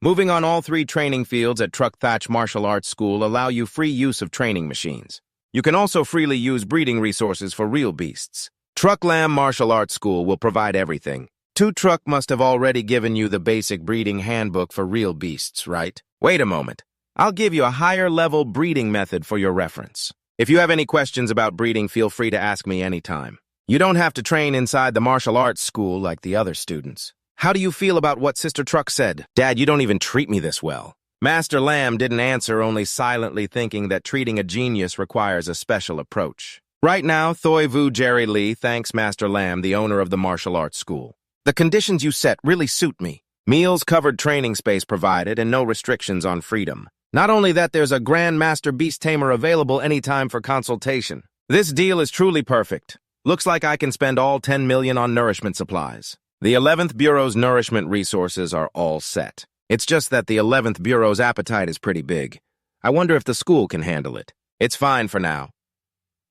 Moving on, all 3 training fields at Truck Thatch Martial Arts School allow you free use of training machines. You can also freely use breeding resources for real beasts. Truck Lamb Martial Arts School will provide everything. Two Truck must have already given you the basic breeding handbook for real beasts, right? Wait a moment. I'll give you a higher-level breeding method for your reference. If you have any questions about breeding, feel free to ask me anytime. You don't have to train inside the martial arts school like the other students. How do you feel about what Sister Truck said? Dad, you don't even treat me this well. Master Lamb didn't answer, only silently thinking that treating a genius requires a special approach. Right now, Thoi Vu Jerry Lee thanks Master Lamb, the owner of the martial arts school. The conditions you set really suit me. Meals covered, training space provided, and no restrictions on freedom. Not only that, there's a Grand Master Beast Tamer available anytime for consultation. This deal is truly perfect. Looks like I can spend all 10 million on nourishment supplies. The 11th Bureau's nourishment resources are all set. It's just that the 11th Bureau's appetite is pretty big. I wonder if the school can handle it. It's fine for now.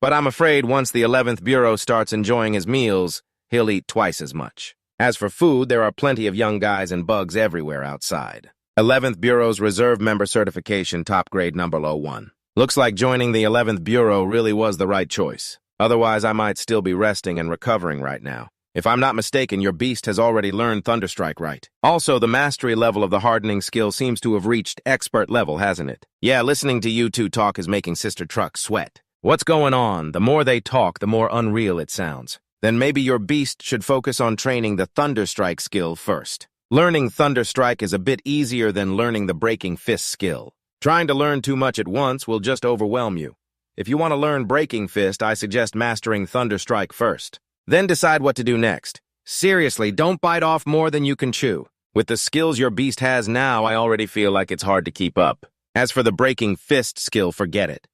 But I'm afraid once the 11th Bureau starts enjoying his meals, he'll eat twice as much. As for food, there are plenty of young guys and bugs everywhere outside. 11th Bureau's Reserve Member Certification, top grade number 01. Looks like joining the 11th Bureau really was the right choice. Otherwise, I might still be resting and recovering right now. If I'm not mistaken, your beast has already learned Thunderstrike, right? Also, the mastery level of the hardening skill seems to have reached expert level, hasn't it? Yeah, listening to you two talk is making Sister Truck sweat. What's going on? The more they talk, the more unreal it sounds. Then maybe your beast should focus on training the Thunderstrike skill first. Learning Thunderstrike is a bit easier than learning the Breaking Fist skill. Trying to learn too much at once will just overwhelm you. If you want to learn Breaking Fist, I suggest mastering Thunderstrike first. Then decide what to do next. Seriously, don't bite off more than you can chew. With the skills your beast has now, I already feel like it's hard to keep up. As for the Breaking Fist skill, forget it.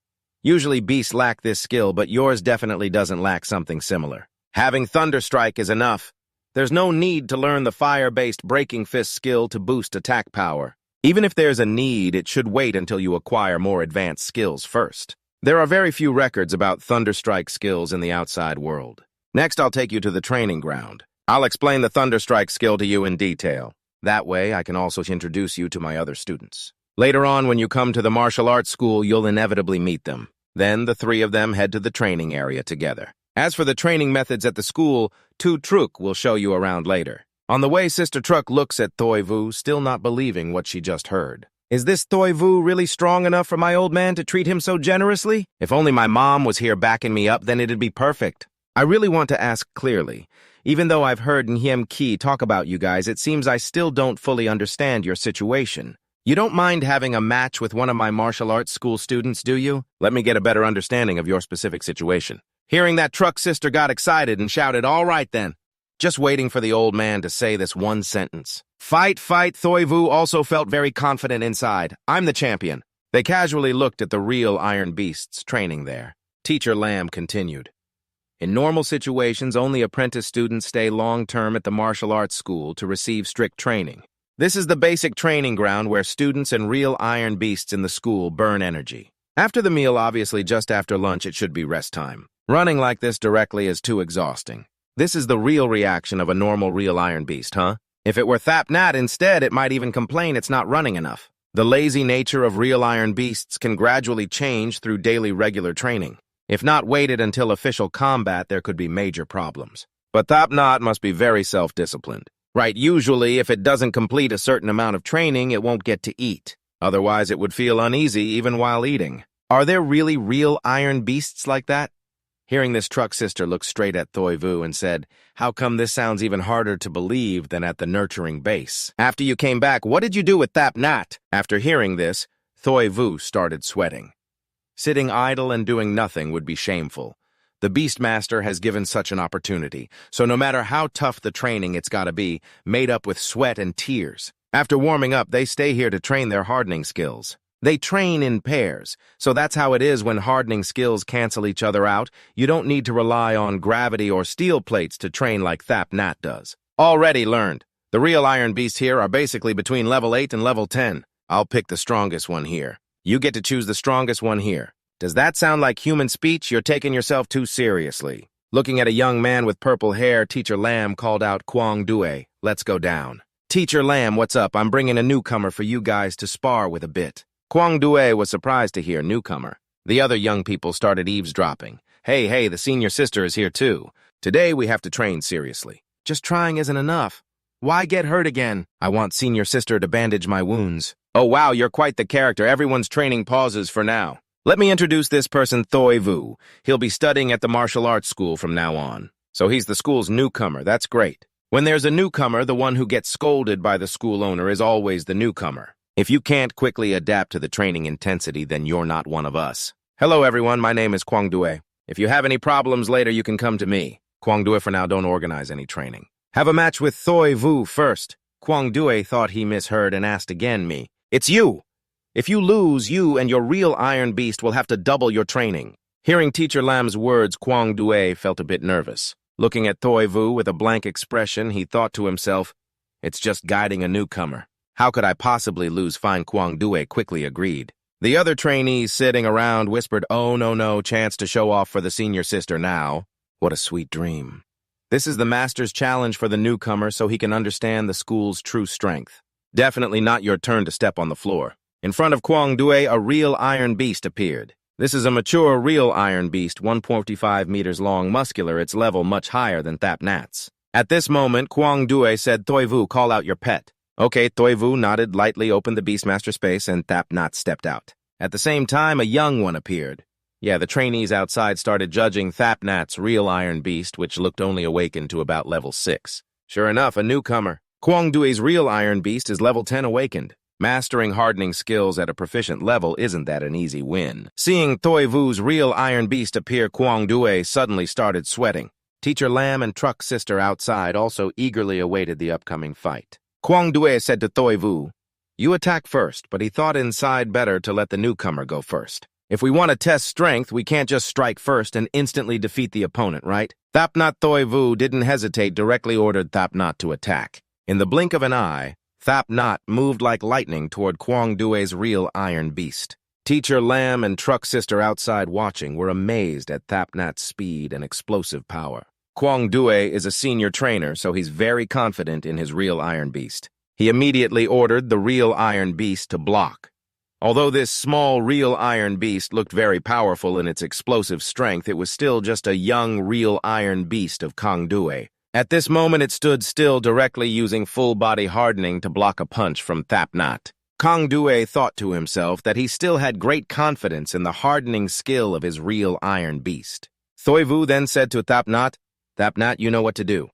Usually beasts lack this skill, but yours definitely doesn't lack something similar. Having Thunderstrike is enough. There's no need to learn the fire-based Breaking Fist skill to boost attack power. Even if there's a need, it should wait until you acquire more advanced skills first. There are very few records about Thunderstrike skills in the outside world. Next, I'll take you to the training ground. I'll explain the Thunderstrike skill to you in detail. That way, I can also introduce you to my other students. Later on, when you come to the martial arts school, you'll inevitably meet them. Then, the three of them head to the training area together. As for the training methods at the school, Tu Truc will show you around later. On the way, Sister Truck looks at Thoi Vu, still not believing what she just heard. Is this Thoi Vu really strong enough for my old man to treat him so generously? If only my mom was here backing me up, then it'd be perfect. I really want to ask clearly. Even though I've heard Nhiem Ki talk about you guys, it seems I still don't fully understand your situation. You don't mind having a match with one of my martial arts school students, do you? Let me get a better understanding of your specific situation. Hearing that, Truck Sister got excited and shouted, "All right then." Just waiting for the old man to say this one sentence. Fight, fight, Thoi Vu also felt very confident inside. I'm the champion. They casually looked at the real Iron Beasts training there. Teacher Lamb continued. In normal situations, only apprentice students stay long-term at the martial arts school to receive strict training. This is the basic training ground where students and real Iron Beasts in the school burn energy. After the meal, obviously just after lunch, it should be rest time. Running like this directly is too exhausting. This is the real reaction of a normal real Iron Beast, huh? If it were Thap Nat instead, it might even complain it's not running enough. The lazy nature of real Iron Beasts can gradually change through daily regular training. If not waited until official combat, there could be major problems. But Thap Nat must be very self-disciplined. Right, usually if it doesn't complete a certain amount of training, it won't get to eat. Otherwise, it would feel uneasy even while eating. Are there really real Iron Beasts like that? Hearing this, Truck Sister looked straight at Thoi Vu and said, "How come this sounds even harder to believe than at the nurturing base? After you came back, what did you do with Thap Nat?" After hearing this, Thoi Vu started sweating. Sitting idle and doing nothing would be shameful. The Beastmaster has given such an opportunity, so no matter how tough the training, it's gotta be, made up with sweat and tears. After warming up, they stay here to train their hardening skills. They train in pairs, so that's how it is when hardening skills cancel each other out. You don't need to rely on gravity or steel plates to train like Thap Nat does. Already learned. The real Iron Beasts here are basically between level 8 and level 10. I'll pick the strongest one here. You get to choose the strongest one here. Does that sound like human speech? You're taking yourself too seriously. Looking at a young man with purple hair, Teacher Lamb called out, "Quang Due, let's go down." "Teacher Lamb, what's up? I'm bringing a newcomer for you guys to spar with a bit." Quang Due was surprised to hear newcomer. The other young people started eavesdropping. Hey, the senior sister is here too. Today we have to train seriously. Just trying isn't enough. Why get hurt again? I want senior sister to bandage my wounds. Oh wow, you're quite the character. Everyone's training pauses for now. Let me introduce this person, Thoi Vu. He'll be studying at the martial arts school from now on. So he's the school's newcomer. That's great. When there's a newcomer, the one who gets scolded by the school owner is always the newcomer. If you can't quickly adapt to the training intensity, then you're not one of us. Hello, everyone. My name is Kwang Due. If you have any problems later, you can come to me. Kwang Due for now don't organize any training. Have a match with Thoi Vu first. Kwang Due thought he misheard and asked again me. It's you! If you lose, you and your real Iron Beast will have to double your training. Hearing Teacher Lam's words, Kwang Due felt a bit nervous. Looking at Thoi Vu with a blank expression, he thought to himself, it's just guiding a newcomer. How could I possibly lose? Fine, Kwang Due quickly agreed. The other trainees sitting around whispered, oh, no, chance to show off for the senior sister now. What a sweet dream. This is the master's challenge for the newcomer so he can understand the school's true strength. Definitely not your turn to step on the floor. In front of Kwang Due, a real Iron Beast appeared. This is a mature real Iron Beast, 1.45 meters long, muscular, its level much higher than Thap Nat's. At this moment, Kwang Due said, Thoi Vu, call out your pet. Okay, Thoi Vu nodded, lightly opened the Beastmaster space, and Thap Nat stepped out. At the same time, a young one appeared. Yeah, the trainees outside started judging Thap Nat's real Iron Beast, which looked only awakened to about level 6. Sure enough, a newcomer. Kwang Due's real Iron Beast is level 10 awakened. Mastering hardening skills at a proficient level isn't that an easy win. Seeing Thoi Vu's real Iron Beast appear, Kwang Due suddenly started sweating. Teacher Lam and Truck's sister outside also eagerly awaited the upcoming fight. Kwang Due said to Thoi Vu, you attack first, but he thought inside better to let the newcomer go first. If we want to test strength, we can't just strike first and instantly defeat the opponent, right? Thap Nat Thoi Vu didn't hesitate, directly ordered Thap Nat to attack. In the blink of an eye, Thap Nat moved like lightning toward Kwang Due's real Iron Beast. Teacher Lam and Truck Sister outside watching were amazed at Thap Nat's speed and explosive power. Kwang Due is a senior trainer, so he's very confident in his real Iron Beast. He immediately ordered the real Iron Beast to block. Although this small real Iron Beast looked very powerful in its explosive strength, it was still just a young real Iron Beast of Kwang Due. At this moment, it stood still, directly using full-body hardening to block a punch from Thap Nat. Kwang Due thought to himself that he still had great confidence in the hardening skill of his real Iron Beast. Thoi Vu then said to Thap Nat, Thap Nat, you know what to do.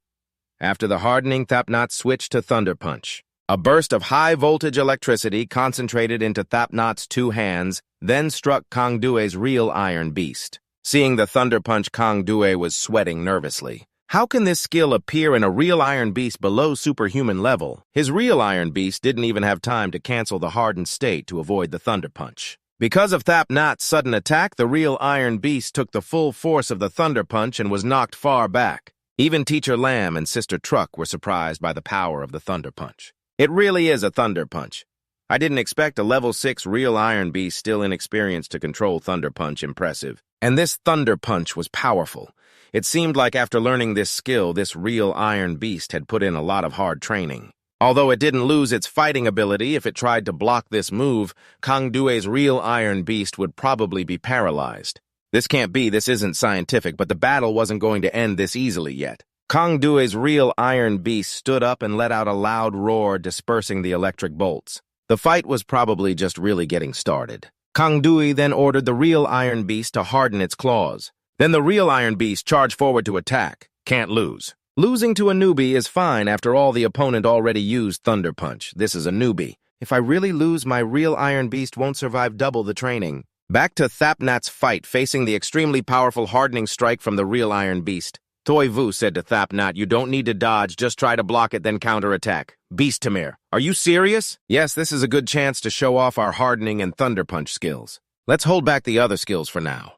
After the hardening, Thap Nat switched to Thunder Punch. A burst of high-voltage electricity concentrated into Thap Nat's two hands, then struck Kwang Due's real Iron Beast. Seeing the Thunder Punch, Kwang Due was sweating nervously. How can this skill appear in a real Iron Beast below superhuman level? His real Iron Beast didn't even have time to cancel the hardened state to avoid the Thunder Punch. Because of Thap Nat's sudden attack, the real Iron Beast took the full force of the Thunder Punch and was knocked far back. Even Teacher Lam and Sister Truck were surprised by the power of the Thunder Punch. It really is a Thunder Punch. I didn't expect a level 6 real Iron Beast still inexperienced to control Thunder Punch impressive. And this Thunder Punch was powerful. It seemed like after learning this skill, this real Iron Beast had put in a lot of hard training. Although it didn't lose its fighting ability, if it tried to block this move, Kwang Due's real Iron Beast would probably be paralyzed. This can't be, this isn't scientific, but the battle wasn't going to end this easily yet. Kwang Due's real Iron Beast stood up and let out a loud roar, dispersing the electric bolts. The fight was probably just really getting started. Kwang Due then ordered the real Iron Beast to harden its claws. Then the real Iron Beast charged forward to attack. Can't lose. Losing to a newbie is fine. After all, the opponent already used Thunder Punch. This is a newbie. If I really lose, my real Iron Beast won't survive double the training. Back to Thap Nat's fight, facing the extremely powerful hardening strike from the real Iron Beast. Thoi Vu said to Thap Nat, you don't need to dodge, just try to block it, then counterattack. Beast Tamir, are you serious? Yes, this is a good chance to show off our hardening and Thunder Punch skills. Let's hold back the other skills for now.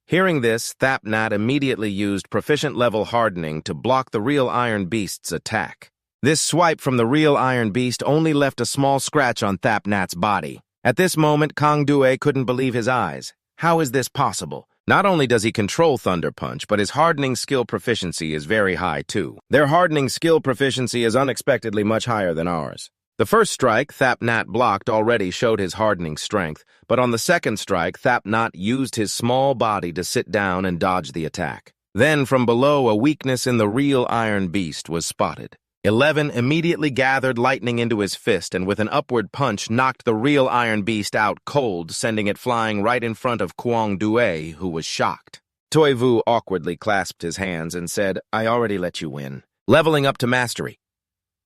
Hearing this, Thap Nat immediately used proficient-level hardening to block the real Iron Beast's attack. This swipe from the real Iron Beast only left a small scratch on Thap Nat's body. At this moment, Kwang Due couldn't believe his eyes. How is this possible? Not only does he control Thunder Punch, but his hardening skill proficiency is very high, too. Their hardening skill proficiency is unexpectedly much higher than ours. The first strike Thap Nat blocked already showed his hardening strength, but on the second strike, Thap Nat used his small body to sit down and dodge the attack. Then, from below, a weakness in the real Iron Beast was spotted. 11 immediately gathered lightning into his fist and with an upward punch knocked the real Iron Beast out cold, sending it flying right in front of Kwang Due, who was shocked. Thoi Vu awkwardly clasped his hands and said, I already let you win. leveling up to mastery.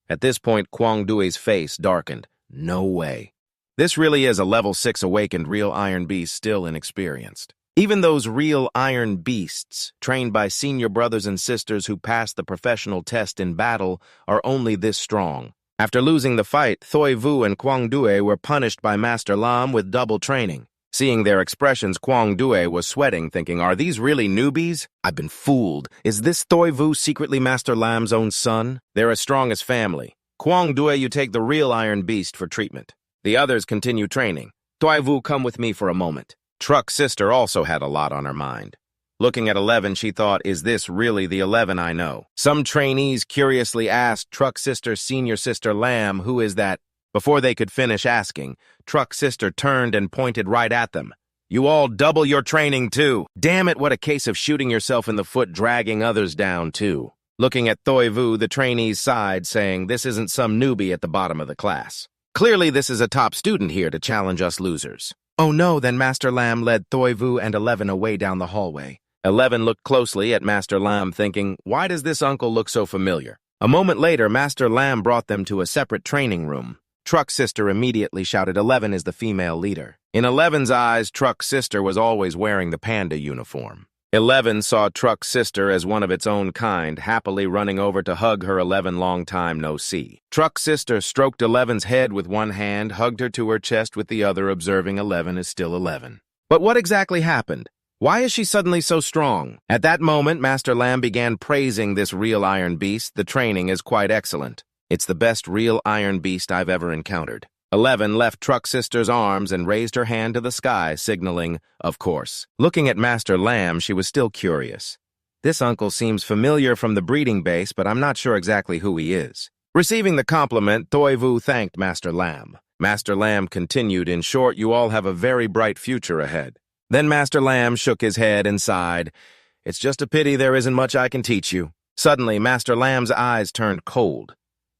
At this point, Kwang Due's face darkened. No way. This really is a level 6 awakened real iron beast still inexperienced. Even those real iron beasts, trained by senior brothers and sisters who passed the professional test in battle, are only this strong. After losing the fight, Thoi Vu and Kwang Due were punished by Master Lam with double training. Seeing their expressions, Kwang Due was sweating, thinking, are these really newbies? I've been fooled. Is this Thoi Vu secretly Master Lam's own son? They're as strong as family. Kwang Due, you take the real iron beast for treatment. The others continue training. Thoi Vu, come with me for a moment. Truck's sister also had a lot on her mind. Looking at 11, she thought, is this really the 11 I know? Some trainees curiously asked Truck's sister's senior sister Lam, who is that? Before they could finish asking, Truck's sister turned and pointed right at them. You all double your training too. Damn it, what a case of shooting yourself in the foot, dragging others down too. Looking at Thoi Vu, the trainees sighed, saying, this isn't some newbie at the bottom of the class. Clearly this is a top student here to challenge us losers. Oh no, then Master Lam led Thoi Vu and 11 away down the hallway. 11 looked closely at Master Lam, thinking, why does this uncle look so familiar? A moment later, Master Lam brought them to a separate training room. Truck's sister immediately shouted, 11 is the female leader. In 11's eyes, Truck's sister was always wearing the Panda uniform. 11 saw Truck's sister as one of its own kind, happily running over to hug her 11 long time no see. Truck's sister stroked 11's head with one hand, hugged her to her chest with the other, observing 11 is still 11. But what exactly happened? Why is she suddenly so strong? At that moment, Master Lam began praising this real iron beast. The training is quite excellent. It's the best real iron beast I've ever encountered. 11 left Truck's sister's arms and raised her hand to the sky, signaling, of course. Looking at Master Lam, she was still curious. This uncle seems familiar from the breeding base, but I'm not sure exactly who he is. Receiving the compliment, Thoi Vu thanked Master Lam. Master Lam continued, in short, you all have a very bright future ahead. Then Master Lam shook his head and sighed. It's just a pity there isn't much I can teach you. Suddenly, Master Lam's eyes turned cold.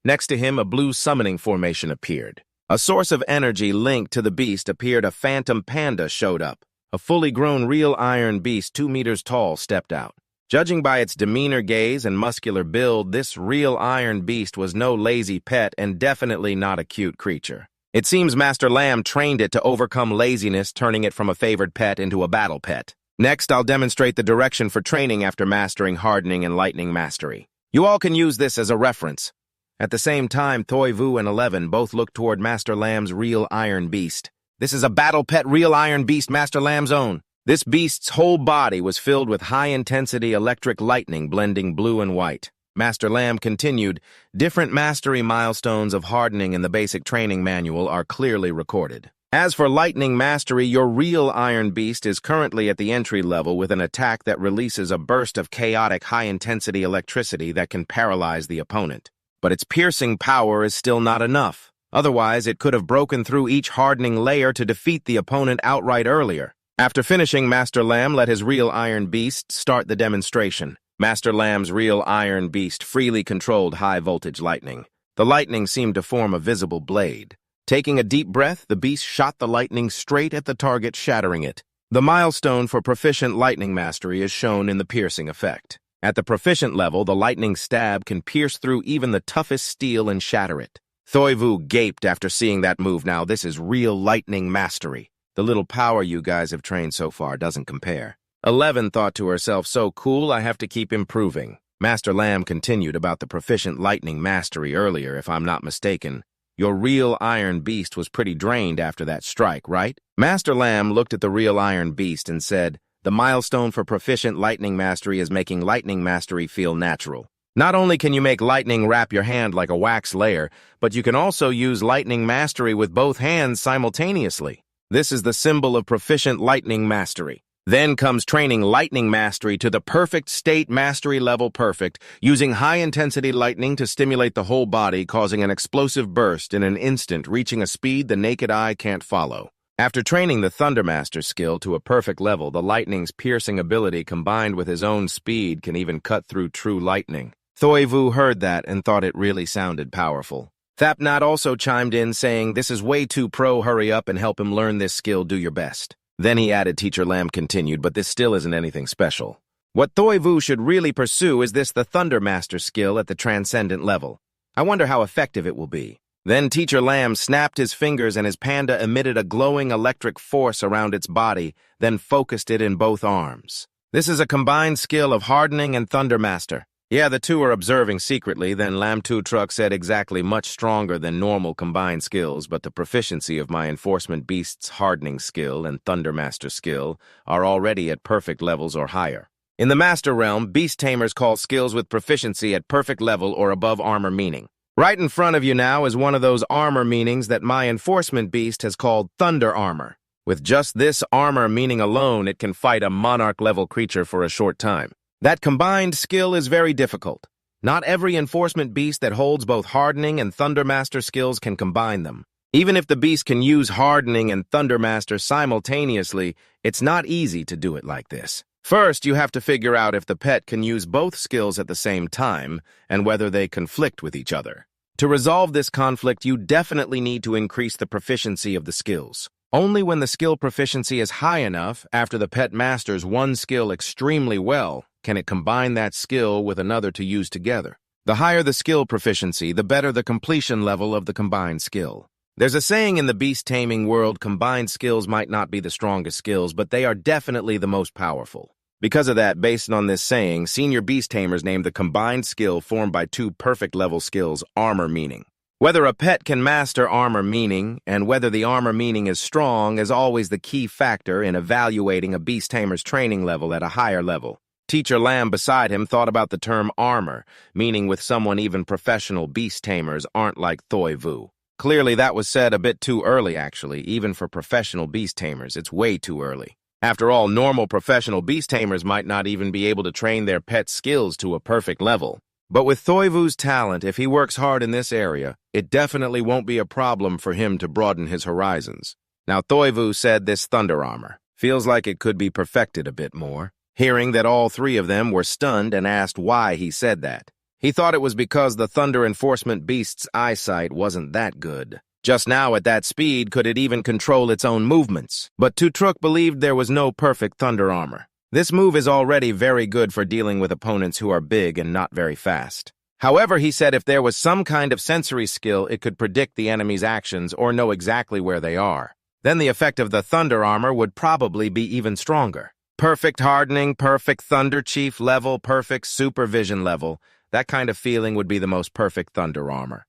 Next to him, a blue summoning formation appeared. A source of energy linked to the beast appeared. A phantom panda showed up. A fully grown real iron beast 2 meters tall stepped out. Judging by its demeanor, gaze, and muscular build, this real iron beast was no lazy pet and definitely not a cute creature. It seems Master Lam trained it to overcome laziness, turning it from a favored pet into a battle pet. Next, I'll demonstrate the direction for training after mastering hardening and lightning mastery. You all can use this as a reference. At the same time, Thoi Vu and 11 both looked toward Master Lam's real iron beast. This is a battle pet real iron beast Master Lam's own. This beast's whole body was filled with high-intensity electric lightning blending blue and white. Master Lam continued, different mastery milestones of hardening in the basic training manual are clearly recorded. As for lightning mastery, your real iron beast is currently at the entry level with an attack that releases a burst of chaotic high-intensity electricity that can paralyze the opponent. But its piercing power is still not enough. Otherwise, it could have broken through each hardening layer to defeat the opponent outright earlier. After finishing, Master Lam let his real iron beast start the demonstration. Master Lam's real iron beast freely controlled high-voltage lightning. The lightning seemed to form a visible blade. Taking a deep breath, the beast shot the lightning straight at the target, shattering it. The milestone for proficient lightning mastery is shown in the piercing effect. At the proficient level, the lightning stab can pierce through even the toughest steel and shatter it. Thoi Vu gaped after seeing that move. Now, this is real lightning mastery. The little power you guys have trained so far doesn't compare. 11 thought to herself, so cool, I have to keep improving. Master Lam continued about the proficient lightning mastery earlier, if I'm not mistaken. Your real iron beast was pretty drained after that strike, right? Master Lam looked at the real iron beast and said, the milestone for proficient lightning mastery is making lightning mastery feel natural. Not only can you make lightning wrap your hand like a wax layer, but you can also use lightning mastery with both hands simultaneously. This is the symbol of proficient lightning mastery. Then comes training lightning mastery to the perfect state, mastery level perfect, using high-intensity lightning to stimulate the whole body, causing an explosive burst in an instant, reaching a speed the naked eye can't follow. After training the Thundermaster skill to a perfect level, the lightning's piercing ability combined with his own speed can even cut through true lightning. Thoi Vu heard that and thought it really sounded powerful. Thapnat also chimed in, saying, this is way too pro, hurry up and help him learn this skill, do your best. Then he added, Teacher Lam continued, but this still isn't anything special. What Thoivu should really pursue is the Thunder Master skill at the Transcendent level. I wonder how effective it will be. Then Teacher Lamb snapped his fingers and his panda emitted a glowing electric force around its body, then focused it in both arms. This is a combined skill of Hardening and Thunder Master. Yeah, the two are observing secretly, then Lam Tu Truck said exactly much stronger than normal combined skills, but the proficiency of my Enforcement Beast's Hardening skill and Thunder Master skill are already at perfect levels or higher. In the Master Realm, Beast Tamers call skills with proficiency at perfect level or above armor meaning. Right in front of you now is one of those armor meanings that my Enforcement Beast has called Thunder Armor. With just this armor meaning alone, it can fight a Monarch-level creature for a short time. That combined skill is very difficult. Not every Enforcement Beast that holds both Hardening and Thunder Master skills can combine them. Even if the beast can use Hardening and Thunder Master simultaneously, it's not easy to do it like this. First, you have to figure out if the pet can use both skills at the same time and whether they conflict with each other. To resolve this conflict, you definitely need to increase the proficiency of the skills. Only when the skill proficiency is high enough, after the pet masters one skill extremely well, can it combine that skill with another to use together. The higher the skill proficiency, the better the completion level of the combined skill. There's a saying in the beast taming world, combined skills might not be the strongest skills, but they are definitely the most powerful. Because of that, based on this saying, senior beast tamers named the combined skill formed by two perfect level skills, armor meaning. Whether a pet can master armor meaning and whether the armor meaning is strong is always the key factor in evaluating a beast tamer's training level at a higher level. Teacher Lamb beside him thought about the term armor, meaning with someone even professional beast tamers aren't like Thoivu. Clearly that was said a bit too early actually, even for professional beast tamers, it's way too early. After all, normal professional beast tamers might not even be able to train their pet skills to a perfect level. But with Thoivu's talent, if he works hard in this area, it definitely won't be a problem for him to broaden his horizons. Now Thoivu said this thunder armor feels like it could be perfected a bit more. Hearing that all three of them were stunned and asked why he said that. He thought it was because the Thunder Enforcement Beast's eyesight wasn't that good. Just now at that speed, could it even control its own movements? But Tutruk believed there was no perfect thunder armor. This move is already very good for dealing with opponents who are big and not very fast. However, he said if there was some kind of sensory skill, it could predict the enemy's actions or know exactly where they are. Then the effect of the thunder armor would probably be even stronger. Perfect hardening, perfect Thunder Chief level, perfect supervision level. That kind of feeling would be the most perfect thunder armor.